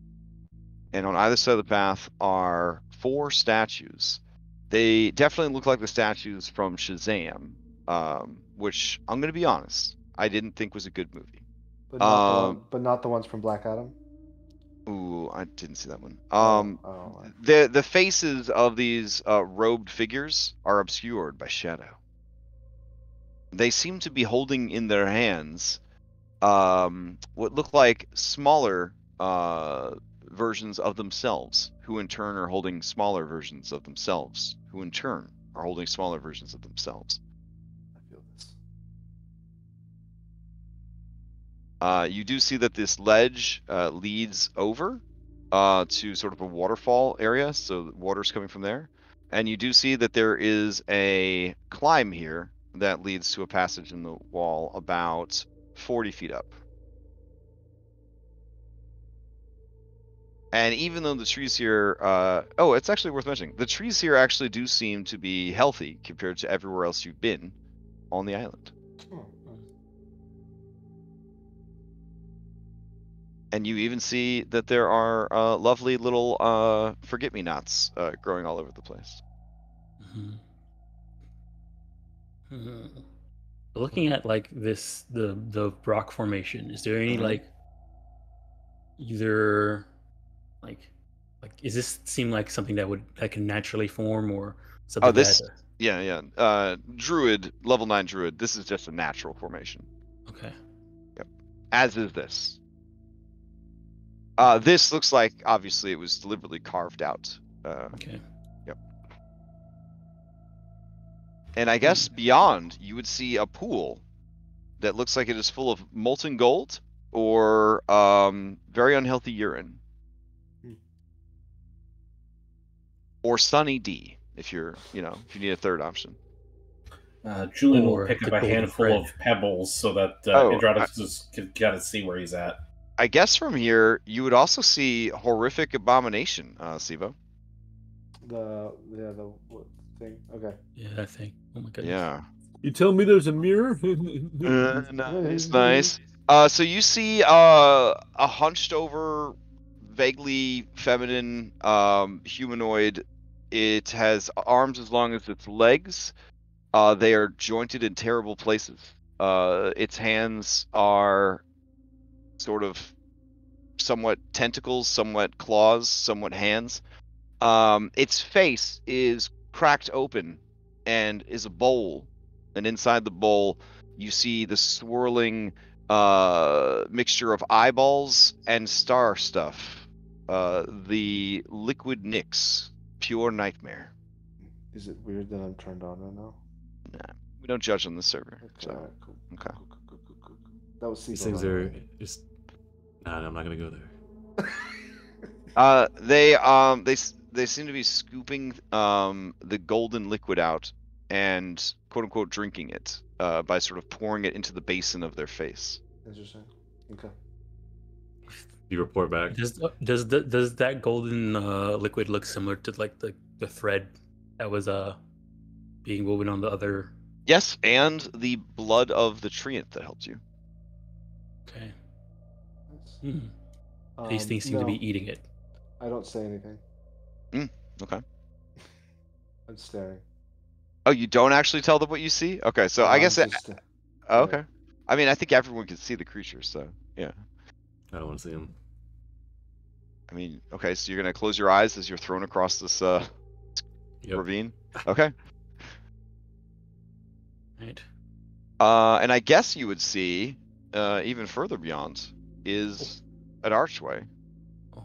And on either side of the path are 4 statues. They definitely look like the statues from Shazam, which I'm going to be honest, I didn't think was a good movie. But not the ones from Black Adam? Ooh, I didn't see that one. Right. The faces of these robed figures are obscured by shadow. They seem to be holding in their hands what look like smaller versions of themselves, who in turn are holding smaller versions of themselves, who in turn are holding smaller versions of themselves. I feel this. You do see that this ledge leads over to sort of a waterfall area, so the water's coming from there. And you do see that there is a climb here that leads to a passage in the wall about 40 feet up. And even though the trees here, it's actually worth mentioning, the trees here actually do seem to be healthy compared to everywhere else you've been on the island. And you even see that there are lovely little forget-me-nots growing all over the place. Looking at like this, the rock formation, is there any like either like is this seem like something that can naturally form or something? Druid, level 9 druid. This is just a natural formation. Okay. Yep. As is this. This looks like obviously it was deliberately carved out. Okay. Yep. And I guess beyond, you would see a pool that looks like it is full of molten gold or very unhealthy urine. Or Sunny D, if you need a third option. Julian will Or pick the up a golden handful thread. of pebbles so that Oh, Andronicus can kind of see where he's at. I guess from here you would also see horrific abomination, Sivo. The what thing? Okay. Yeah, that thing. Oh my goodness. Yeah. You tell me there's a mirror? Nice. So you see a hunched over, vaguely feminine humanoid. It has arms as long as its legs. They are jointed in terrible places. Its hands are sort of somewhat tentacles, somewhat claws, somewhat hands. Its face is cracked open and is a bowl. And inside the bowl, you see the swirling mixture of eyeballs and star stuff. The liquid Nyx, pure nightmare. Is it weird that I'm turned on right now? Nah, we don't judge on the server. Okay, So. alright, cool. Okay. Cool. That was These Sivo, things by the are way. just. Nah, I'm not gonna go there. They seem to be scooping the golden liquid out and quote unquote drinking it by sort of pouring it into the basin of their face. Interesting. Okay. You report back. Does that golden liquid look similar to like the thread that was being woven on the other? Yes, and the blood of the treant that helped you. Okay. Nice. These things seem to no, be eating it. I don't say anything. Okay. I'm staring. Oh, you don't actually tell them what you see? Okay, so I I'm guess just, oh, okay. I mean, I think everyone can see the creatures, so yeah. I don't want to see him. I mean, okay, so you're gonna close your eyes as you're thrown across this Yep. ravine. Okay. Right. And I guess you would see even further beyond is an archway. Oh.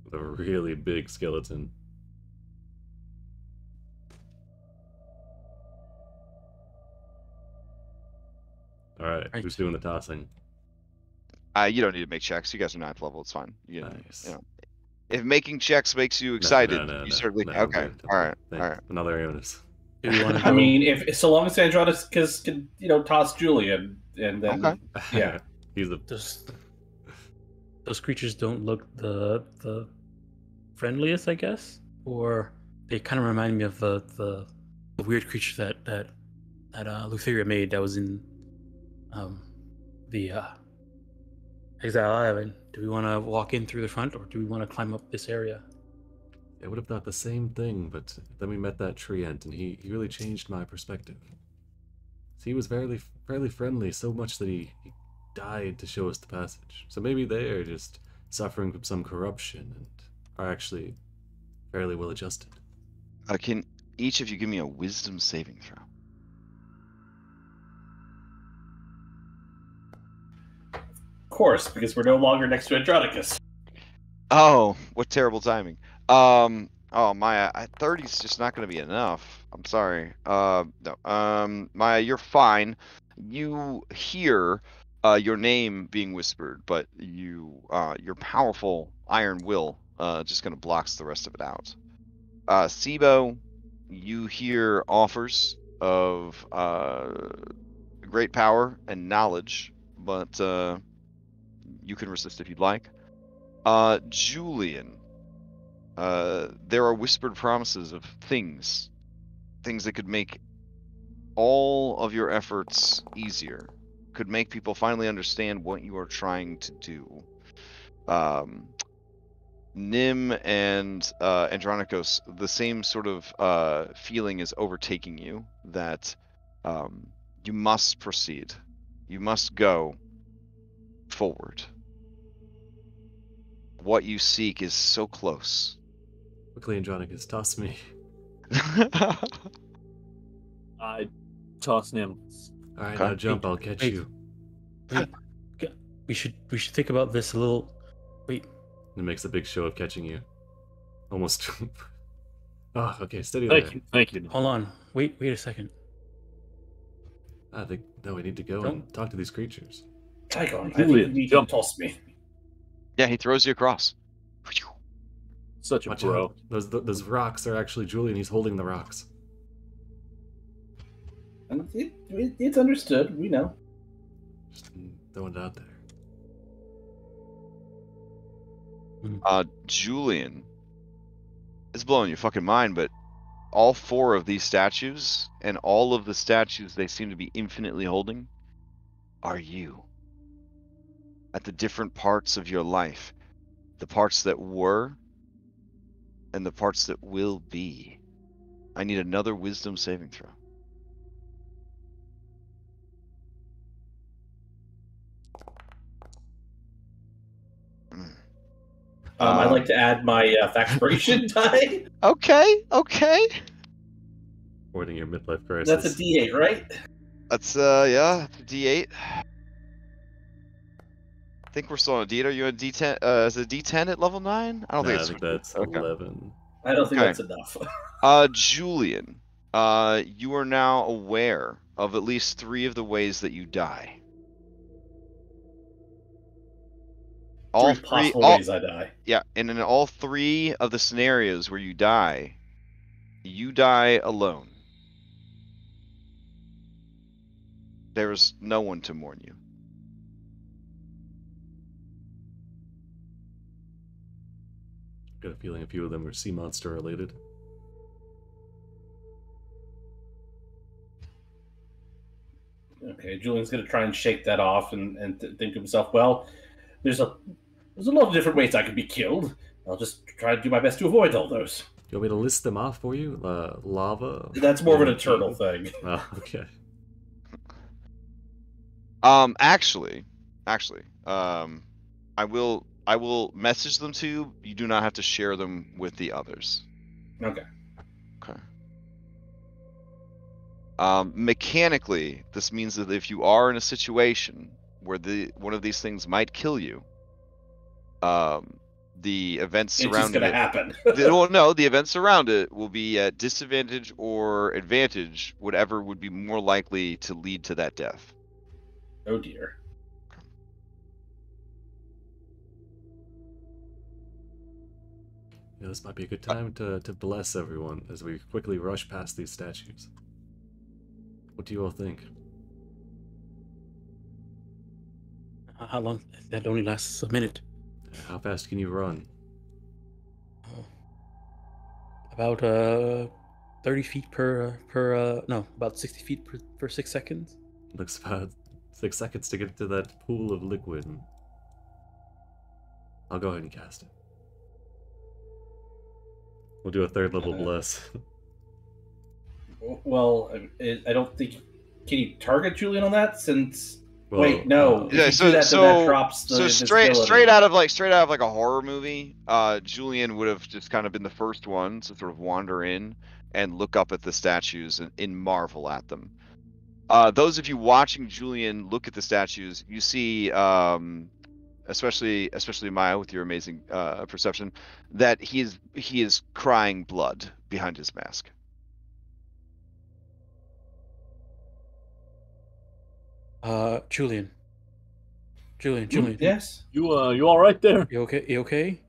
With a really big skeleton. Alright, Right. who's doing the tossing? You don't need to make checks. You guys are 9th level. It's fine. Nice. You know, if making checks makes you excited, No, you certainly no, okay. I'm good. All right. Thank All right. Another Ionis. Do we want to I mean, if so long as Andronicus can, toss Julian, and then Okay. yeah. He's a those creatures don't look the friendliest, I guess, or they kind of remind me of the weird creature that Lutheria made that was in the Exile Island. Do we want to walk in through the front, or do we want to climb up this area? I would have thought the same thing, but then we met that treant, and he really changed my perspective. He was fairly friendly, so much that he died to show us the passage. So maybe they are just suffering from some corruption and are actually fairly well adjusted. Can each of you give me a wisdom saving throw? Of course, because we're no longer next to Andronicus. Oh, what terrible timing. Oh, Maya, 30 is just not going to be enough. I'm sorry. No. Maya, you're fine. You hear your name being whispered, but your powerful iron will just kind of blocks the rest of it out. Sibo, you hear offers of great power and knowledge, but you can resist if you'd like. Julian, there are whispered promises of things that could make all of your efforts easier, could make people finally understand what you are trying to do. Nim and Andronicus, the same sort of feeling is overtaking you that you must proceed. You must go forward. What you seek is so close. Quickly, Andronicus, toss me. I toss Nim. Alright, Okay. now jump, I'll catch Wait. you. We should think about this a little. Wait. It makes a big show of catching you. Almost. Oh, okay, steady Thank there. you. Thank you. Hold on. Wait a second. I think, no, we need to go Don't- and talk to these creatures. Tygon, I think Julian, you need jump. to toss me. Yeah, he throws you across. Such a Watch bro. out. Those rocks are actually Julian. He's holding the rocks. And it's understood. We know. Just throwing it out there. Julian, it's blowing your fucking mind, but all 4 of these statues and all of the statues they seem to be infinitely holding are you. At the different parts of your life, the parts that were and the parts that will be. I need another wisdom saving throw. I'd like to add my Factoration die. Okay. Avoiding your midlife crisis. That's a D8, right? That's yeah, D8. I think we're still on a D8. Are you a D10? Is it a D10 at level 9? I don't think I it's. think that's okay. 11. I don't think Okay. that's enough. Julian, you are now aware of at least 3 of the ways that you die. All Three possible ways I die. Yeah, and in all 3 of the scenarios where you die alone. There is no one to mourn you. Got a feeling a few of them are sea monster related. Okay, Julian's going to try and shake that off and think to himself, well, there's a lot of different ways I could be killed. I'll just try to do my best to avoid all those. You want me to list them off for you? Lava? That's more of an eternal thing. Oh, okay. Actually, I will message them to you. You do not have to share them with the others. Okay. Mechanically, this means that if you are in a situation where one of these things might kill you, the events surrounding it. It's just gonna happen. The events around it will be at disadvantage or advantage, whatever would be more likely to lead to that death. Oh dear. Yeah, this might be a good time to bless everyone as we quickly rush past these statues. What do you all think? How long? That only lasts a minute. How fast can you run? About 30 feet about 60 feet per 6 seconds. Looks about 6 seconds to get to that pool of liquid. I'll go ahead and cast it. We'll do a 3rd level bless. Well, I don't think. Can you target Julian on that? Since Well, wait, no. Yeah, that drops the straight out of like a horror movie, Julian would have just kind of been the first one to sort of wander in and look up at the statues and marvel at them. Those of you watching Julian look at the statues, you see, especially Maya with your amazing perception, that he is crying blood behind his mask. Julian. Yes. You all right there? You okay? You okay?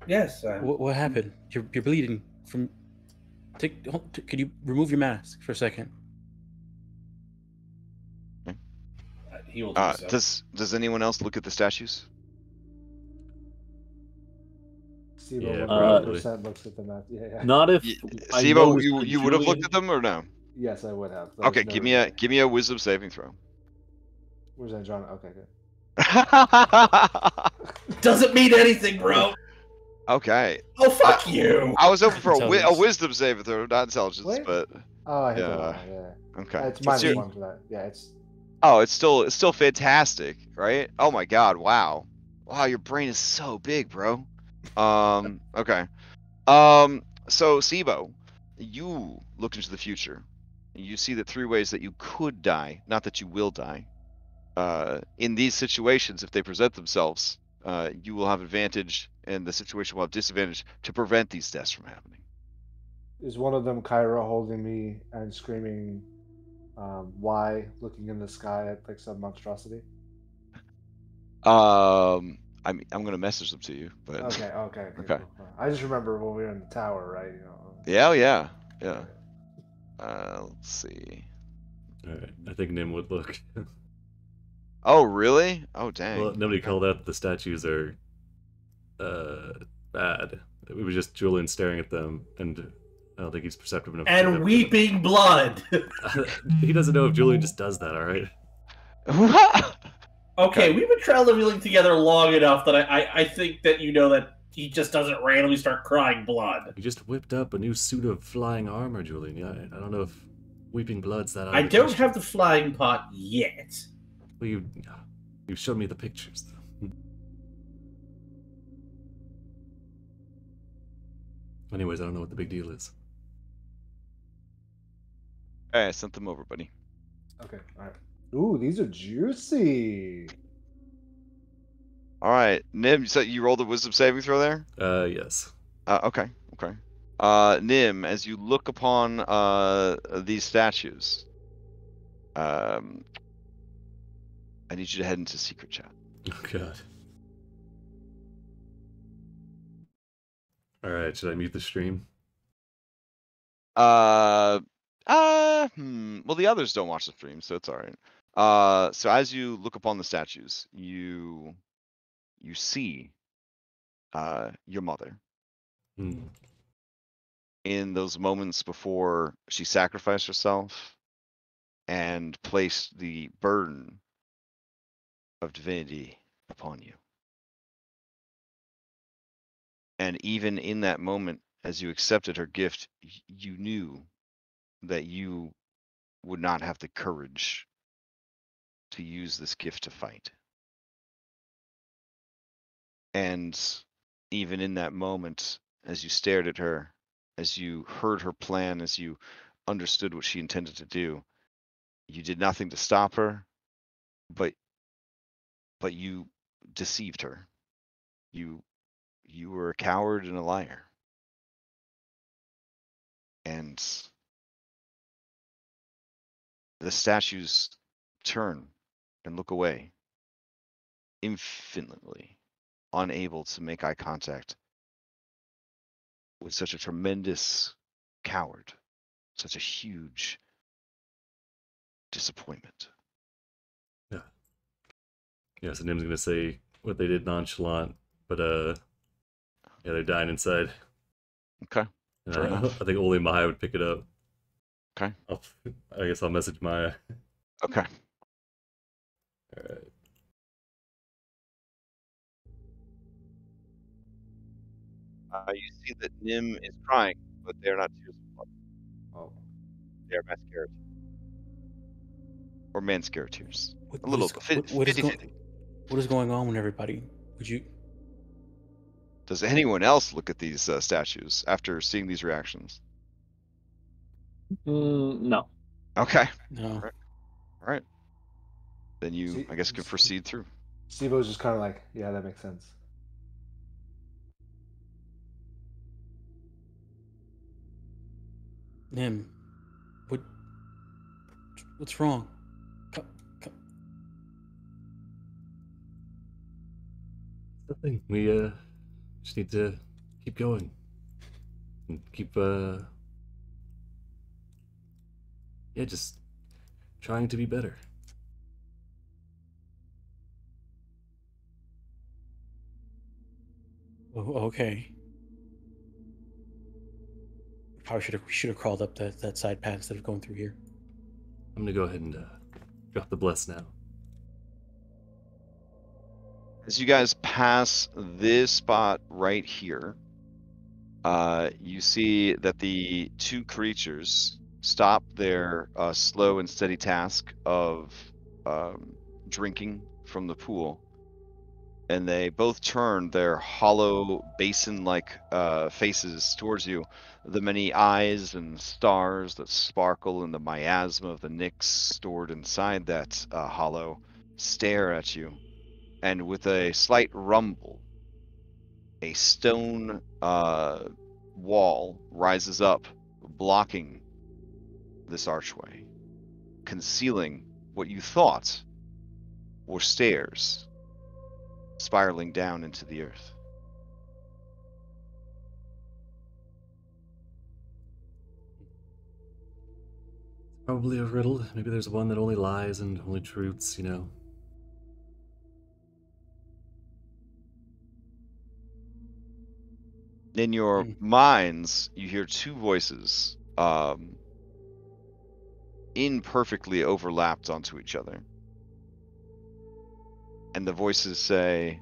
Yes. What happened? You're bleeding from. Could you remove your mask for a second? He will do so. Does anyone else look at the statues? Sibo 100% looks at the map. Yeah. Not if Sibo, you would have looked at them or no? Yes, I would have. Okay, give me a wisdom saving throw. Where's that, John? Okay, good. Doesn't mean anything, bro. Okay. Oh, fuck you. I was hoping for a wisdom saving throw, not intelligence, Wait. but Oh, I hit the wrong. Yeah. okay. It's -1 for that. Yeah, it's. Oh, it's still fantastic, right? Oh my god, wow, your brain is so big, bro. Okay. So Sibo, you look into the future. You see the 3 ways that you could die, not that you will die. In these situations, if they present themselves, you will have advantage, and the situation will have disadvantage to prevent these deaths from happening. Is one of them Kyra holding me and screaming, "Why?" looking in the sky at like some monstrosity? I'm gonna message them to you, but Okay. Okay. Cool. I just remember when we were in the tower, right? Yeah. Let's see. All right, I think Nim would look. Oh, really? Oh, dang. Well, nobody Okay. called out the statues are bad. It was just Julian staring at them, and I don't think he's perceptive enough. And weeping blood. He doesn't know if Julian just does that. All right. Okay, we've been traveling together long enough that I think that you know that he just doesn't randomly start crying blood. You just whipped up a new suit of flying armor, Julian. Yeah, I don't know if weeping blood's that. I don't have the flying pot yet. Well, you showed me the pictures. Anyways, I don't know what the big deal is. Hey, I sent them over, buddy. Okay, all right. Ooh, these are juicy. All right, Nim. So you rolled a wisdom saving throw there? Yes. Okay. Nim, as you look upon these statues, I need you to head into secret chat. Oh God. All right, should I mute the stream? Well, the others don't watch the stream, so it's all right. So as you look upon the statues, you see your mother in those moments before she sacrificed herself and placed the burden of divinity upon you. And even in that moment, as you accepted her gift, you knew that you would not have the courage to use this gift to fight. And even in that moment, as you stared at her, as you heard her plan, as you understood what she intended to do, you did nothing to stop her, but you deceived her. You were a coward and a liar. And the statues turn and look away, infinitely unable to make eye contact with such a tremendous coward, such a huge disappointment. Yeah, so Nim's gonna say what they did nonchalant, but yeah, they're dying inside. Okay. I think only Maya would pick it up. Okay. I guess I'll message Maya. Okay. Alright. You see that Nim is crying, but they're not tears of blood. Oh. They're mascara tears. Or mascara tears. What- A little what is- bit. what is 50-50. What is going on with everybody? Would you? Does anyone else look at these statues after seeing these reactions? No. Okay. No. All right. Then you, I guess, can proceed through. Sibo's just kind of like, yeah, that makes sense. Nim, what's wrong? Come. Nothing. We just need to keep going. And keep just trying to be better. Oh, okay. We should have crawled up that side path instead of going through here. I'm gonna go ahead and drop the bless now. As you guys pass this spot right here, you see that the two creatures stop their slow and steady task of drinking from the pool, and they both turn their hollow basin-like faces towards you. The many eyes and stars that sparkle in the miasma of the Nyx stored inside that hollow stare at you. And with a slight rumble, a stone wall rises up, blocking this archway, concealing what you thought were stairs spiraling down into the earth. Probably a riddle. Maybe there's one that only lies and only truths, you know. In your minds, you hear two voices, imperfectly overlapped onto each other. And the voices say,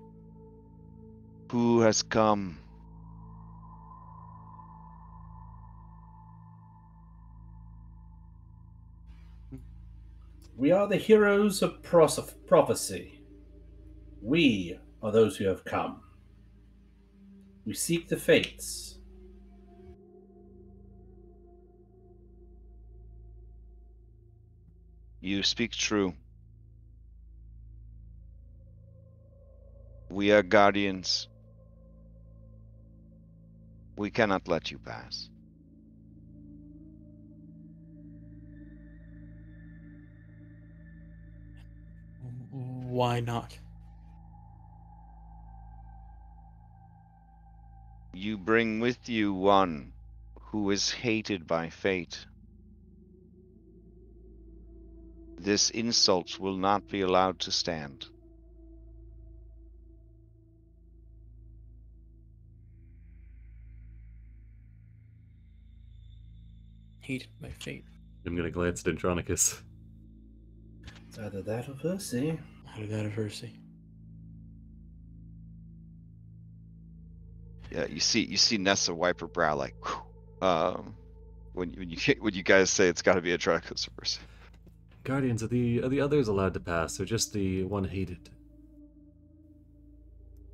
"Who has come?" We are the heroes of prophecy. We are those who have come. We seek the fates. You speak true. We are guardians. We cannot let you pass. Why not? You bring with you one who is hated by fate. This insult will not be allowed to stand. Hated by fate. I'm gonna glance at Andronicus. It's either that or Versi. Either that or Versi. Yeah, you see Nessa wipe her brow like, whew. When you guys say it's got to be a Andronicus or Versi. Guardians, are the others allowed to pass, or just the one hated?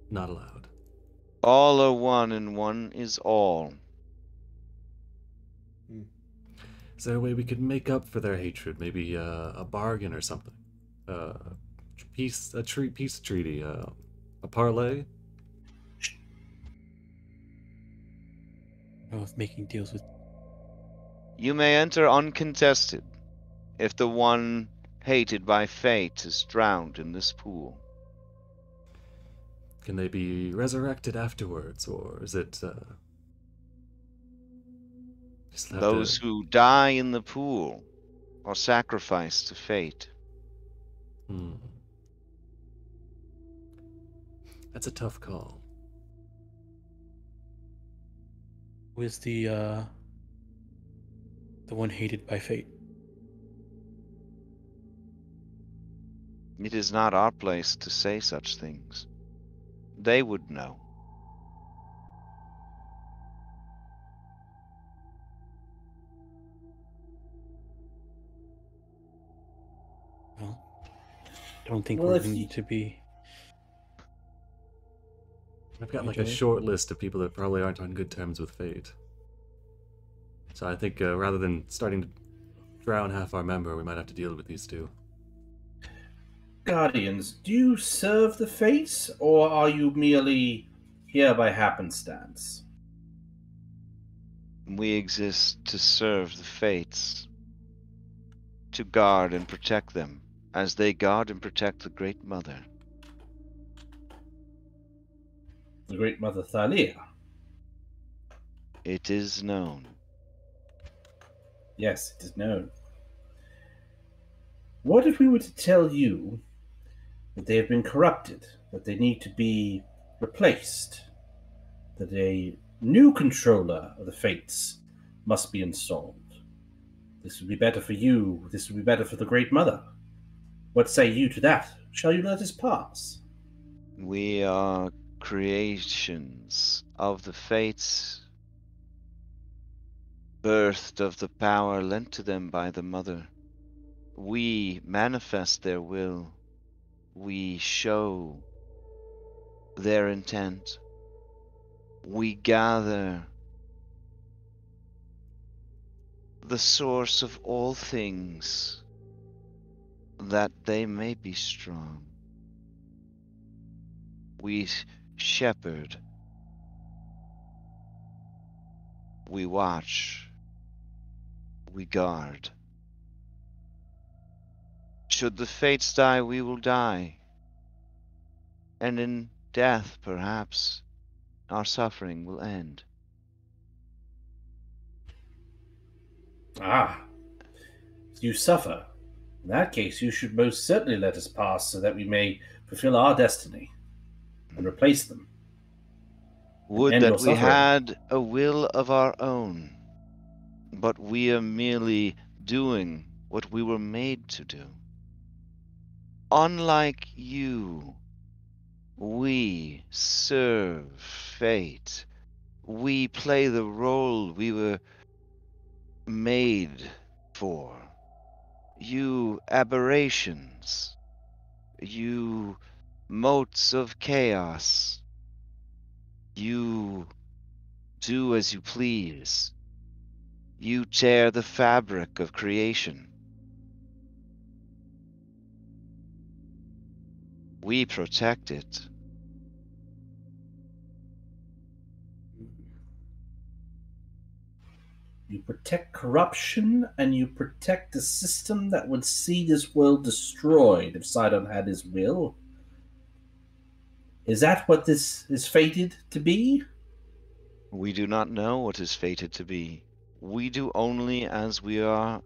Not allowed. All are one, and one is all. Is there a way we could make up for their hatred? Maybe a bargain or something? Peace treaty, a parlay? Of making deals with. You may enter uncontested if the one hated by fate is drowned in this pool. Can they be resurrected afterwards, or is it Those who die in the pool are sacrificed to fate. That's a tough call. Who is the one hated by fate? It is not our place to say such things. They would know. Well, I don't think Well, we're if going you- to be. I've got like a short list of people that probably aren't on good terms with fate. So I think rather than starting to drown half our member, we might have to deal with these two. Guardians, do you serve the fates, or are you merely here by happenstance? We exist to serve the fates, to guard and protect them, as they guard and protect the Great Mother. The Great Mother Thylea. It is known. Yes, it is known. What if we were to tell you that they have been corrupted, that they need to be replaced, that a new controller of the fates must be installed? This would be better for you. This would be better for the Great Mother. What say you to that? Shall you let us pass? We are creations of the fates, birthed of the power lent to them by the Mother. We manifest their will. We show their intent. We gather the source of all things, that they may be strong. We shepherd. We watch. We guard. Should the fates die, we will die. And in death, perhaps, our suffering will end. you suffer. In that case, you should most certainly let us pass so that we may fulfill our destiny and replace them. Would end that your we suffering. had a will of our own, but we are merely doing what we were made to do. Unlike you, we serve fate. We play the role we were made for. You aberrations, you motes of chaos, you do as you please. You tear the fabric of creation. We protect it. You protect corruption, and you protect the system that would see this world destroyed if Sidon had his will. Is that what this is fated to be? We do not know what is fated to be. We do only as we are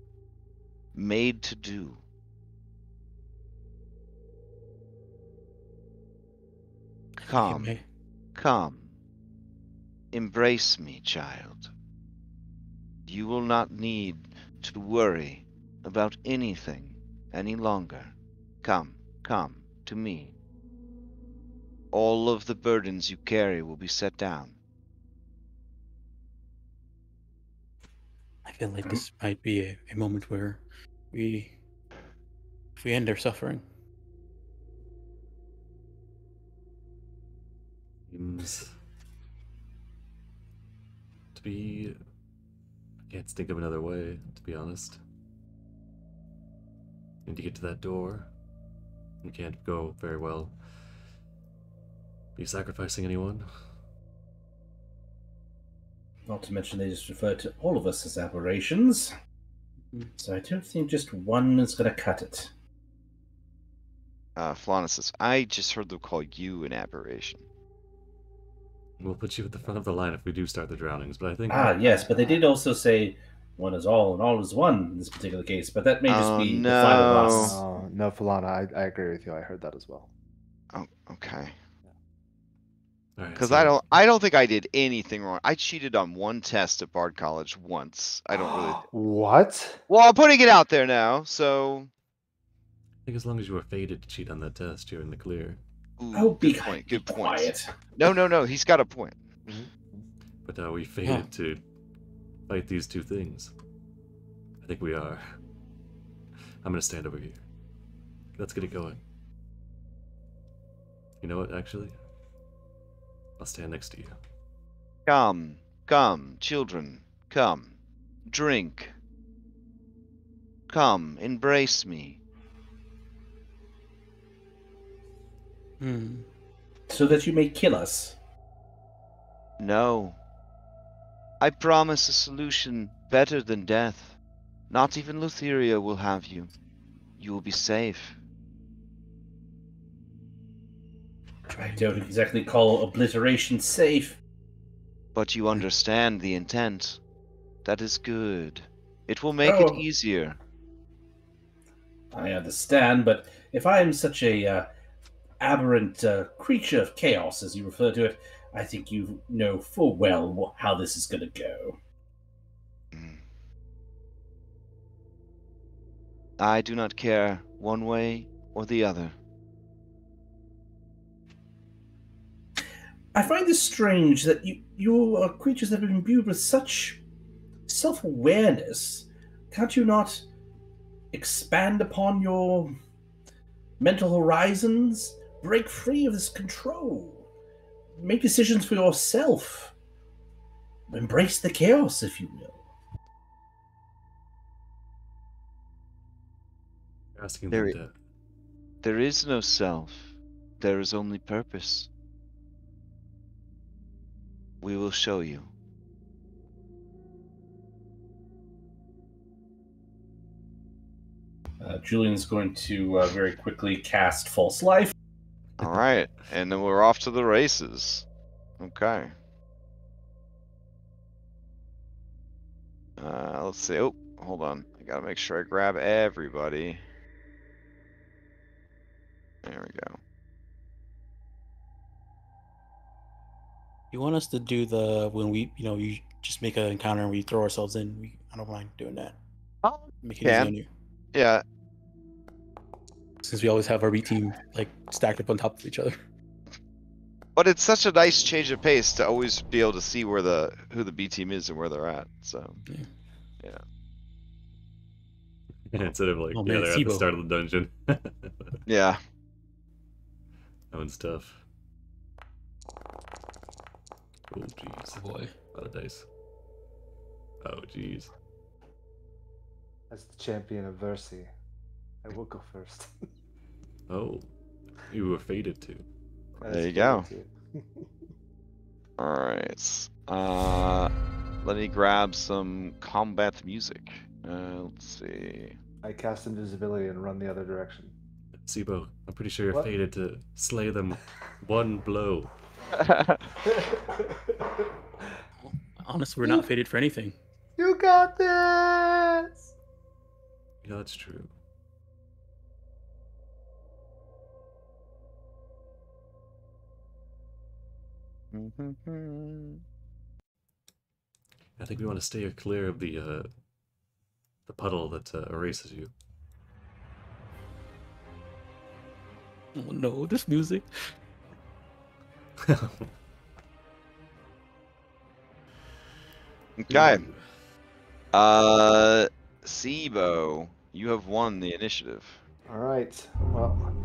made to do. Come, come. Embrace me, child. You will not need to worry about anything any longer. Come, come to me. All of the burdens you carry will be set down. I feel like this might be a moment where if we end our suffering. Seems to be... I can't think of another way, to be honest. Need to get to that door. You can't go very well. Be sacrificing anyone? Not to mention they just refer to all of us as aberrations. So I don't think just one is going to cut it. Flana says, I just heard them call you an aberration. We'll put you at the front of the line if we do start the drownings, but I think... Yes, but they did also say one is all and all is one in this particular case, but that may just be the final boss. Oh, no, Falana, I agree with you. I heard that as well. Oh, okay. Because Because I don't think I did anything wrong. I cheated on one test at Bard College once. I don't really. What? Well, I'm putting it out there now, so. I think as long as you were fated to cheat on that test, you're in the clear. Ooh, Oh, be good point. Good point. quiet. No. He's got a point. But we fated to fight these two things. I think we are. I'm gonna stand over here. Let's get it going. You know what, actually? I'll stand next to you. Come, children, come. Drink. Come, embrace me. So that you may kill us. No. I promise a solution better than death. Not even Lutheria will have you. You will be safe. I don't exactly call obliteration safe. But you understand the intent. That is good. It will make it easier. I understand, but if I am such a aberrant creature of chaos, as you refer to it, I think you know full well how this is going to go. I do not care one way or the other. I find this strange that you are creatures that have been imbued with such self-awareness. Can't you not expand upon your mental horizons? Break free of this control. Make decisions for yourself. Embrace the chaos, if you will. You're asking them to... There is no self. There is only purpose. We will show you. Julian's going to very quickly cast False Life. All right, and then we're off to the races. Okay. Let's see. Oh, hold on. I gotta make sure I grab everybody. There we go. You want us to do the when we, you just make an encounter and we throw ourselves in. I don't mind doing that. Oh, Make it easy on you. Yeah. Since we always have our B team like stacked up on top of each other. But it's such a nice change of pace to always be able to see who the B team is and where they're at. So, yeah. Instead of like, Oh, yeah, man, they're at the Sibo. start of the dungeon. Yeah. That one's tough. Oh, jeez. Oh boy. A lot of dice. Oh, jeez. As the champion of Versi, I will go first. Oh, you were fated to. There you go. All right. Let me grab some combat music. Let's see. I cast invisibility and run the other direction. Sibo, I'm pretty sure you're What? fated to slay them one blow. Honestly, we're not fated for anything. You got this! Yeah, that's true. I think we want to stay clear of the puddle that erases you. Oh no, this music. Okay. Sibo, you have won the initiative. All right. Well,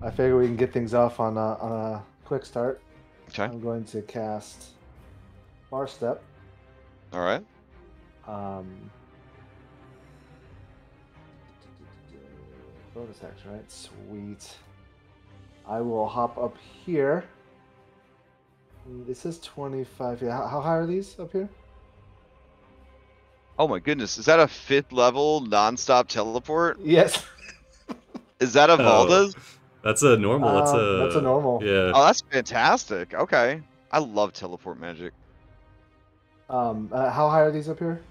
I figure we can get things off on a quick start. Okay. I'm going to cast Bar Step. All right. Bonus action, right? Sweet. I will hop up here. This is 25. Yeah, how high are these up here? Oh my goodness, is that a 5th level nonstop teleport? Yes. Is that a Valda's? That's a normal. That's a normal. Yeah. Oh, that's fantastic. Okay. I love teleport magic. How high are these up here?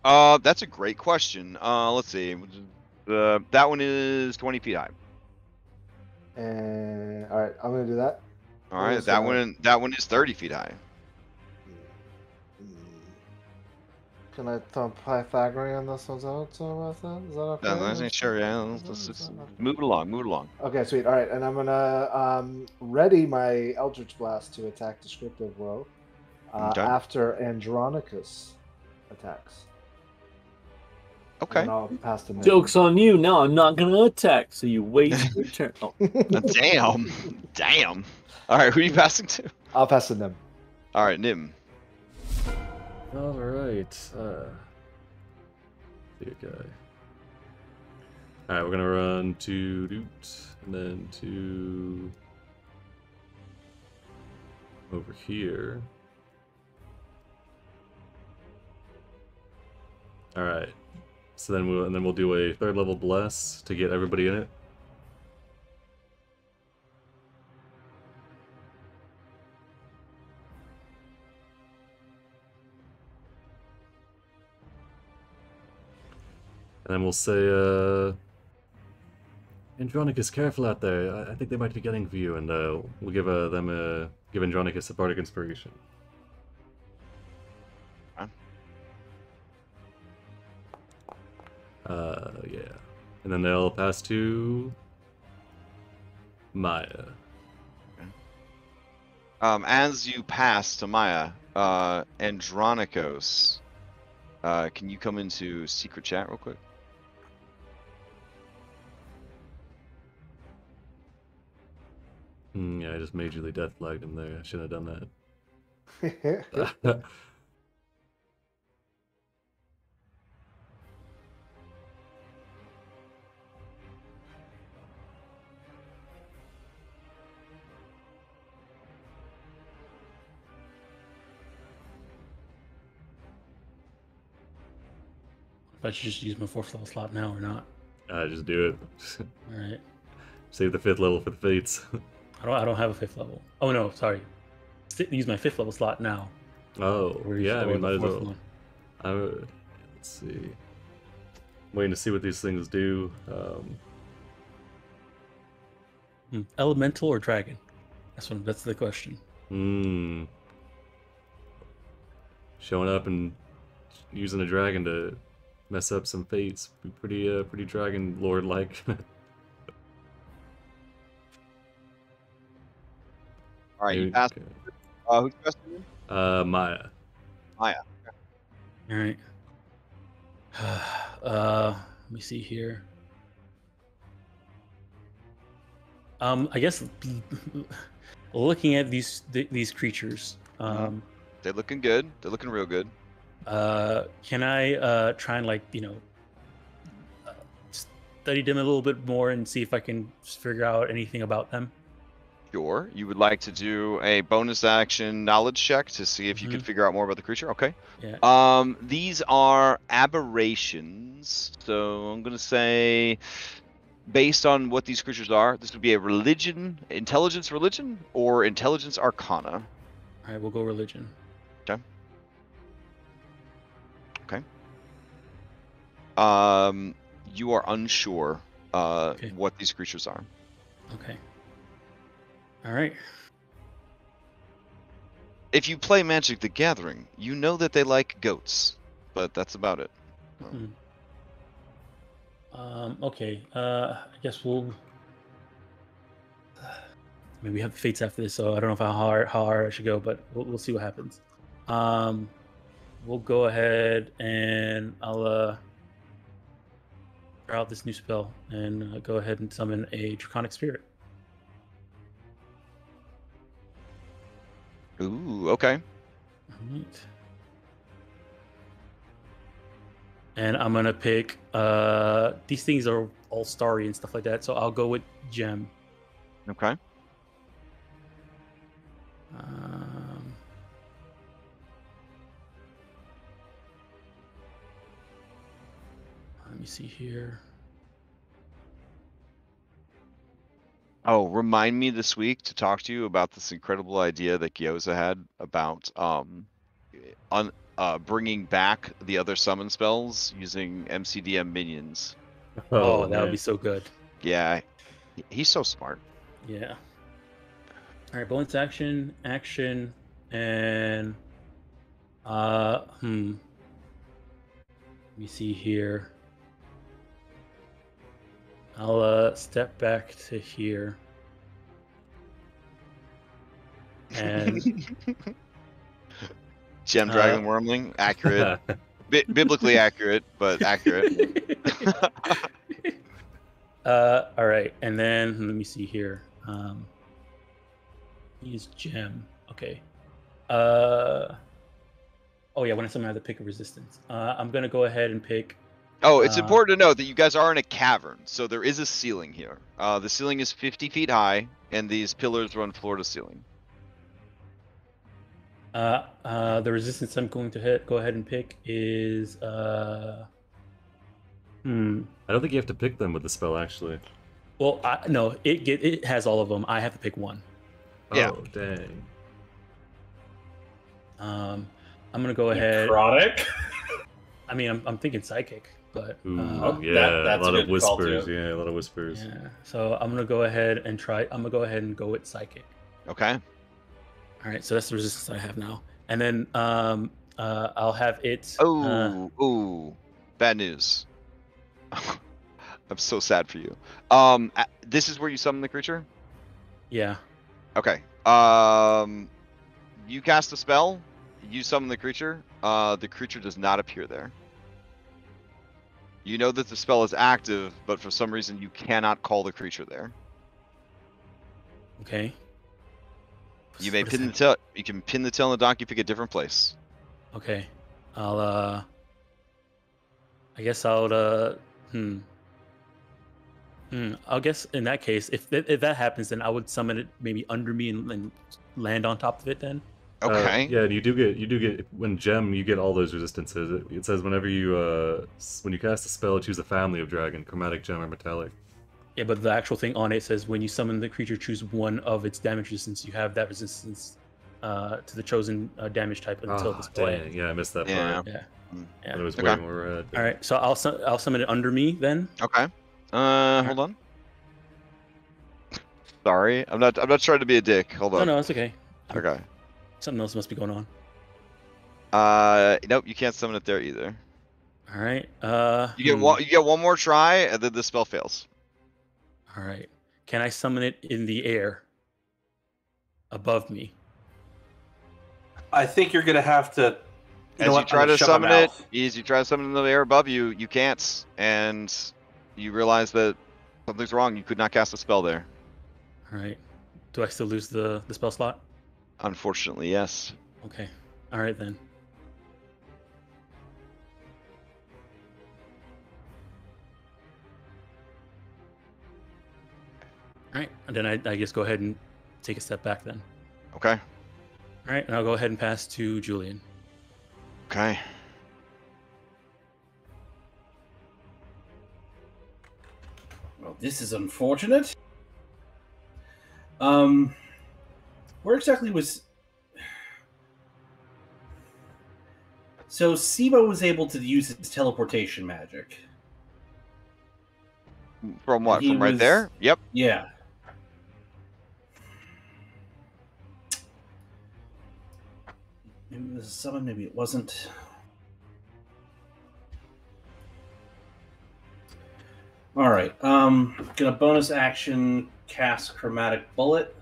That's a great question. Let's see. That one is 20 feet high. And all right, I'm gonna do that. All right, Yes, that one is 30 feet high. Can I throw Pythagorean on this one? Is that okay? Sure, yeah. Let's just move it along. Move it along. Okay, sweet. All right, and I'm gonna ready my Eldritch Blast to attack Descriptive Woe Okay. after Andronicus attacks. Okay. And I'll pass the Joke's on you. Now I'm not going to attack, so you waste your turn. Oh. Damn. Damn. All right, who are you passing to? I'll pass to Nim. All right, Nim. All right. Good guy. All right, we're gonna run to Doot, and then to over here. All right. So then we'll do a 3rd level bless to get everybody in it. And then we'll say, Andronicus, careful out there. I think they might be getting for you, and we'll give give Andronicus a bardic inspiration. Yeah. And then they'll pass to Maya. As you pass to Maya, Andronicos, can you come into secret chat real quick? Yeah, I just majorly death flagged him there. I shouldn't have done Okay. that. If I should just use my 4th level slot now or not. Just do it. All right. Save the 5th level for the fates. I don't have a 5th level. Oh no, sorry. Use my 5th level slot now. Oh, yeah, I mean, might as well. One. Let's see. waiting to see what these things do. Elemental or dragon? That's the question. Showing up and using a dragon to mess up some fates. Be pretty dragon lord like. All right, you passed. Who's best? Maya. Maya. All right. Let me see here. I guess looking at these creatures, they're looking good. They're looking real good. Can I try and study them a little bit more and see if I can figure out anything about them? Sure. You would like to do a bonus action knowledge check to see if you can figure out more about the creature. Okay. Yeah. These are aberrations. So I'm gonna say, based on what these creatures are, this would be a intelligence religion, or intelligence arcana. All right, we'll go religion. Okay. You are unsure what these creatures are. Okay. All right. If you play Magic the Gathering, you know that they like goats, but that's about it. Okay. I guess we'll. I mean, we have fates after this, so I don't know how hard I should go, but we'll see what happens. We'll go ahead and I'll try out this new spell and go ahead and summon a Draconic Spirit. Ooh, okay. All right. And I'm gonna pick. These things are all starry and stuff like that, so I'll go with Gem. Okay. Let me see here. Oh, remind me this week to talk to you about this incredible idea that Gyoza had about bringing back the other summon spells using MCDM minions. Oh, that would be so good. Yeah, he's so smart. Yeah. All right, bonus action, and let me see here. I'll step back to here. And Gem Dragon Wormling, accurate. Biblically accurate, but accurate. All right, and then let me see here. Use Gem. Okay. Oh yeah, when I summon I have to pick a resistance. I'm gonna go ahead and pick. Oh, it's important to note that you guys are in a cavern, so there is a ceiling here. The ceiling is 50 feet high, and these pillars run floor to ceiling. The resistance I'm going to go ahead and pick is I don't think you have to pick them with the spell, actually. Well, no, it has all of them. I have to pick one. Yeah. Oh, dang. I'm gonna go ahead. Necrotic? I mean, I'm thinking psychic, but yeah, that's a lot a of good call, whispers. too. Yeah, a lot of whispers. yeah. So I'm gonna go ahead and go with psychic. Okay. All right, so that's the resistance I have now, and then I'll have it. Ooh, bad news. I'm so sad for you. This is where you summon the creature? Yeah. Okay. You cast a spell, you summon the creature does not appear there. You know that the spell is active, but for some reason you cannot call the creature there. Okay. You may pin the tail. You can pin the tail on the donkey, pick a different place. Okay. I guess I'll I guess in that case, if that happens, then I would summon it maybe under me and land on top of it. Then. Okay. Yeah, you do get when Gem, you get all those resistances. It says whenever when you cast a spell, choose a family of dragon, chromatic, gem, or metallic. Yeah, but the actual thing on it says when you summon the creature, choose one of its damage resistance. You have that resistance to the chosen damage type until this point. Dang. Yeah, I missed that Yeah. part. Yeah. Yeah. But it was Okay. way more red. All right, so I'll summon it under me then. Okay. Hold on. Sorry, I'm not trying to be a dick. Hold on. No, it's okay. Okay. Something else must be going on. Nope, you can't summon it there either. All right. You get one more try, and then the spell fails. All right. Can I summon it in the air above me? I think you're gonna have to. As you try to summon it, in the air above you, you can't, and you realize that something's wrong. You could not cast a spell there. All right. Do I still lose the spell slot? Unfortunately, yes. Okay. All right then. All right, and then I just go ahead and take a step back then. Okay. All right, and I'll go ahead and pass to Julian. Okay. Well, this is unfortunate. Where exactly was? So Sibo was able to use his teleportation magic. From what? He From right was- there? Yep. Yeah. Maybe it was a summon, maybe it wasn't. All right. Gonna bonus action cast Chromatic Bullet.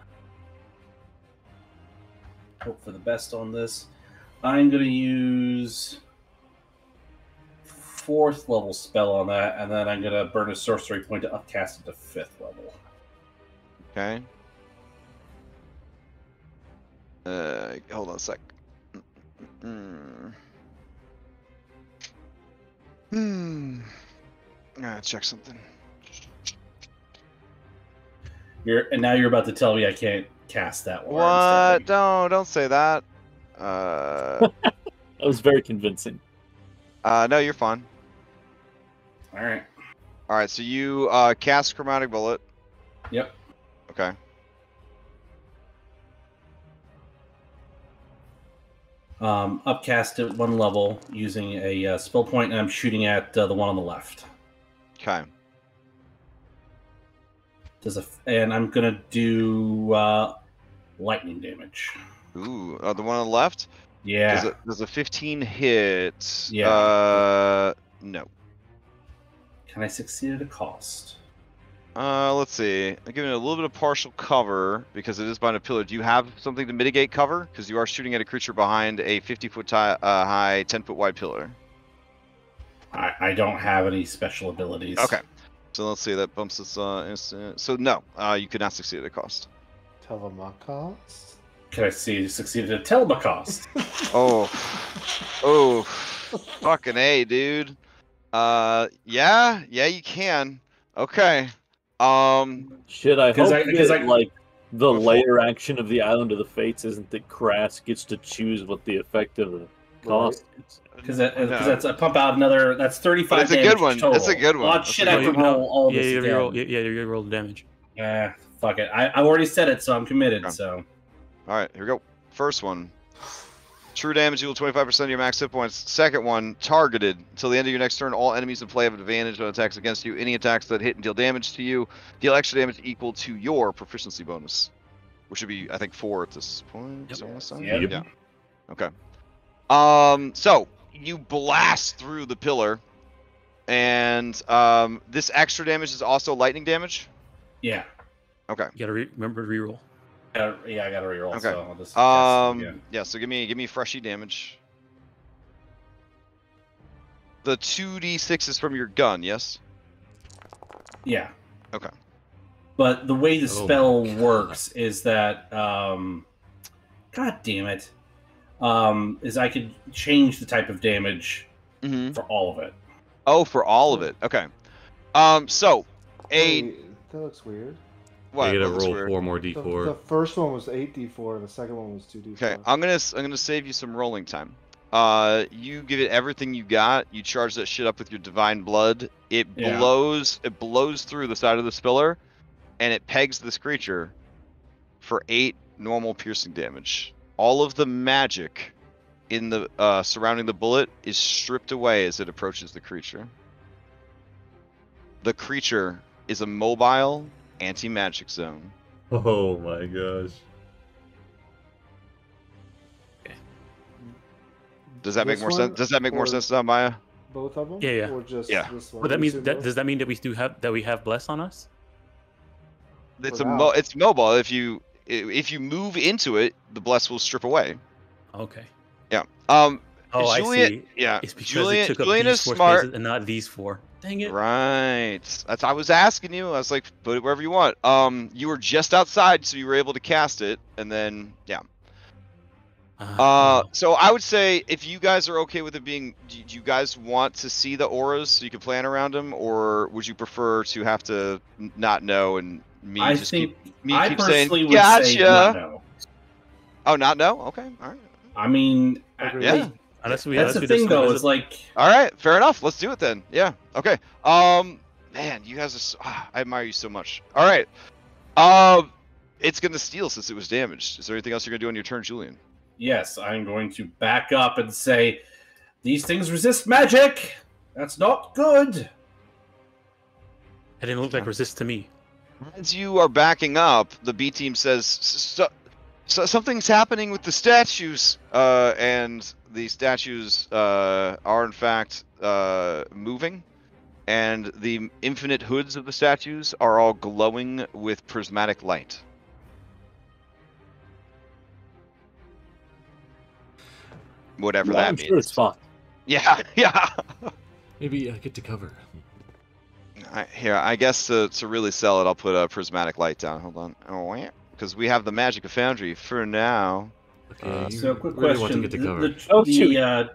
Hope for the best on this. I'm gonna use 4th level spell on that, and then I'm gonna burn a sorcery point to upcast it to 5th level. Okay. Hold on a sec. Check something. And now you're about to tell me I can't cast that one. What? Don't say that. That was very convincing. No, you're fine. All right. All right, so you cast Chromatic Bullet. Yep. Okay. Upcast at 1 level using a spell point, and I'm shooting at the one on the left. Okay. And I'm gonna do lightning damage. Ooh, the one on the left. Yeah. Does a 15 hit? Yeah. No. Can I succeed at a cost? Let's see. I'm giving it a little bit of partial cover because it is behind a pillar. Do you have something to mitigate cover? Because you are shooting at a creature behind a 50-foot high, 10-foot wide pillar. I don't have any special abilities. Okay. So let's see. That bumps this instant. So no, you could not succeed at a cost. Telemakos? Can I succeed at a telecost? Oh. Fucking A, dude. Yeah, you can. Okay. Shit, I hope like the Before- layer action of the Island of the Fates isn't that Crass gets to choose what the effect of the cost is. Because that's a pump out another. That's 35. That's a damage good one. Total. That's a good one. A lot of That's shit a I good can one. roll all Yeah, this you again. roll the damage. Yeah, fuck it. I already said it, so I'm committed. Okay. So All right, here we go. First one. True damage equal 25% of your max hit points. Second one, targeted. Until the end of your next turn, all enemies in play have advantage on attacks against you. Any attacks that hit and deal damage to you, deal extra damage equal to your proficiency bonus. Which would be, I think, 4 at this point. Yep. So on this side? Yep. Yeah. Okay. So, you blast through the pillar. And this extra damage is also lightning damage? yeah, Okay. You gotta remember to reroll. yeah, I got to reroll. Okay. So I'll just cast it again. Yeah, so give me freshy damage. The 2d6 is from your gun, yes? Yeah. Okay. But the way the Oh spell my God. works is that, God damn it, is I could change the type of damage Mm-hmm. for all of it. Oh, for all of it. Okay. So Wait, that looks weird. what? You gotta That looks roll weird. 4 more The d4. first one was 8d4, and the second one was 2d4. Okay, I'm gonna save you some rolling time. You give it everything you got. You charge that shit up with your divine blood. It Yeah. blows. It blows through the side of the spiller, and it pegs this creature for 8 normal piercing damage. All of the magic in the surrounding the bullet is stripped away as it approaches the creature. The creature is a mobile anti-magic zone. Oh my gosh. Does that make This more one sense? Does that make more or sense, Maya? Both of them? Yeah, yeah. Or just Yeah. this one? Well, that Or means two that both? does that mean that we have bless on us? It's For now. it's mobile. If you move into it, the bless will strip away. Okay. Yeah. Oh, Julian, I see. yeah. It's because Julian, it took up Julian these is 4 smart. spaces and not these 4. Dang it. Right. That's I was asking you. I was like, put it wherever you want. You were just outside, so you were able to cast it, and then yeah. So I would say if you guys are okay with it being, do you guys want to see the auras so you can plan around them, or would you prefer to have to not know and me I just think keep I saying, personally would gotcha? say not no. Oh, not know? Okay, all right. I mean, Agreed. Yeah. Unless we, that's the thing though. It's like All right, fair enough. Let's do it then. Yeah. Okay. Man, you guys are so, I admire you so much. All right. It's gonna steal since it was damaged. Is there anything else you're gonna do on your turn, Julian? yes, I'm going to back up and say these things resist magic. That's not good. It didn't look like resist to me. As you are backing up, the B team says, so something's happening with the statues, and the statues are in fact moving, and the infinite hoods of the statues are all glowing with prismatic light. Whatever Well, that I'm means. sure it's fine. Yeah, yeah. Maybe I get to cover. Here, I guess to really sell it, I'll put a prismatic light down. Hold on. Oh, yeah. Because we have the magic of Foundry for now. Okay, you So, quick really want to question: get to cover. the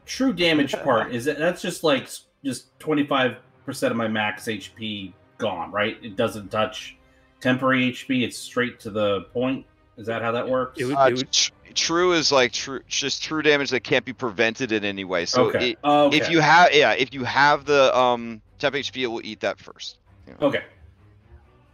true damage part that's just like just 25% of my max HP gone, right? It doesn't touch temporary HP; it's straight to the point. Is that how that works? It would, True is like just true damage that can't be prevented in any way. So okay. if you have the temp HP, it will eat that first. Yeah. Okay.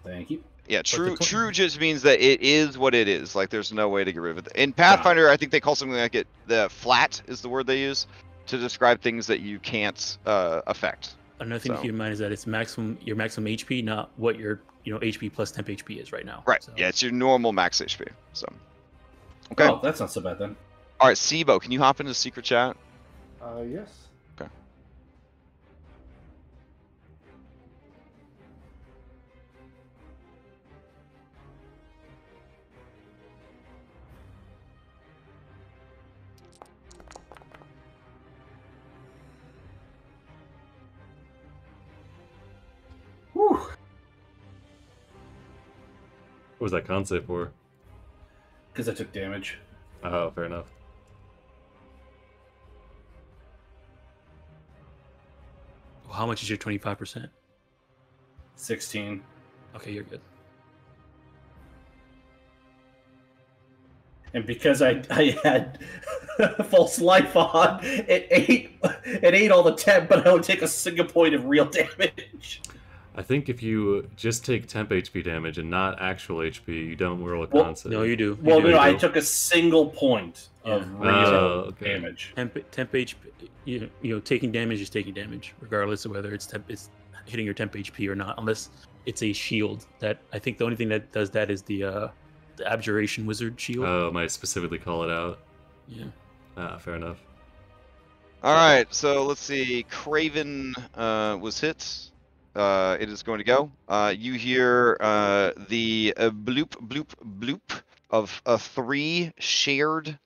Thank you. Yeah, the true just means that it is what it is. Like there's no way to get rid of it. In Pathfinder, I think they call something like it the flat is the word they use to describe things that you can't affect. Another thing to keep in mind is that it's your maximum HP, not what your HP plus temp HP is right now. Right. So. Yeah, it's your normal max HP. So. Okay. Oh, that's not so bad then. All right, Sibo, can you hop into secret chat? Yes. Okay. Whew. What was that con save for? Because I took damage. Oh, fair enough. How much is your 25%? 16. Okay, you're good. And because I had false life on, it ate all the temp, but I don't take a single point of real damage. I think if you just take temp HP damage and not actual HP, you don't roll a con save. No, you do. Well, do, no, I do. took a single point of real damage. Temp HP, taking damage is taking damage, regardless of whether it's hitting your temp HP or not, unless it's a shield. That I think the only thing that does that is the Abjuration Wizard shield. Oh, might specifically call it out. Yeah. Fair enough. All right, so let's see. Craven was hit. It is going to go. You hear the bloop, bloop, bloop of 3 shared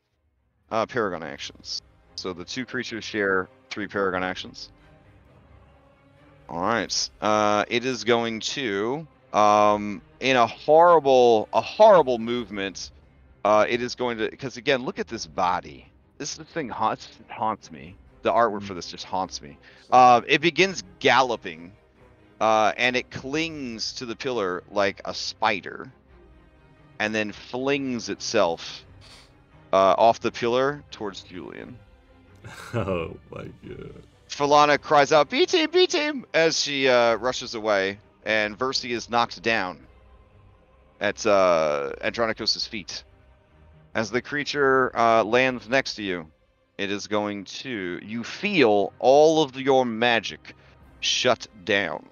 Paragon actions. So the 2 creatures share 3 Paragon actions. All right. It is going to, in a horrible movement, it is going to, because again, look at this body. This thing haunts me. The artwork for this just haunts me. It begins galloping. And it clings to the pillar like a spider, and then flings itself off the pillar towards Julian. Oh my god. Falana cries out, "B team, B team!" as she rushes away, and Versi is knocked down at Andronikos' feet. As the creature lands next to you, it is going to... You feel all of your magic shut down.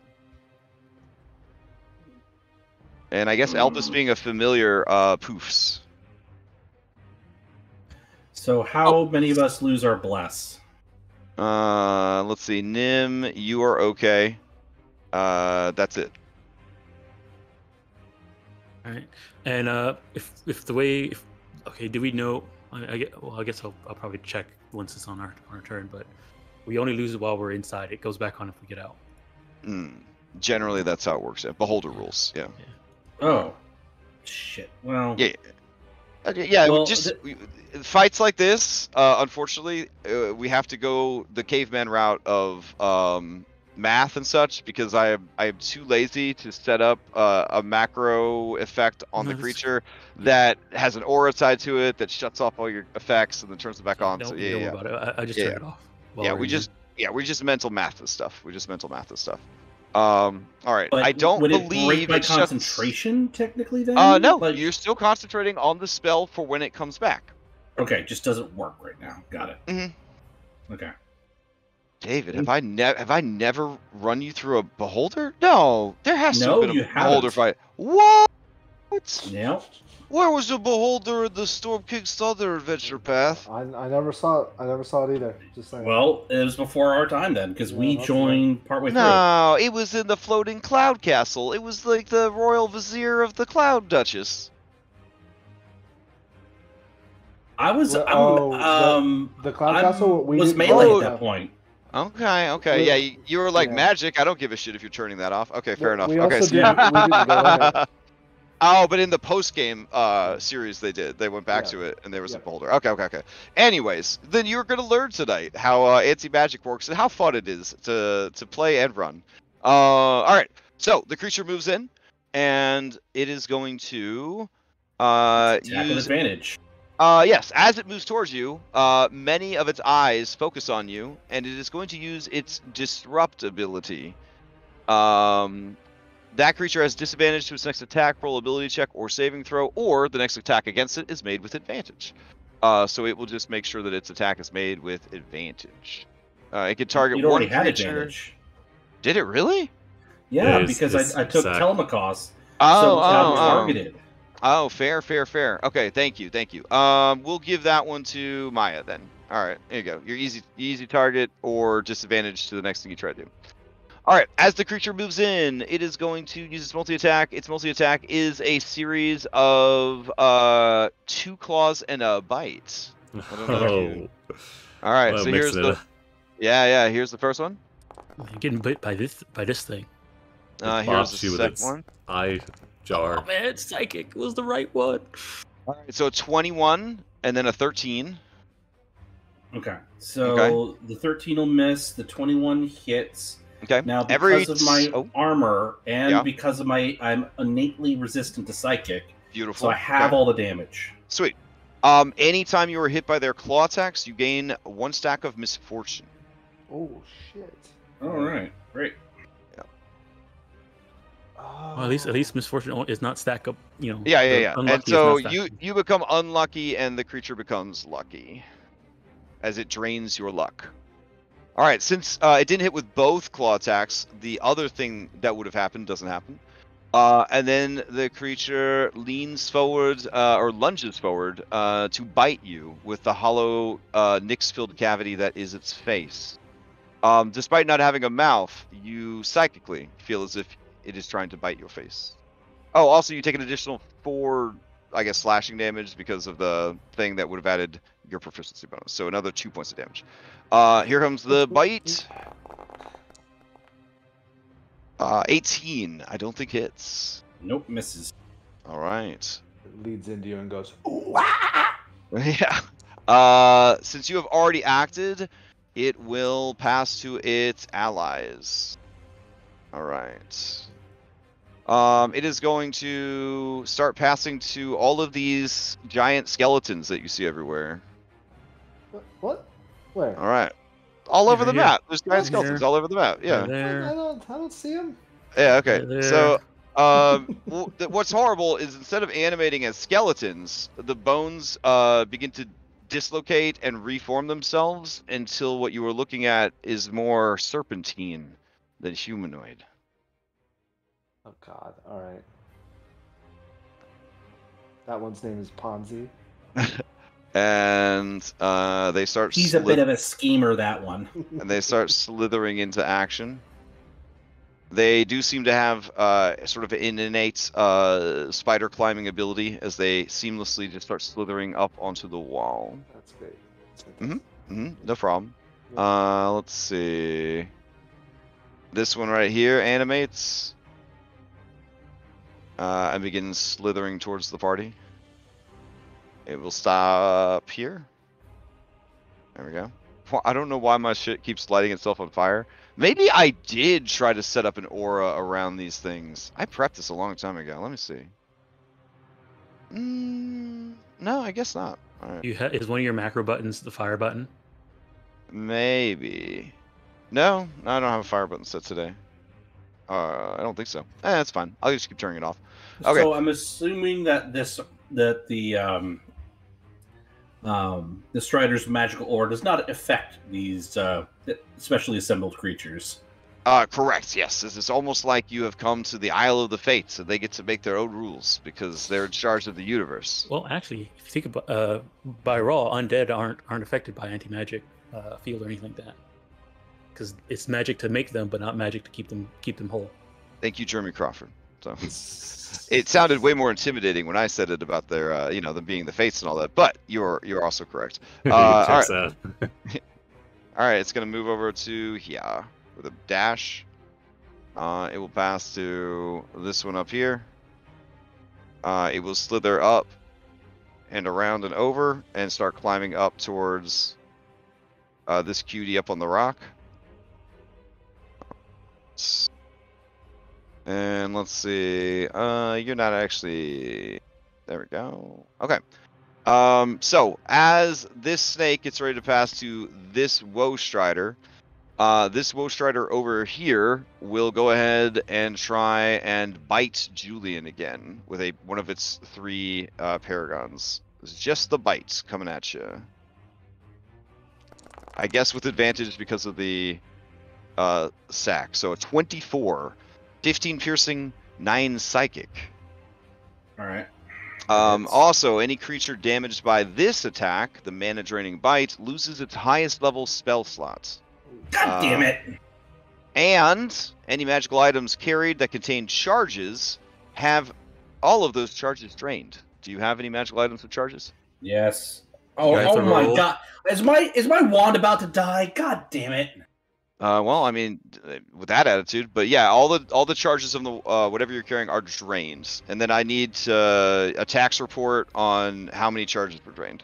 And I guess Elpis being a familiar, poofs. So how many of us lose our bless? Let's see. Nim, you are okay. That's it. All right. And if the way, okay, do we know? I guess I'll probably check once it's on our turn. But we only lose it while we're inside. It goes back on if we get out. Generally, that's how it works. Yeah. Beholder rules. Yeah. Oh, shit. Well. Yeah. Okay, yeah. Well, Fights like this, unfortunately, we have to go the caveman route of math and such because I am too lazy to set up a macro effect on the creature that has an aura tied to it that shuts off all your effects and then turns it back on. Don't So worry about it. I just turned it off. We just mental math this stuff. All right. But I don't would believe it break my concentration technically then? No, Like... you're still concentrating on the spell for when it comes back. Okay, just doesn't work right now. Got it. Mm-hmm. Okay. David, have I never run you through a beholder? No, there has to have been a beholder fight. What? No. Where was the beholder in the Storm King's other adventure path? I never saw it. I never saw it either. Just saying. Well, it was before our time then, because we joined partway through. No, it was in the floating cloud castle. It was like the royal vizier of the Cloud Duchess. I was the cloud castle. We was melee at that point. Okay, yeah, you were like magic. I don't give a shit if you're turning that off. Okay, fair enough. We Okay, also didn't go in it. Oh, but in the post-game series they did. They went back to it, and there was a beholder. Okay. Anyways, then you're going to learn tonight how anti-magic works and how fun it is to play and run. All right, so the creature moves in, and it is going to attack with advantage. Yes, as it moves towards you, many of its eyes focus on you, and it is going to use its Disrupt ability. That creature has disadvantage to its next attack, roll ability check, or saving throw, or the next attack against it is made with advantage. So it will just make sure that its attack is made with advantage. It can target one already had creature. Advantage. Did it really? Yeah, because I took Telemachos, so it's now targeted. Oh, fair. Okay, thank you. We'll give that one to Maya then. All right, there you go. Your easy target or disadvantage to the next thing you try to do. All right, as the creature moves in, it is going to use its multi-attack. Its multi-attack is a series of 2 claws and a bite. Oh. All right, so here's the here's the first one. I'm getting bit by this thing. Here's the second one. Eye jar. Oh man, it's psychic. It was the right one. All right, so 21 and then a 13. Okay, so the 13 will miss. The 21 hits. Okay. Now, because of my armor and because of I'm innately resistant to psychic. Beautiful. So I have all the damage. Sweet. Anytime you are hit by their claw attacks, you gain 1 stack of misfortune. Oh shit! All right, great. Yeah. Well, at least misfortune is not stack up. Yeah. And so you become unlucky, and the creature becomes lucky, as it drains your luck. All right, since it didn't hit with both claw attacks, the other thing that would have happened doesn't happen. And then the creature leans forward or lunges forward to bite you with the hollow Nyx-filled cavity that is its face. Despite not having a mouth, you psychically feel as if it is trying to bite your face. Oh, also you take an additional 4, I guess, slashing damage because of the thing that would have added your proficiency bonus. So another 2 points of damage. Here comes the bite. 18. I don't think hits. Nope, misses. All right. It leads into you and goes, ooh, yeah. Since you have already acted, it will pass to its allies. All right. It is going to start passing to all of these giant skeletons that you see everywhere. What? Where? All right. All over the map. There's giant skeletons all over the map. Yeah. I don't see them. Yeah. Okay. So, what's horrible is instead of animating as skeletons, the bones begin to dislocate and reform themselves until what you were looking at is more serpentine than humanoid. Oh God! All right. That one's name is Ponzi. And they start. He's a bit of a schemer, that one. And they start slithering into action. They do seem to have sort of an innate spider climbing ability as they seamlessly just start slithering up onto the wall. That's great. No problem. Let's see. This one right here animates and begins slithering towards the party. It will stop here. There we go. Well, I don't know why my shit keeps lighting itself on fire. Maybe I did try to set up an aura around these things. I prepped this a long time ago. Let me see. No, I guess not. All right. Is one of your macro buttons the fire button? Maybe. No, I don't have a fire button set today. I don't think so. That's fine. I'll just keep turning it off. Okay. So I'm assuming that the Strider's magical aura does not affect these specially assembled creatures. Correct, yes. This is almost like you have come to the Isle of the Fates, and they get to make their own rules because they're in charge of the universe. Well, actually, if you think about by raw, undead aren't affected by anti-magic field or anything like that, because it's magic to make them, but not magic to keep them whole. Thank you, Jeremy Crawford. So it sounded way more intimidating when I said it about their, them being the Fates and all that. But you're also correct. All right. All right, it's gonna move over to here with a dash. It will pass to this one up here. It will slither up and around and over and start climbing up towards this cutie up on the rock. And let's see. You're not actually. There we go. Okay. So as this snake gets ready to pass to this Woe Strider, this Woe Strider over here will go ahead and try and bite Julian again with one of its 3 paragons. It's just the bites coming at you. I guess with advantage because of the sack. So a 24, 15 piercing, 9 psychic. All right. Also, any creature damaged by this attack, the mana draining bite, loses its highest level spell slots. God damn it! And any magical items carried that contain charges have all of those charges drained. Do you have any magical items with charges? Yes. Oh my God! Is my wand about to die? God damn it! Well, I mean, with that attitude, but yeah, all the charges of the whatever you're carrying are drained, and then I need a tax report on how many charges were drained,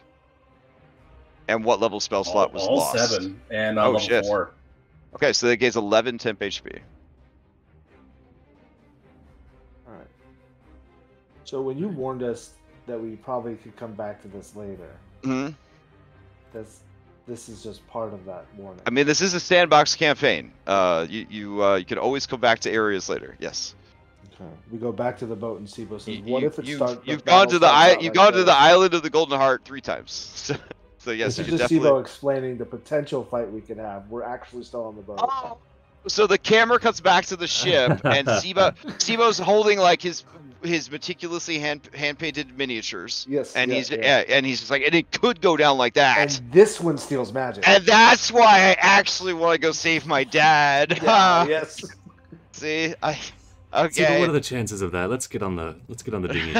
and what level spell slot was lost. All 7 and level 4. Okay, so that gains 11 temp HP. All right. So when you warned us that we probably could come back to this later, this is just part of that warning. I mean, this is a sandbox campaign. You can always come back to ares later. Yes. Okay. We go back to the boat and Sibo says, "What if it starts?" You've gone to the island of the Golden Heart 3 times. So yes, this you is can just definitely. Sibo explaining the potential fight we could have. We're actually still on the boat. Oh. So the camera cuts back to the ship, and Sibo's holding like his meticulously hand painted miniatures. Yes. And he's just like, and it could go down like that. And this one steals magic. And that's why I actually want to go save my dad. Yeah, yes. See, Okay. See, but what are the chances of that? Let's get on the dinghy.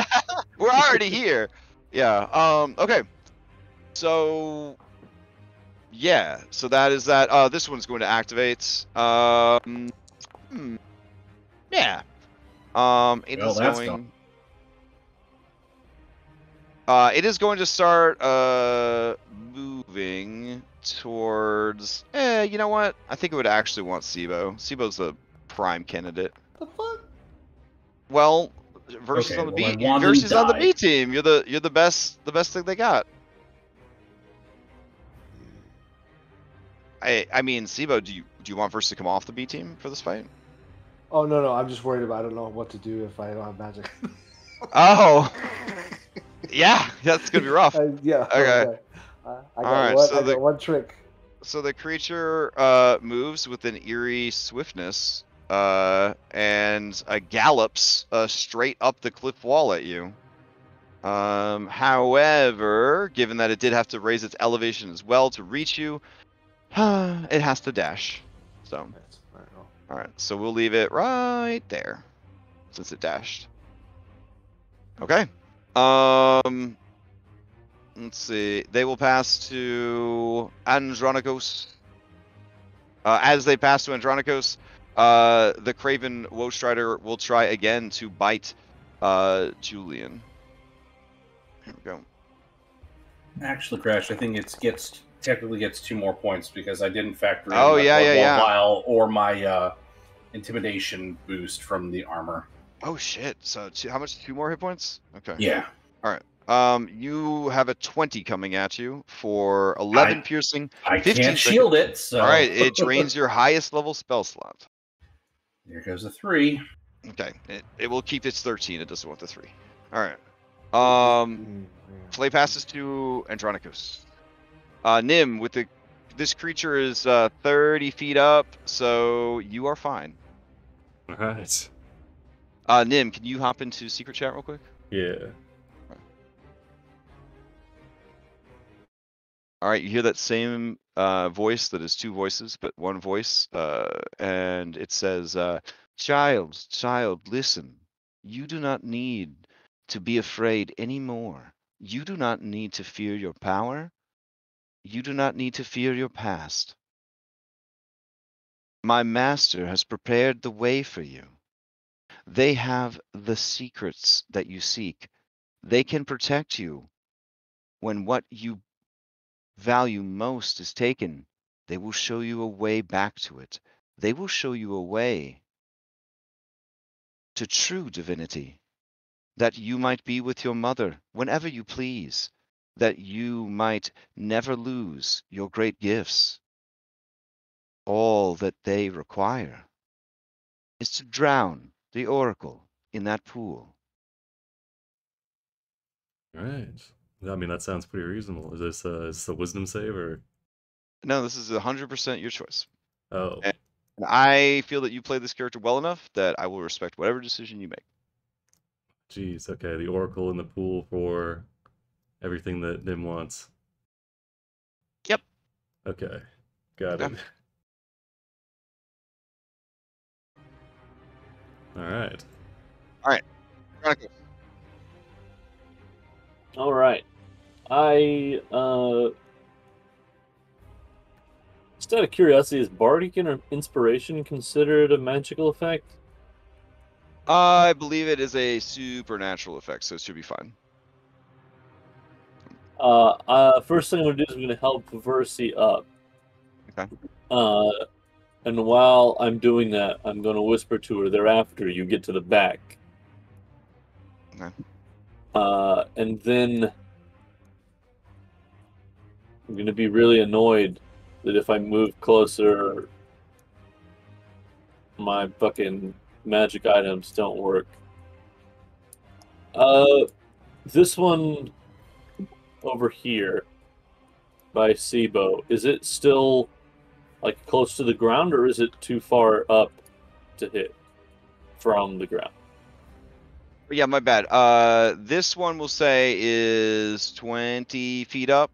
We're already here. Yeah. Okay. So. Yeah. So that is that. This one's going to activate. Yeah. It is going. It is going to start moving towards. You know what? I think it would actually want Sibo. Sibo's a prime candidate. The fuck? Well, versus on the B. Versus on the B team. You're the best thing they got. I mean, Sibo, do you want Verse to come off the B team for this fight? Oh no, I'm just worried about I don't know what to do if I don't have magic. Oh. Yeah, that's gonna be rough. Yeah. Okay. I Alright, got so I got one trick. So the creature moves with an eerie swiftness and gallops straight up the cliff wall at you. However, given that it did have to raise its elevation as well to reach you, it has to dash. So, all right. So we'll leave it right there since it dashed. Okay. Let's see. They will pass to Andronikos. As they pass to Andronikos, the Craven Woestrider will try again to bite Julian. Here we go. Actually, Crash, I think it technically gets 2 more points because I didn't factor in Oh, my yeah, Blood yeah, yeah. Vial or my intimidation boost from the armor. Oh shit! So how much? 2 more hit points? Okay. Yeah. All right. You have a 20 coming at you for 11 piercing. I 15 can't shield it, so... All right, it drains your highest level spell slot. There goes a 3. Okay, it will keep its 13. It doesn't want the 3. All right. Play passes to Andronikos. Nim, this creature is 30 feet up, so you are fine. All right. Nim, can you hop into secret chat real quick? Yeah. All right, you hear that same voice that is 2 voices, but 1 voice, and it says, child, listen. You do not need to be afraid anymore. You do not need to fear your power. You do not need to fear your past. My master has prepared the way for you. They have the secrets that you seek. They can protect you when what you value most is taken. They will show you a way back to it. They will show you a way to true divinity, that you might be with your mother whenever you please, that you might never lose your great gifts. All that they require is to drown the oracle in that pool. All right. I mean, that sounds pretty reasonable. Is this a wisdom save or? No, this is 100% your choice. Oh. And I feel that you play this character well enough that I will respect whatever decision you make. Jeez. Okay. The oracle in the pool for everything that Nim wants. Yep. Okay. Got it. All right. All right. Just out of curiosity, is Bardic Inspiration considered a magical effect? I believe it is a supernatural effect, so it should be fine. First thing I'm going to do is I'm going to help Versi up. Okay. And while I'm doing that, I'm going to whisper to her, thereafter, you get to the back. Okay. And then I'm going to be really annoyed that if I move closer, my fucking magic items don't work. This one over here by Sibo, is it still like close to the ground, or is it too far up to hit from the ground? Yeah, my bad. This one we'll say is 20 feet up.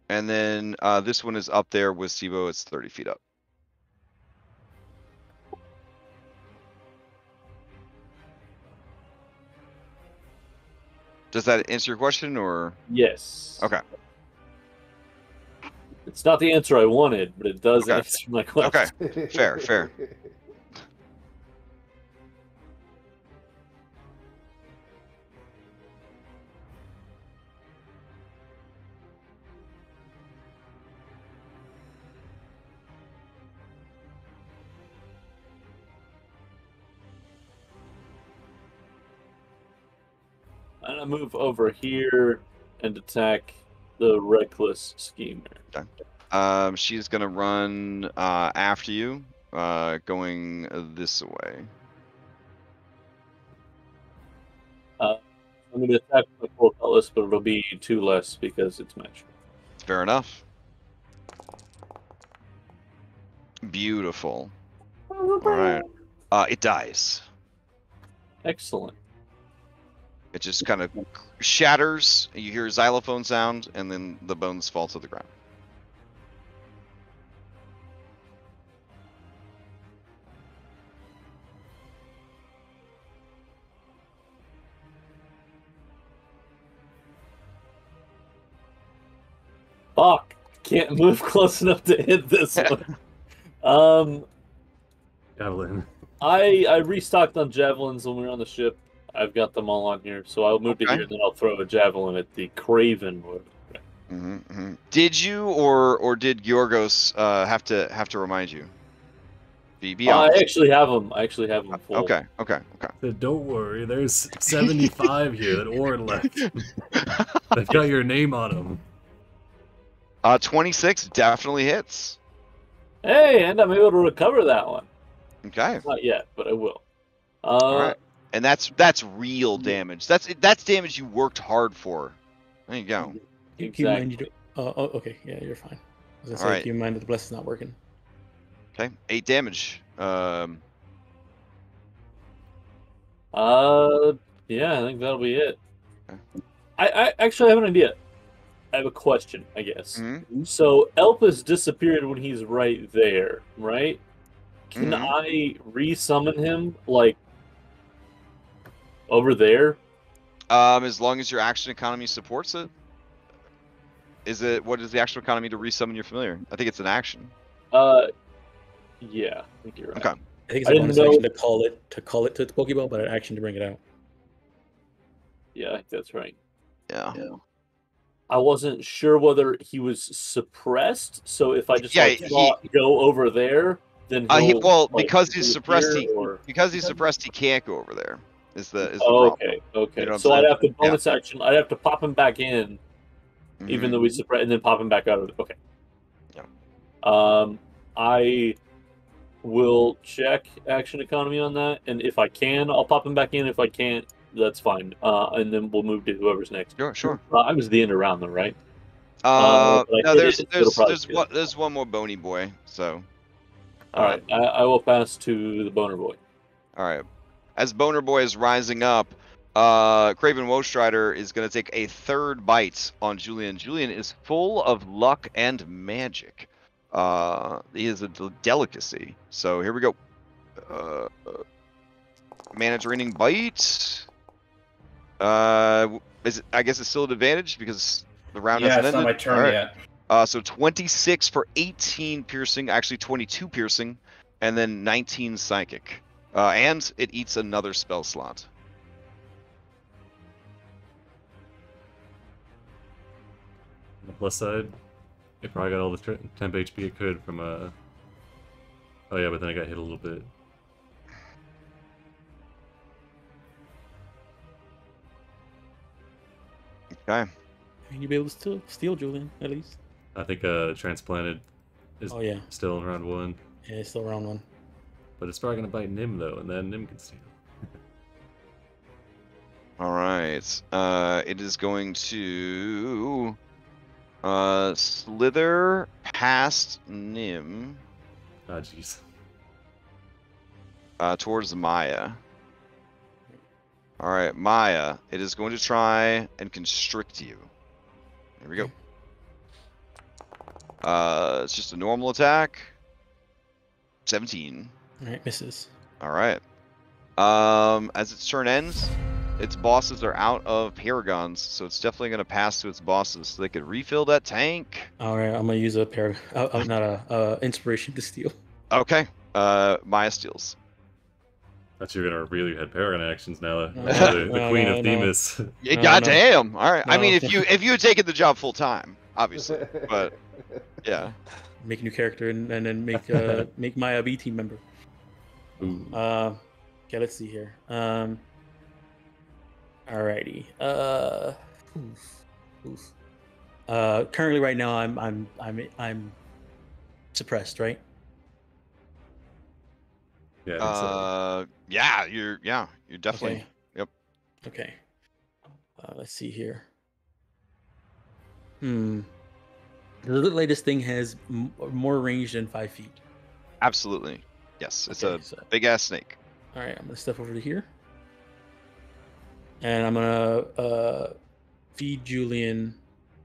And then this one is up there with Sibo. It's 30 feet up. Does that answer your question, or? Yes. Okay. It's not the answer I wanted, but it does answer my question. Okay. Fair. I'm gonna move over here and attack the reckless schemer. Okay. She's gonna run after you, going this way. I'm going to attack the full cutlass, but it'll be 2 less because it's magical. Fair enough. Beautiful. All right. It dies. Excellent. It just kind of shatters. You hear a xylophone sound, and then the bones fall to the ground. Fuck! Can't move close enough to hit this one. Javelin. I restocked on javelins when we were on the ship. I've got them all on here, so I'll move to here and then I'll throw a javelin at the Craven. Did you or did Yorgos have to remind you? Be I honest. actually have them. Full. Okay. Don't worry, there's 75 here that Orin left. They've got your name on them. 26 definitely hits. Hey, and I'm able to recover that one. Okay. Not yet, but I will. All right. And that's real damage. That's damage you worked hard for. There you go. Keep in mind you do. Okay. Yeah, you're fine. I was gonna say, All right. keep in mind that the bless is not working. Okay. 8 damage. Yeah, I think that'll be it. Okay. I actually have an idea. I have a question, I guess. Mm-hmm. So Elpis disappeared when he's right there, right? Can I resummon him, like, over there? As long as your action economy supports it. What is the action economy to resummon your familiar? I think it's an action. Yeah, I think you're right. Okay. I think it's a bonus action to call it to the Pokeball, but an action to bring it out. Yeah, I think that's right. Yeah. I wasn't sure whether he was suppressed, so if I just go over there, then because he's suppressed, he can't go over there. Is the problem. Okay. You know so I'd have to bonus action. I'd have to pop him back in, even though we suppress, and then pop him back out of it. Okay. Yeah. I will check action economy on that, and if I can, I'll pop him back in. If I can't, that's fine. And then we'll move to whoever's next. Sure. I was the end of round, though, right? No, there's one more bony boy. So. All right, I will pass to the boner boy. All right. As boner boy is rising up, Craven Woestrider is going to take a third bite on Julian. Julian is full of luck and magic. He is a delicacy. So here we go. Mana draining bite. I guess it's still an advantage because the round hasn't ended. Yeah, it's not my turn yet. So 26 for 18 piercing, actually 22 piercing, and then 19 psychic. And it eats another spell slot. On the plus side, it probably got all the temp HP it could from Oh yeah, but then I got hit a little bit. Okay. You'll be able to steal Julian, at least. I think Transplanted is still in round 1. Yeah, it's still round 1. But it's probably going to bite Nim, though, and then Nim can steal. All right. It is going to slither past Nim. Ah, jeez. Towards Maya. All right, Maya. It is going to try and constrict you. Here we go. It's just a normal attack. 17. All right, misses. All right. As its turn ends, its bosses are out of paragons, so it's definitely going to pass to its bosses, so they could refill that tank. All right, I'm gonna use a inspiration to steal. Okay. Maya steals. Thought you were gonna reveal you had Paragon actions now. The Queen of Themis. Goddamn! All right. I mean, if you had taken the job full time, obviously, but yeah. Make a new character and then make make Maya a B team member. Ooh. Okay, let's see here. Alrighty. Currently, right now, I'm suppressed, right? Yeah. You're definitely. Okay. Yep. Okay. let's see here. The latest thing has more range than 5 feet. Absolutely. Yes, it's Okay, a big ass snake. All right, I'm gonna step over to here, and I'm gonna feed Julian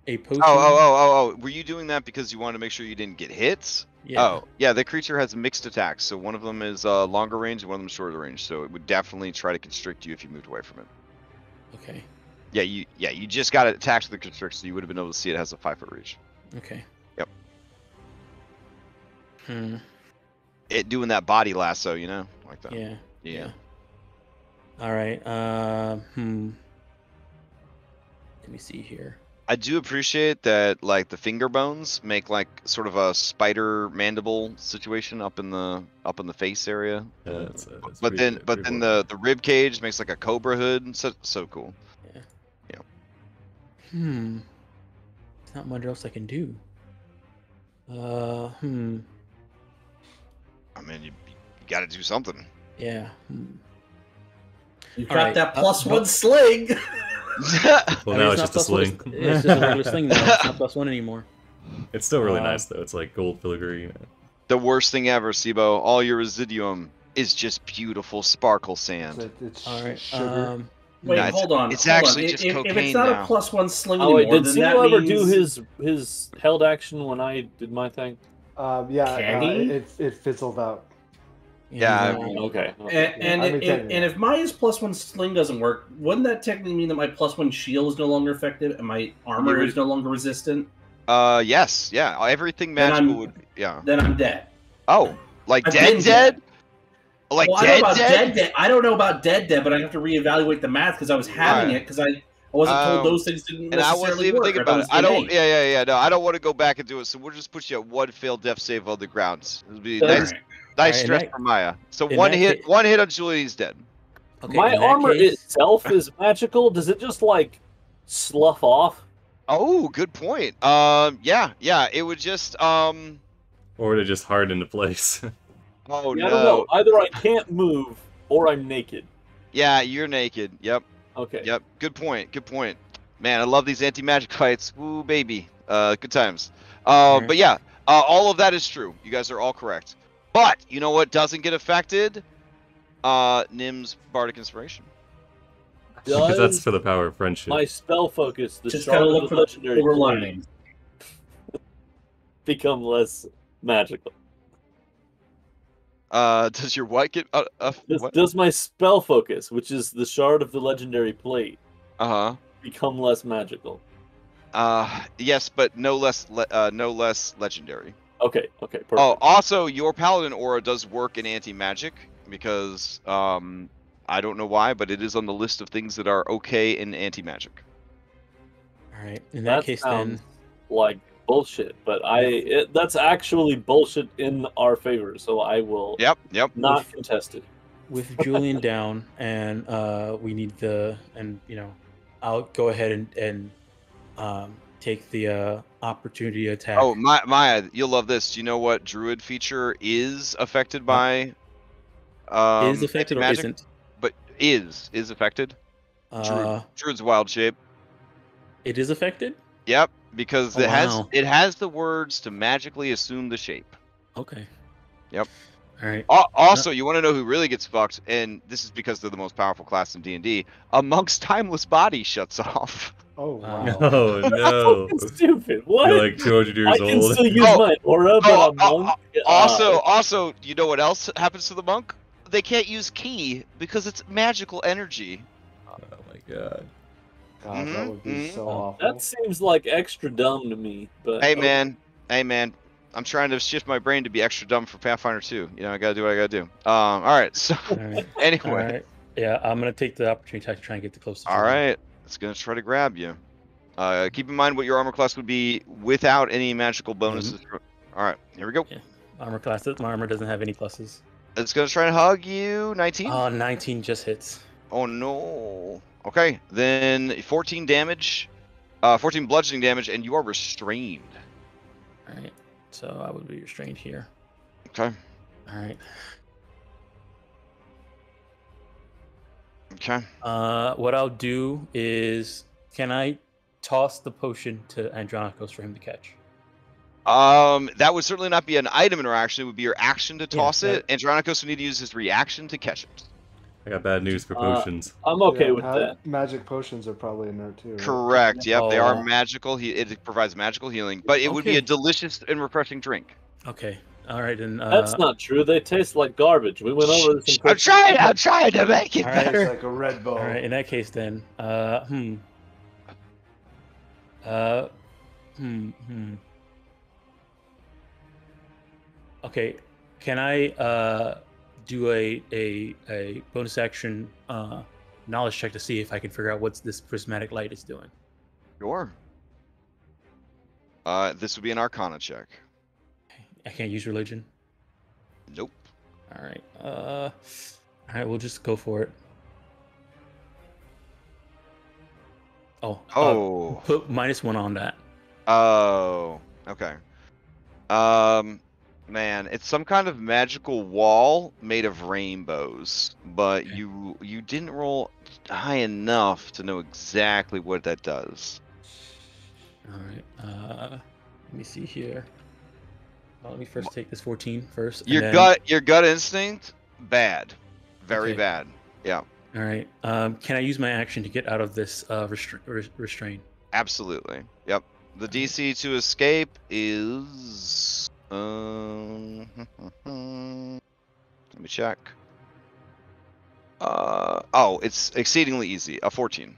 a potion. Oh! Were you doing that because you wanted to make sure you didn't get hit? Yeah. Oh, yeah. The creature has mixed attacks, so one of them is longer range, and one of them shorter range. So it would definitely try to constrict you if you moved away from it. Okay. Yeah, you just got attacked with the constrict, so you would have been able to see it has a 5-foot reach. Okay. Yep. It doing that body lasso, like that. Yeah. All right. Let me see here. I do appreciate that, like the finger bones make like sort of a spider mandible situation up in the face area. Yeah, but then the rib cage makes like a cobra hood. So cool. Yeah. Yeah. There's not much else I can do. I mean, you got to do something. Yeah. You got that +1 sling. Well, now it's just a sling. It's just a regular sling now. It's not +1 anymore. It's still really nice though. It's like gold filigree. The worst thing ever, Sibo. All your residuum is just beautiful sparkle sand. It's all right. sugar. Wait, No, hold on. It's actually just if cocaine it's not now. a +1 sling Oh anymore, wait, did then that Sibo ever means... do his held action when I did my thing? It fizzled out. Yeah. Okay. And if Maya's +1 sling doesn't work, wouldn't that technically mean that my +1 shield is no longer effective and my armor is no longer resistant? Yes. Yeah. Everything magical would. Yeah. Then I'm dead. Oh, like I've dead? been dead. Like Well, dead? I don't know about dead, but I have to reevaluate the math because I was having it because I wasn't told those things didn't And I necessarily wasn't even work. thinking about it. I don't. Yeah. No, I don't want to go back and do it. So we'll just put you at 1 failed death save on the grounds. It'll be nice. Nice stress for Maya. So one hit on Julie, he's dead. Okay, my armor itself is magical. Does it just like slough off? Oh, good point. Yeah. It would just Or would it just harden into place? Oh yeah, no. I don't know. Either I can't move or I'm naked. Yeah, you're naked. Yep. Okay. Yep. Good point. Man, I love these anti-magic fights. Woo, baby. Good times. But yeah, all of that is true. You guys are all correct. But you know what doesn't get affected? Nim's Bardic Inspiration. Because that's for the power of friendship. My spell focus, the just gotta look for the legendary overlining. become less magical. Does your what get? What? Does my spell focus, which is the shard of the legendary plate, become less magical? Yes, but no less legendary. Okay, perfect. Oh, also, your paladin aura does work in anti-magic because I don't know why, but it is on the list of things that are okay in anti-magic. All right. In that case, then, like bullshit. But that's actually bullshit in our favor. So I will. Yep. Not contest it. With Julian down, and we need I'll go ahead and take the opportunity attack. Oh, Maya, you'll love this. Do you know what druid feature is affected by? Is affected or isn't? But is affected. Druid's wild shape. It is affected. Yep, because it has the words to magically assume the shape. Okay. Yep. All right. Also, you want to know who really gets fucked, and this is because they're the most powerful class in D&D. A monk's timeless body shuts off. Oh wow! Oh no! That's stupid. What? You're like 200 years I can old. still use my aura, but I'm monk. Also, you know what else happens to the monk? They can't use ki because it's magical energy. Oh my god! God, that would be so awful. That seems like extra dumb to me. But hey man, I'm trying to shift my brain to be extra dumb for Pathfinder 2. I gotta do what I gotta do. All right. So anyway, all right. Yeah, I'm gonna take the opportunity to try and get the closest. All right, it's gonna try to grab you. Keep in mind what your armor class would be without any magical bonuses. All right, here we go. Yeah. Armor class. My armor doesn't have any pluses. It's gonna try and hug you. 19. 19 just hits. Oh no. Okay, then 14 damage, 14 bludgeoning damage, and you are restrained. All right. So I would be restrained here. Okay. All right. Okay. What I'll do is Can I toss the potion to Andronicos for him to catch? That would certainly not be an item interaction. It would be your action to toss it. Andronicos would need to use his reaction to catch it. I got bad news for potions. I'm okay with that. Magic potions are probably inert too. Right? Correct. Yep, they are magical. It provides magical healing, but it would be a delicious and refreshing drink. Okay. All right, and That's not true. They taste like garbage. We went over this. I'm trying to make it better. It's like a Red Bull. all right. In that case, then, Okay, can I do a bonus action knowledge check to see if I can figure out what this prismatic light is doing? Sure. This would be an Arcana check. I can't use religion. Nope. All right. All right. We'll just go for it. Oh. Put -1 on that. Oh. Okay. Man, it's some kind of magical wall made of rainbows, but Okay. you didn't roll high enough to know exactly what that does. All right. Let me see here. Let me first take this 14 first. and Your then- gut instinct, bad, very Okay. bad. Yeah, All right. Can I use my action to get out of this restraint? absolutely. Yep. The DC to escape is let me check. Oh, it's exceedingly easy. A 14.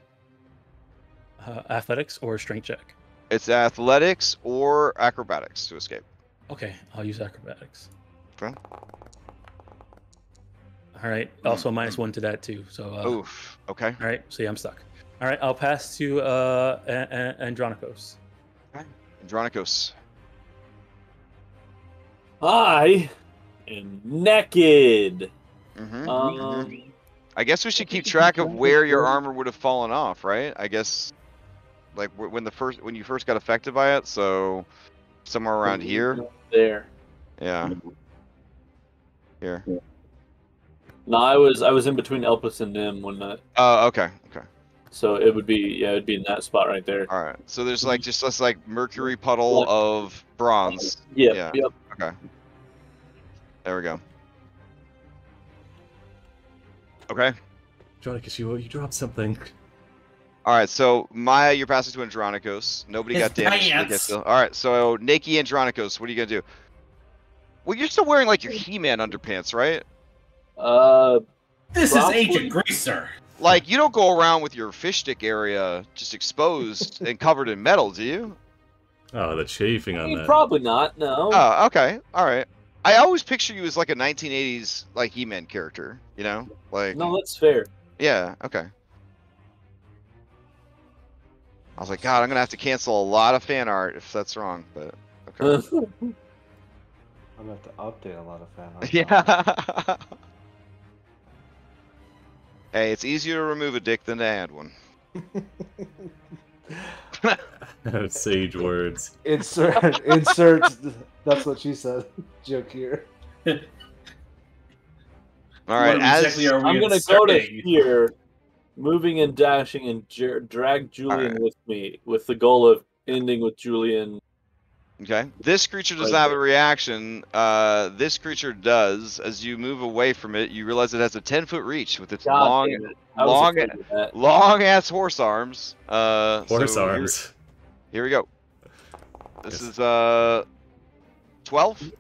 Athletics or strength check? It's athletics or acrobatics to escape. Okay, I'll use acrobatics. Okay. All right. Also -1 to that too. So. Oof. Okay. All right. So yeah, I'm stuck. All right. I'll pass to Andronicos. Andronicos. I am naked. Mm-hmm. I guess we should keep track of where your armor would have fallen off, right? I guess, like when you first got affected by it, so somewhere around here. There. Yeah. Here. No, I was in between Elpis and Nim when that. Oh, okay. Okay. So it would be in that spot right there. All right. So there's like just this like mercury puddle of bronze. Yep. Yeah. Yep. Okay. There we go. Okay. Andronicus, you dropped something. All right. So Maya, you're passing to Andronicos. Nobody His got damaged. pants. All right. So Nikki Andronicos, what are you gonna do? Well, you're still wearing like your He-Man underpants, right? This Probably. is Agent Greaser. Like, you don't go around with your fish stick area just exposed and covered in metal, do you? Oh, the chafing I on mean, that. probably not. No. Oh, okay. All right. I always picture you as like a 1980s like He-Man character, you know? Like, No, that's fair. yeah, okay. I was like, God, I'm gonna have to cancel a lot of fan art if that's wrong, but okay. I'm gonna have to update a lot of fan art. Yeah. Hey, it's easier to remove a dick than to add one. Sage words. Insert. That's what she said. Joke here. All right, What as exactly are we I'm gonna go to inserting? here, moving and dashing, and drag Julian with me, with the goal of ending with Julian. okay, this creature does not have a reaction. This creature does. As you move away from it, you realize it has a 10-foot reach with its God damn it. I was long, afraid of that. long ass horse arms. Horse so arms. Here we go. This is 12.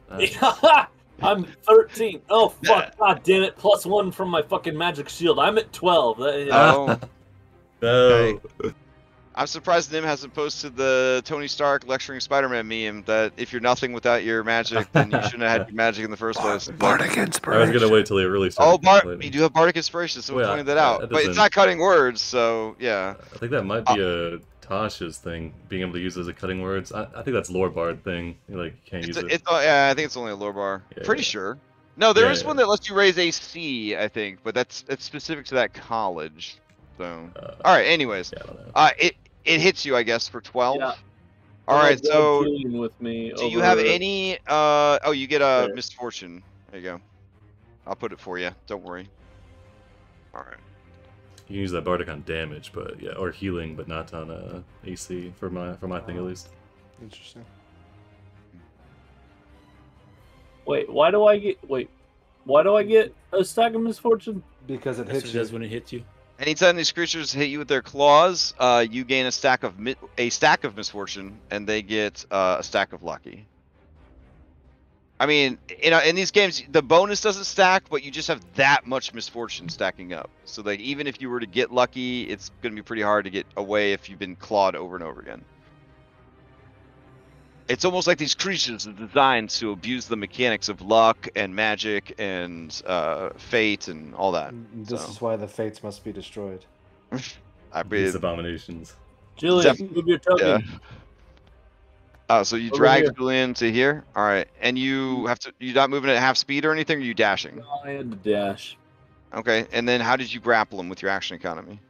I'm 13. Oh fuck! God damn it! +1 from my fucking magic shield. I'm at 12. Oh, No. Okay. I'm surprised Nim hasn't posted the Tony Stark lecturing Spider-Man meme that if you're nothing without your magic, then you shouldn't have had your magic in the first place. Bardic I inspiration. was gonna wait till he really Oh, started. you do have Bardic Inspiration, so we Well, pointed that yeah, out. that But it's doesn't- not cutting words, so yeah. I think that might be a Tosh's thing, being able to use it as a cutting words. I think that's lore bard thing. You can't use it. Yeah, I think it's only a lore bar. Yeah, Pretty yeah. sure. No, there Yeah, is yeah. one that lets you raise AC, I think, but it's specific to that college. So, all right. Anyways, Yeah, I don't know. it hits you, I guess, for 12. Yeah. All right. So, Julian with me. do you have over- any? Oh, you get a There. misfortune. There you go. I'll put it for you. Don't worry. All right. You can use that bardic on damage, but yeah, or healing, but not on AC for my thing at least. Interesting. Wait, why do I get a stack of misfortune? Because it That's hits what it you. does when it hits you. Anytime these creatures hit you with their claws, you gain a stack of misfortune, and they get a stack of lucky. I mean, in these games, the bonus doesn't stack, but you just have that much misfortune stacking up. So, like, even if you were to get lucky, it's going to be pretty hard to get away if you've been clawed over and over again. It's almost like these creatures are designed to abuse the mechanics of luck and magic and fate and all that. This is why the fates must be destroyed. I These mean, abominations. Julian, move your token. yeah. Oh, so you Over drag here. Julian to here? All right. And you're not moving at half speed or anything, or are you dashing? No, I had to dash. Okay. And then how did you grapple him with your action economy?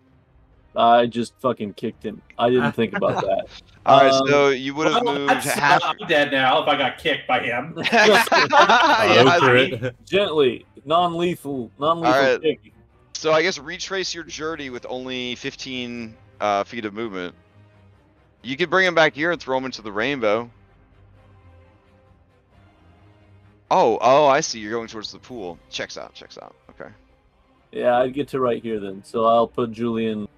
I just fucking kicked him. I didn't think about that. All right. So you would have Well, moved half. I'm dead now if I got kicked by him. Yeah, I for mean, it. Gently, non-lethal Alright. kick. so I guess retrace your journey with only 15 feet of movement. You could bring him back here and throw him into the rainbow. Oh, I see. You're going towards the pool. Checks out. Okay. Yeah, I'd get to right here then. So I'll put Julian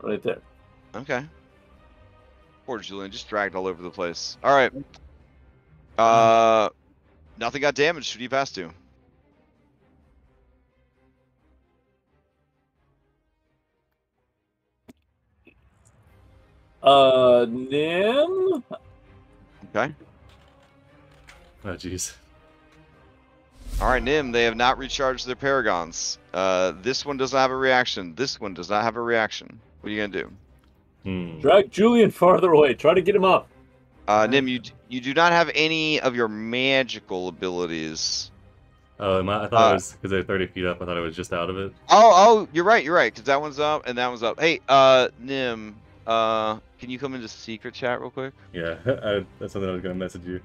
right there. Okay. Poor Julian, just dragged all over the place. All right. Nothing got damaged. Who do you pass to? Nim? Okay. Oh jeez. All right, Nim. They have not recharged their paragons. This one does not have a reaction. This one does not have a reaction. What are you gonna do? Drag Julian farther away. Try to get him up. Nim, you do not have any of your magical abilities. Oh, I thought it was because they're 30 feet up. I thought it was just out of it. Oh, you're right. Because that one's up and that one's up. Hey, Nim, can you come into secret chat real quick? Yeah, that's something I was gonna message you.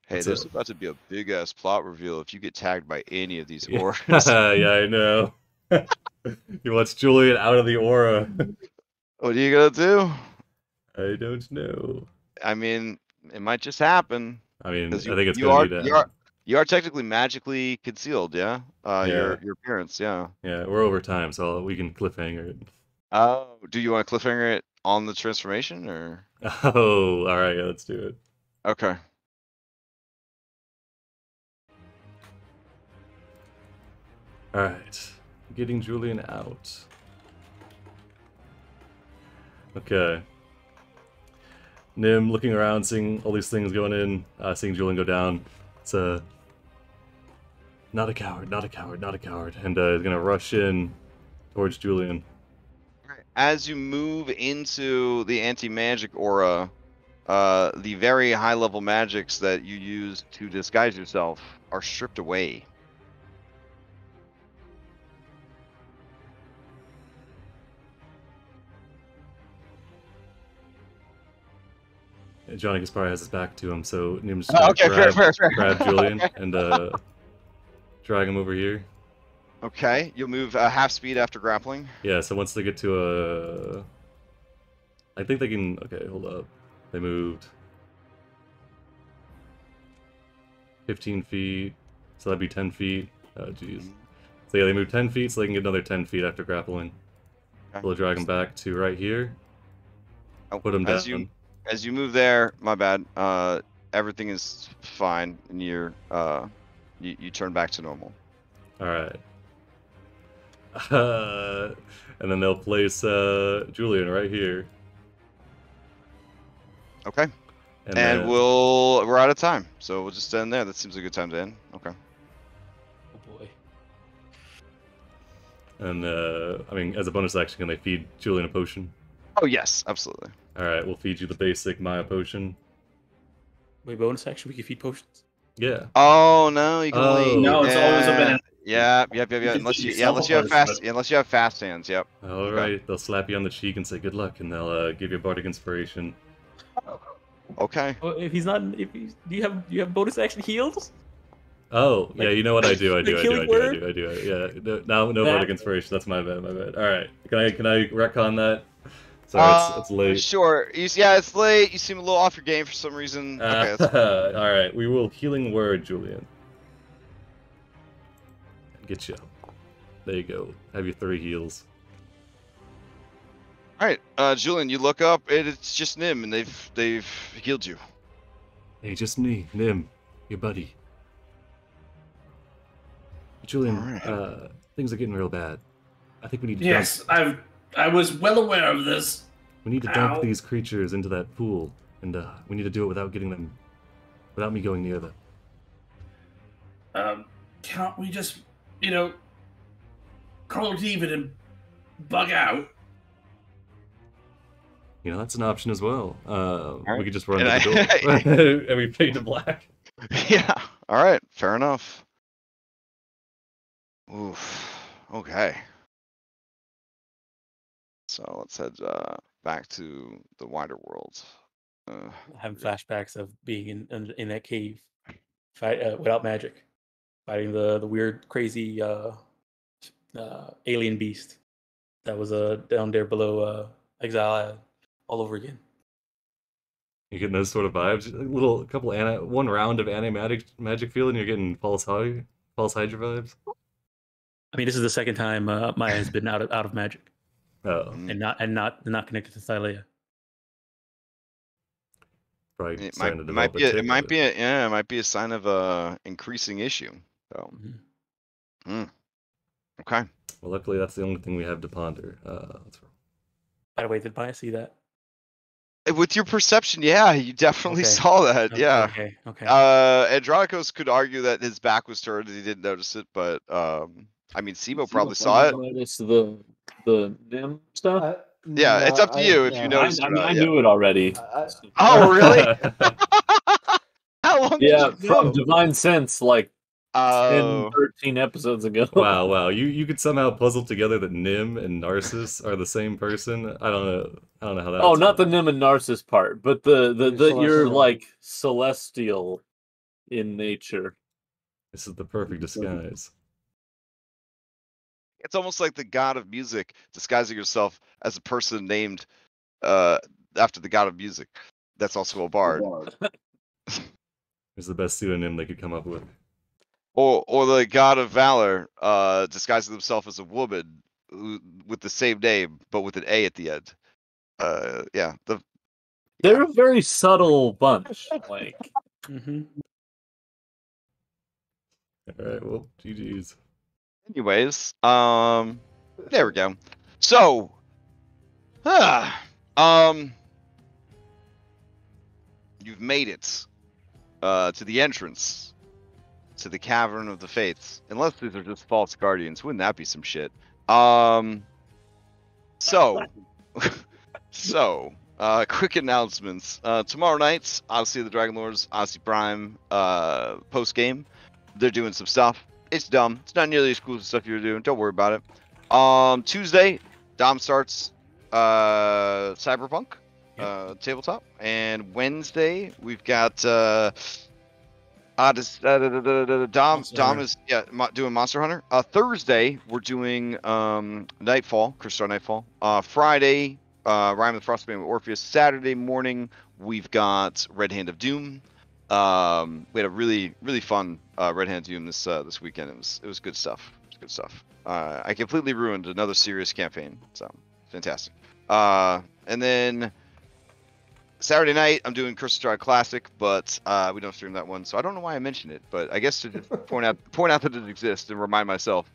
Hey, What's there's up? about to be a big ass plot reveal if you get tagged by any of these Yeah, ores. yeah, I know. You watch Julian out of the aura. What are you gonna do? I don't know. I mean, it might just happen. I mean, I 'Cause think it's you gonna are, be that. you are technically magically concealed, yeah? Yeah. Your appearance, yeah. Yeah, we're over time, so we can cliffhanger it. Oh, do you want to cliffhanger it on the transformation or? Oh, all right, yeah, let's do it. Okay. All right, getting Julian out. Okay. Nim looking around, seeing all these things going in, seeing Julian go down. It's not a coward, not a coward, not a coward, and is gonna rush in towards Julian. As you move into the anti-magic aura, the very high-level magics that you use to disguise yourself are stripped away. Johnny Gaspar has his back to him, so Nim's Oh, just gonna okay, fair. grab Julian and drag him over here. Okay, you'll move half speed after grappling. Yeah, so once they get to a... I think they can... Okay, hold up. They moved 15 feet, so that'd be 10 feet. Oh, jeez. So yeah, they moved 10 feet, so they can get another 10 feet after grappling. Okay. We'll drag them back to right here. Oh, Put them down. As you move there, my bad. Everything is fine, and you turn back to normal. All right. And then they'll place Julian right here. Okay. And And then- we're out of time, so we'll just end there. That seems a good time to end. Okay. Oh boy. And I mean, as a bonus action, can they feed Julian a potion? Oh yes, absolutely. All right, we'll feed you the basic Maya potion. Wait, bonus action, we can feed potions. Yeah. Oh no, you can Oh. only. No, it's always a minute. Yep. You can Unless feed you, yourself unless a you have bonus, fast, but- unless you have fast hands. Yep. All Okay. right, they'll slap you on the cheek and say good luck, and they'll give you a bardic inspiration. Okay. Oh, if he's not, do you have bonus action heals? Oh, yeah, you know what I do. The killing word? Yeah, no voting inspiration. That's my bad. All right, can I retcon that? Sorry, it's late. Sure. Yeah, it's late. You seem a little off your game for some reason. Okay. All right, we will healing word, Julian. Get you up. There you go. Have your 3 heals. All right, Julian, you look up, and it's just Nim, and they've healed you. Hey, just me, Nim, your buddy. Julian, Alright. things are getting real bad. I think we need to Yes, I was well aware of this. We need to dump these creatures into that pool, and we need to do it without me going near them. Can't we just, call it even and bug out? That's an option as well. Right. We could just run to the door, and we fade to black. Yeah. All right. Fair enough. Oof. Okay. So let's head back to the wider world. Having flashbacks of being in that cave, fight without magic, fighting the weird, crazy alien beast that was down there below Exile Island, all over again. You're getting those sort of vibes. One round of anti-magic field, and you're getting false Hydra vibes. I mean, this is the second time Maya has been out of magic. Oh, and not connected to Thylea. Probably it might be a sign of increasing issue. So, okay. Well, luckily that's the only thing we have to ponder. By the way, did Maya see that? With your perception, yeah, you definitely saw that. Okay, yeah. Okay. Andronicos could argue that his back was turned and he didn't notice it, but I mean, Sibo probably saw it. Notice the Nim stuff. Yeah, it's up to you if you notice. I knew it already. Oh, really? How long? Yeah, did you from know? Divine Sense, like 10, 13 episodes ago. Wow. You could somehow puzzle together that Nim and Narcissus are the same person. I don't know how that. Oh, not the Nim and Narcissus part, but the you're like celestial in nature. This is the perfect disguise. It's almost like the god of music disguising yourself as a person named after the god of music. That's also a bard. It's the best pseudonym they could come up with. Or the god of valor disguising himself as a woman with the same name but with an A at the end. They're a very subtle bunch. Like, All right, well, GG's. Anyways, there we go. So, you've made it to the entrance to the Cavern of the Fates. Unless these are just false guardians, wouldn't that be some shit? Quick announcements. Tomorrow night, Odyssey of the Dragonlords, Odyssey Prime, post game. They're doing some stuff. It's dumb. It's not nearly as cool as the stuff you're doing. Don't worry about it. Tuesday, Dom starts Cyberpunk tabletop, and Wednesday we've got Dom is doing Monster Hunter. Thursday we're doing Nightfall, Crystal Nightfall. Friday, Rime of the Frostbane with Orpheus. Saturday morning we've got Red Hand of Doom. We had a really fun Red Hand Doom this weekend. It was good stuff. I completely ruined another serious campaign, so fantastic. And then Saturday night I'm doing Curse of Strahd Classic, but we don't stream that one, so I don't know why I mentioned it, but I guess to just point out that it exists and remind myself.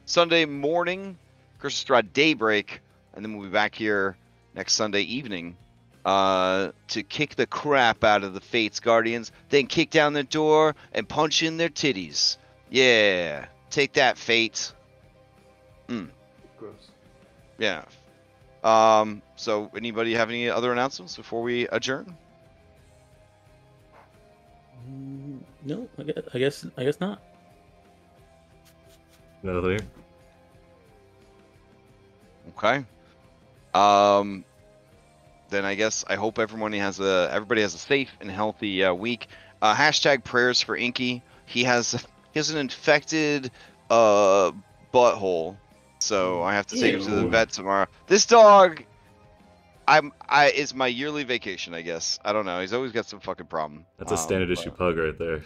Sunday morning, Curse of Strahd Daybreak, and then we'll be back here next Sunday evening to kick the crap out of the Fates Guardians, then kick down their door and punch in their titties. Yeah, take that, Fate. Gross. Yeah. So anybody have any other announcements before we adjourn? No, I guess not. Nothing. Okay. Then I guess I hope everybody has a safe and healthy week. Hashtag prayers for Inky. he has an infected butthole, so I have to take him to the vet tomorrow. This dog, it's my yearly vacation, I guess. I don't know. He's always got some fucking problem. That's a standard issue pug right there.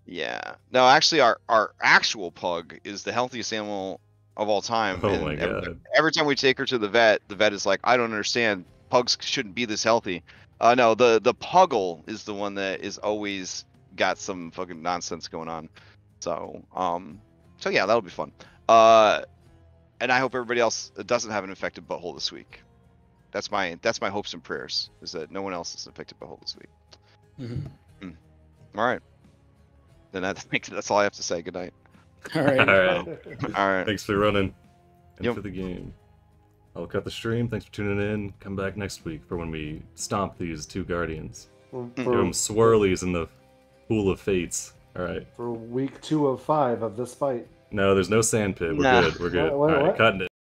Yeah. No, actually, our actual pug is the healthiest animal of all time. Oh my god. Every time we take her to the vet is like, I don't understand. Pugs shouldn't be this healthy. No, the puggle is the one that is always got some fucking nonsense going on. So yeah, that'll be fun. And I hope everybody else doesn't have an infected butthole this week. That's my hopes and prayers, is that no one else is infected butthole this week. Mm-hmm. All right. Then that's all I have to say. Good night. All right. All right. Thanks for running and Yep. for the game. I'll cut the stream. Thanks for tuning in. Come back next week for when we stomp these two guardians. Give them swirlies in the pool of fates. All right. For week 2 of 5 of this fight. No, there's no sandpit. We're Nah. good. We're good. What? All right, cutting it.